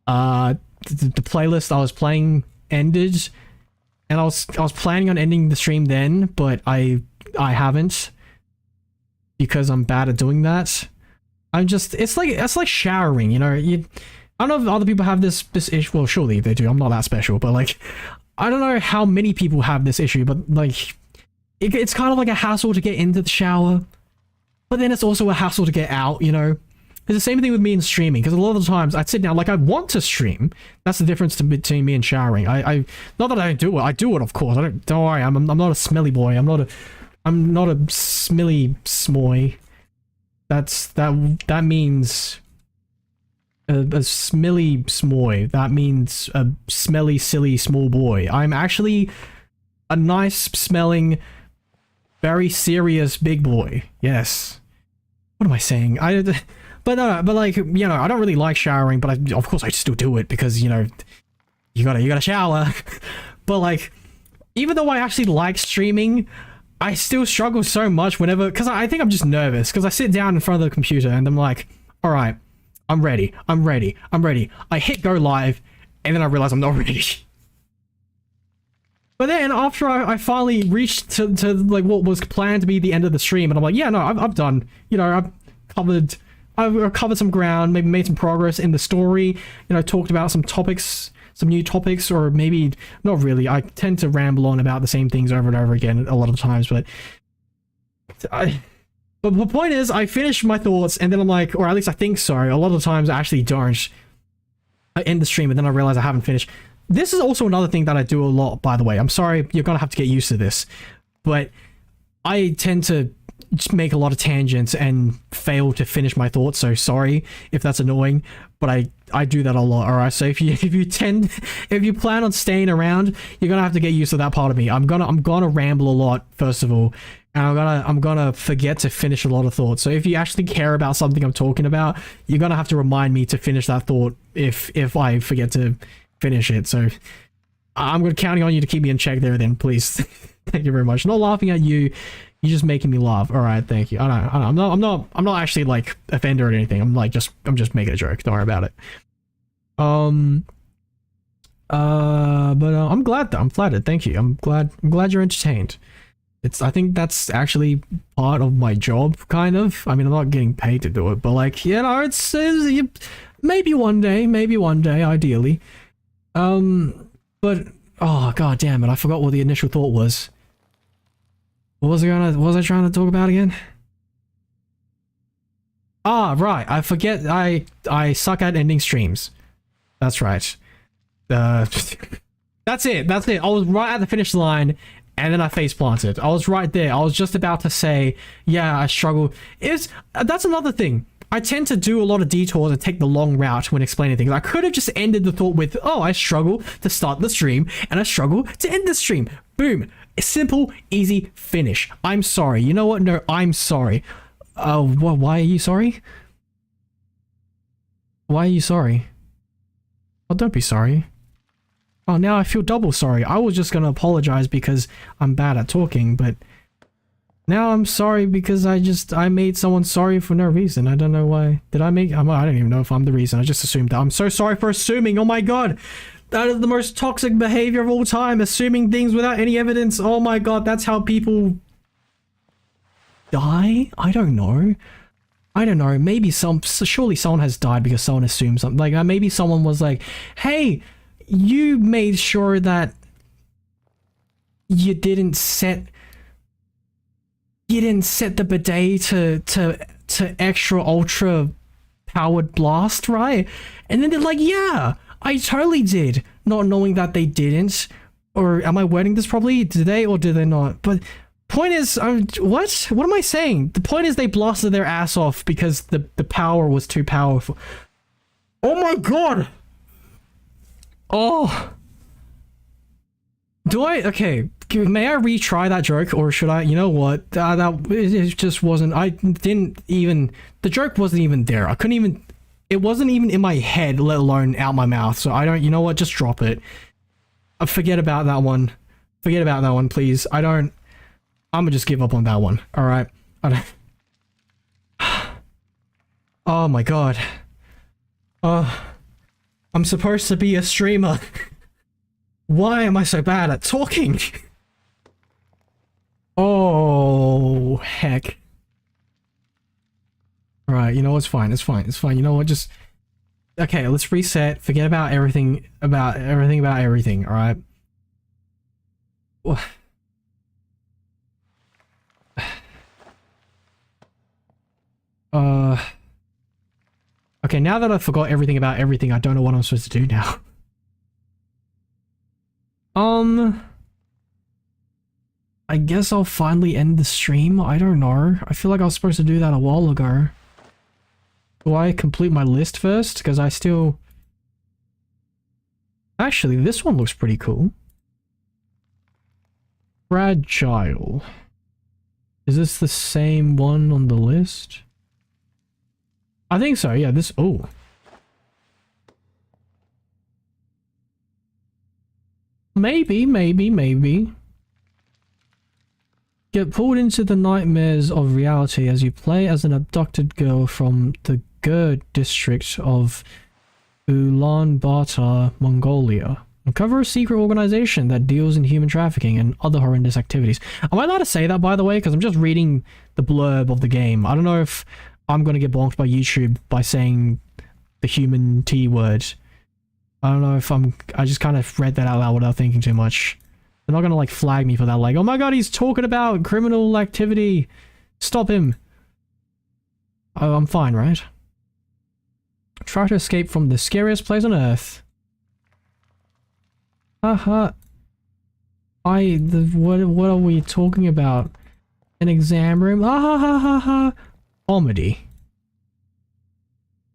the playlist I was playing ended, and I was planning on ending the stream then, but I I haven't because I'm bad at doing that. I'm just, it's like showering, you know. I don't know if other people have this issue. Well, surely they do. I'm not that special, but like, I don't know how many people have this issue, but like, it's kind of like a hassle to get into the shower, but then it's also a hassle to get out, you know. It's the same thing with me in streaming, because a lot of the times I'd sit down, like I want to stream. That's the difference between me and showering. I not that I don't do it. I do it, of course. Don't worry. I'm not a smelly boy. I'm not a smelly smoy. That means a smelly smoy. That means a smelly, silly, small boy. I'm actually a nice smelling, very serious big boy. Yes. What am I saying? But no, but like, you know, I don't really like showering, but of course I still do it because, you know, you gotta shower. But like, even though I actually like streaming, I still struggle so much whenever, because I think I'm just nervous, because I sit down in front of the computer and I'm like, all right, I'm ready. I hit go live, and then I realize I'm not ready. But then after I finally reached to like what was planned to be the end of the stream, and I'm like, yeah, no, I've done, you know, I've covered some ground, maybe made some progress in the story, you know, talked about some topics, some new topics, or maybe not really. I tend to ramble on about the same things over and over again a lot of times, but the point is, I finish my thoughts, and then I'm like, or at least I think so. A lot of times I actually don't. I end the stream, and then I realize I haven't finished. This is also another thing that I do a lot, by the way. I'm sorry, you're gonna have to get used to this, but I tend to just make a lot of tangents and fail to finish my thoughts, so sorry if that's annoying, but I do that a lot. All right, so if you plan on staying around, you're gonna have to get used to that part of me. I'm gonna ramble a lot, first of all, and I'm gonna forget to finish a lot of thoughts. So if you actually care about something I'm talking about, you're gonna have to remind me to finish that thought if I forget to finish it. So I'm counting on you to keep me in check there then, please. Thank you very much. Not laughing at you. You're just making me laugh. All right, thank you. I'm not actually like offended or anything. I'm just making a joke. Don't worry about it. But I'm glad though. I'm flattered. Thank you. I'm glad you're entertained. I think that's actually part of my job, kind of. I mean, I'm not getting paid to do it, but like, you know, it's maybe one day, ideally. But oh god damn it, I forgot what the initial thought was. What was I trying to talk about again? Ah, right. I forget. I suck at ending streams. That's right. That's it. I was right at the finish line, and then I face planted. I was right there. I was just about to say, yeah, I struggle. That's another thing. I tend to do a lot of detours and take the long route when explaining things. I could have just ended the thought with, oh, I struggle to start the stream, and I struggle to end the stream. Boom. Simple, easy, finish. I'm sorry. You know what? No, I'm sorry. Why are you sorry? Why are you sorry? Oh, don't be sorry. Oh, now I feel double sorry. I was just gonna apologize because I'm bad at talking, but now I'm sorry because I made someone sorry for no reason. I don't know why. I don't even know if I'm the reason. I just assumed that. I'm so sorry for assuming. Oh my god. That is the most toxic behavior of all time. Assuming things without any evidence. Oh my god, that's how people die? I don't know. Maybe surely someone has died because someone assumed something. Like maybe someone was like, hey, you made sure that you didn't set the bidet to extra ultra powered blast, right? And then they're like, yeah, I totally did, not knowing that they didn't. Or am I wording this properly? Did they or did they not? But point is, what am I saying? The point is they blasted their ass off because the power was too powerful. Oh my god! Oh. Okay, may I retry that joke, or should I? You know what? It just wasn't. The joke wasn't even there. I couldn't even. It wasn't even in my head, let alone out my mouth. So I don't. You know what? Just drop it. Forget about that one. Forget about that one, please. I'm gonna just give up on that one. All right. Oh my god. I'm supposed to be a streamer. Why am I so bad at talking? Oh, heck. Alright, you know, it's fine, it's fine, it's fine. You know what, just... Okay, let's reset. Forget about everything, about everything, alright? Okay, now that I forgot everything about everything, I don't know what I'm supposed to do now. I guess I'll finally end the stream. I don't know. I feel like I was supposed to do that a while ago. Do I complete my list first? Because I still... Actually, this one looks pretty cool. Fragile. Is this the same one on the list? I think so, yeah, this... Oh. Maybe. Get pulled into the nightmares of reality as you play as an abducted girl from the Gur district of Ulaanbaatar, Mongolia. Uncover a secret organization that deals in human trafficking and other horrendous activities. Am I allowed to say that, by the way? Because I'm just reading the blurb of the game. I don't know if I'm going to get blocked by YouTube by saying the human T word. I don't know if I just kind of read that out loud without thinking too much. They're not going to like flag me for that, like, oh my god, he's talking about criminal activity. Stop him. Oh, I'm fine, right? Try to escape from the scariest place on earth. Haha. What are we talking about? An exam room? Ah ha ha ha ha. Comedy.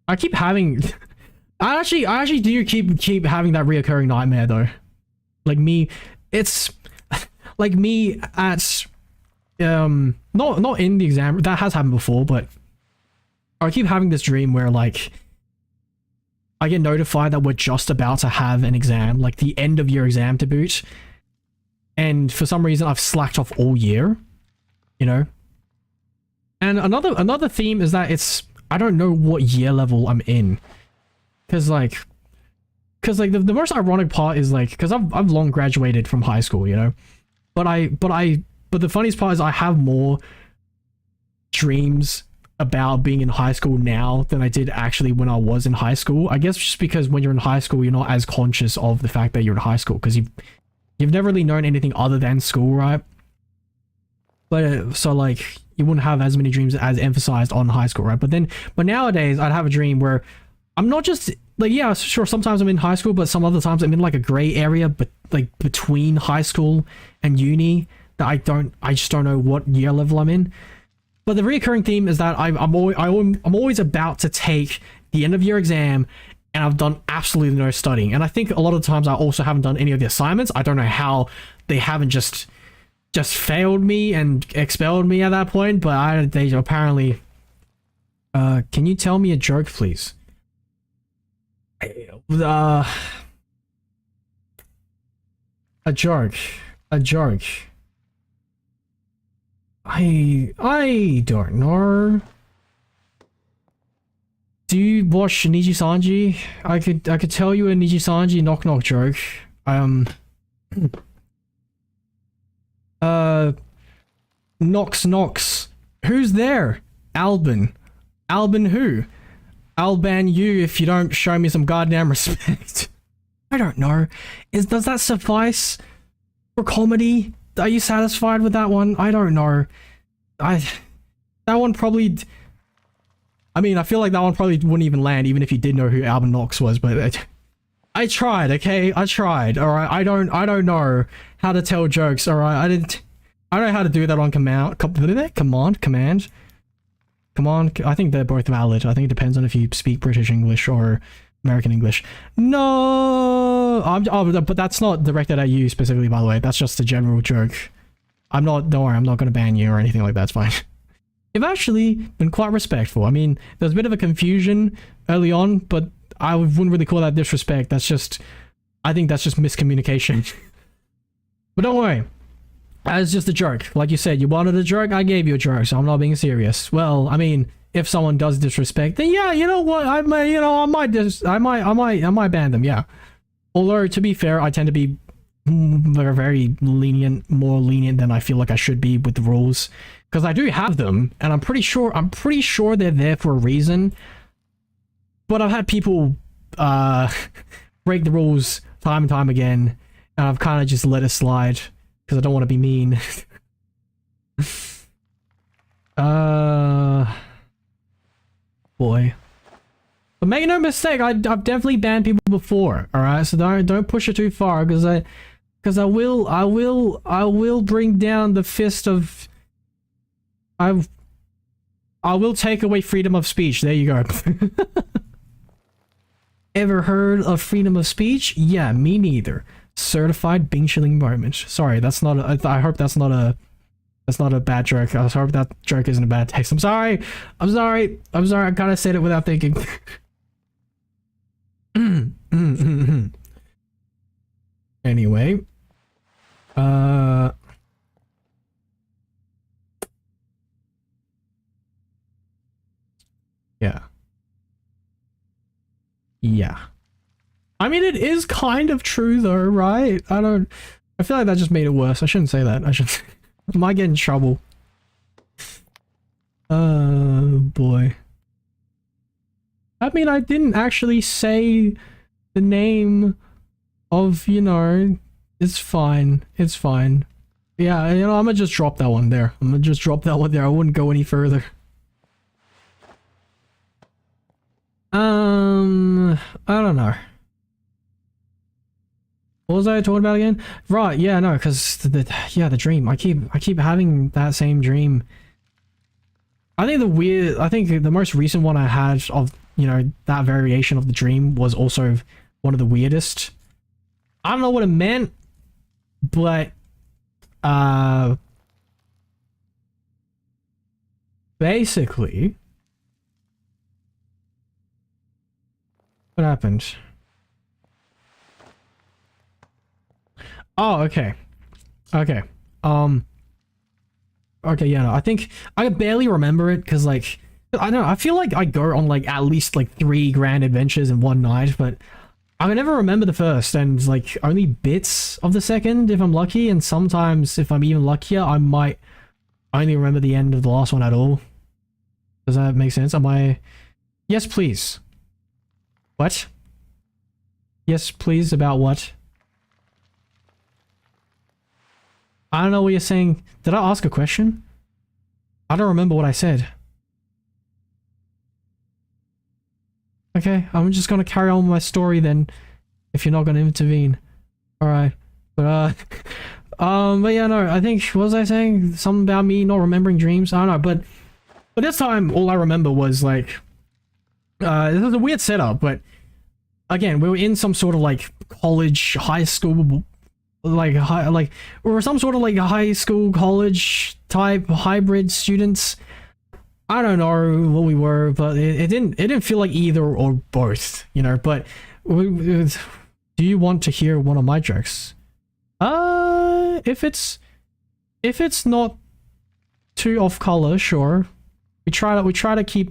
I keep having... I actually do keep having that reoccurring nightmare though. Like me, it's like me at not in the exam, that has happened before, but I keep having this dream where like I get notified that we're just about to have an exam, like the end of year exam to boot, and for some reason I've slacked off all year, you know. And another theme is that it's, I don't know what year level I'm in. Cause like the most ironic part is like, cause I've long graduated from high school, you know, but the funniest part is I have more dreams about being in high school now than I did actually when I was in high school. I guess just because when you're in high school, you're not as conscious of the fact that you're in high school, because you've never really known anything other than school, right? But so like you wouldn't have as many dreams as emphasized on high school, right? But nowadays I'd have a dream where I'm not just like, yeah, sure, sometimes I'm in high school, but some other times I'm in like a gray area, but like between high school and uni that I just don't know what year level I'm in. But the recurring theme is that I'm always about to take the end of year exam, and I've done absolutely no studying. And I think a lot of the times I also haven't done any of the assignments. I don't know how they haven't just failed me and expelled me at that point, but they apparently... can you tell me a joke, please? A joke. I don't know. Do you watch Niji Sanji? I could tell you a Niji Sanji knock knock joke. Knox. Who's there? Albin who? I'll ban you if you don't show me some goddamn respect. I don't know. Does that suffice for comedy? Are you satisfied with that one? I don't know. That one probably... I mean, I feel like that one probably wouldn't even land even if you did know who Albin Knox was, but I tried, okay? I tried, alright? I don't know how to tell jokes, alright? I don't know how to do that on command. Come on, I think they're both valid. I think it depends on if you speak British English or American English. No! But that's not directed at you specifically, by the way. That's just a general joke. Don't worry, I'm not going to ban you or anything like that. It's fine. You've actually been quite respectful. I mean, there's a bit of a confusion early on, but I wouldn't really call that disrespect. That's just... I think that's just miscommunication. But don't worry. That's just a joke. Like you said, you wanted a joke, I gave you a joke, so I'm not being serious. Well, I mean, if someone does disrespect, then yeah, you know what, I might ban them, yeah. Although, to be fair, I tend to be very lenient, more lenient than I feel like I should be with the rules, because I do have them, and I'm pretty sure they're there for a reason. But I've had people break the rules time and time again, and I've kind of just let it slide because I don't want to be mean. Boy. But make no mistake, I've definitely banned people before, alright? So don't push it too far, because I will bring down the fist of... I will take away freedom of speech. There you go. Ever heard of freedom of speech? Yeah, me neither. Certified Bing Shilling moment. Sorry, that's not a... I hope that's not a bad joke. I hope that joke isn't a bad taste. I'm sorry. I kind of said it without thinking. Anyway. Yeah. Yeah. I mean, it is kind of true though, right? I feel like that just made it worse. I shouldn't say that. I might get in trouble. Oh boy. I mean, I didn't actually say the name of, you know, it's fine. It's fine. Yeah, you know, I'm gonna just drop that one there. I wouldn't go any further. I don't know. What was I talking about again? Right, yeah, no, because the dream. I keep having that same dream. I think the most recent one I had of, you know, that variation of the dream was also one of the weirdest. I don't know what it meant, but basically what happened? Oh, okay. Okay. Okay, yeah, no, I think I barely remember it because, like, I don't know, I feel like I go on, like, at least, like, 3 grand adventures in one night, but I can never remember the first, and, like, only bits of the second if I'm lucky, and sometimes, if I'm even luckier, I might only remember the end of the last one at all. Does that make sense? Am I... Yes, please. What? Yes, please, about what? I don't know what you're saying. Did I ask a question? I don't remember what I said. Okay, I'm just gonna carry on with my story then, if you're not gonna intervene. Alright. But yeah, no, I think, what was I saying? Something about me not remembering dreams? I don't know, but this time, all I remember was, like, this is a weird setup, but again, we were in some sort of, like, college, high school, like or some sort of, like, high school, college type hybrid students. I don't know what we were, but it didn't feel like either or both, you know. But do you want to hear one of my jokes? If it's not too off color, sure. We try to keep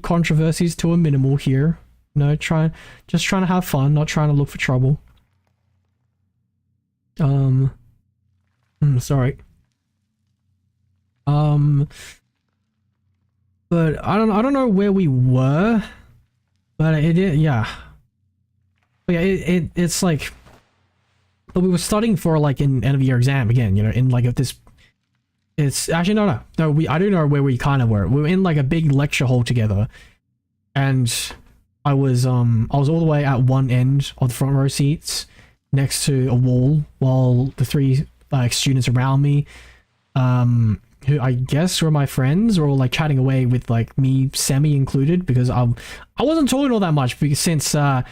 controversies to a minimal here. No, just trying to have fun, not trying to look for trouble. Sorry. But I don't know where we were, but yeah. But yeah, it's like, but we were studying for, like, an end of year exam again, you know, in, like, this. It's actually no. I do know where we kind of were. We were in, like, a big lecture hall together, and I was all the way at one end of the front row seats, next to a wall, while the 3 students around me, who I guess were my friends, were all, like, chatting away with, like, me semi included, because I wasn't talking all that much, because since as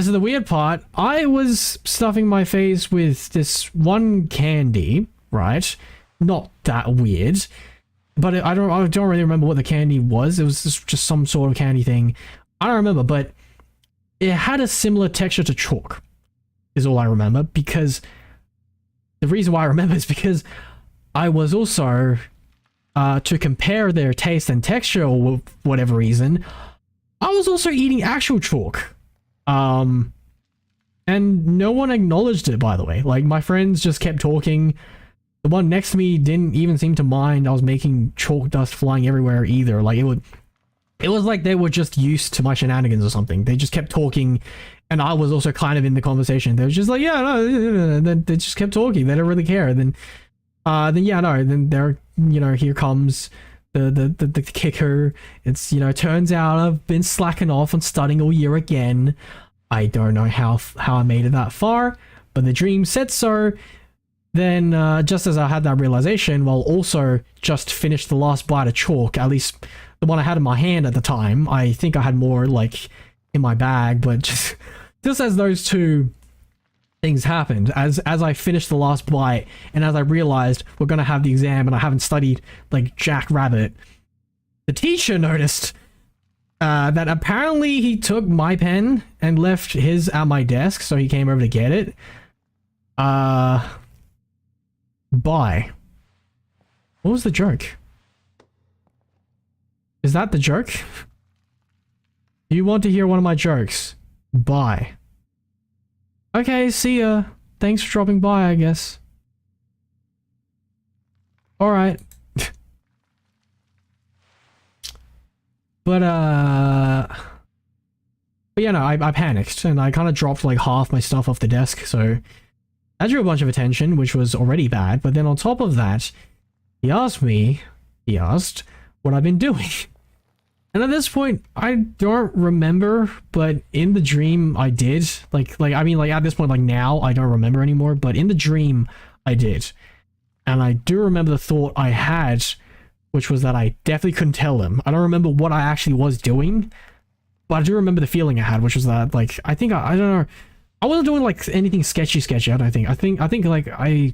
the weird part, I was stuffing my face with this one candy, right? Not that weird, but I don't really remember what the candy was. It was just some sort of candy thing. I don't remember, but it had a similar texture to chalk, is all I remember, because the reason why I remember is because I was also, to compare their taste and texture or whatever reason, I was also eating actual chalk. And no one acknowledged it, by the way. Like, my friends just kept talking. The one next to me didn't even seem to mind I was making chalk dust flying everywhere either. Like, it was like they were just used to my shenanigans or something. They just kept talking, and I was also kind of in the conversation. They were just like, yeah, no, they just kept talking. They don't really care. Then yeah, no, then there, you know, here comes the kicker. It's, you know, turns out I've been slacking off on studying all year again. I don't know how I made it that far, but the dream said so. Then, just as I had that realization, while also just finished the last bite of chalk, at least the one I had in my hand at the time. I think I had more, like, in my bag, but just as those two things happened, as I finished the last bite, and as I realized we're gonna have the exam and I haven't studied like Jack Rabbit, the teacher noticed that apparently he took my pen and left his at my desk, so he came over to get it. Bye. What was the joke? Is that the joke? Do you want to hear one of my jokes? Bye. Okay, see ya. Thanks for dropping by, I guess. Alright. But yeah, no, I panicked, and I kind of dropped like half my stuff off the desk, so that drew a bunch of attention, which was already bad, but then on top of that, he asked what I've been doing. And at this point, I don't remember, but in the dream, I did. I mean, at this point, like now, I don't remember anymore, but in the dream, I did. And I do remember the thought I had, which was that I definitely couldn't tell him. I don't remember what I actually was doing, but I do remember the feeling I had, which was that, like, I think, I don't know, I wasn't doing, like, anything sketchy, I don't think. I think, like, I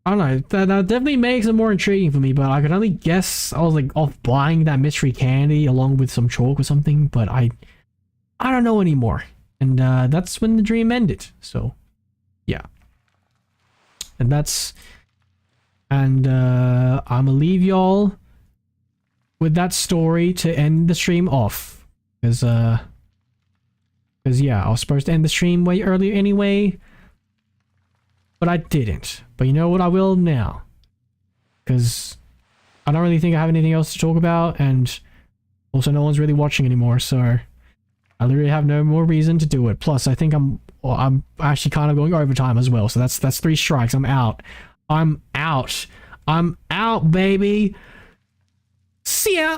don't know, that definitely makes it more intriguing for me, but I could only guess I was, like, off buying that mystery candy along with some chalk or something, but I don't know anymore. And, that's when the dream ended, so, yeah. And I'ma leave y'all with that story to end the stream off. Because, yeah, I was supposed to end the stream way earlier anyway, but I didn't. But you know what, I will now. Because I don't really think I have anything else to talk about, and also no one's really watching anymore, so I literally have no more reason to do it. Plus, I think I'm actually kind of going overtime as well, so that's 3 strikes. I'm out. I'm out, baby. See ya.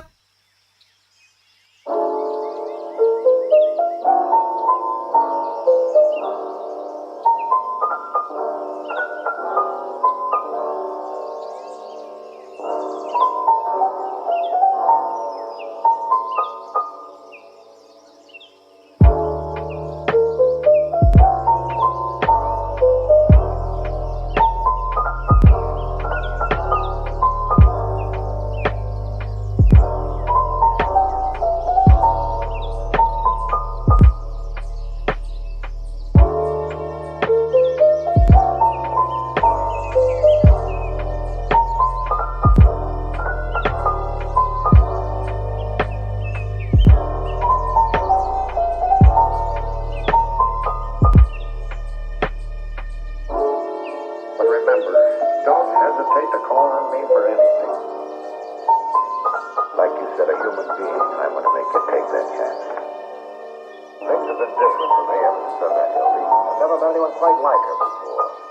Things have been different from here, Mr. Manuel. I've never met anyone quite like her before.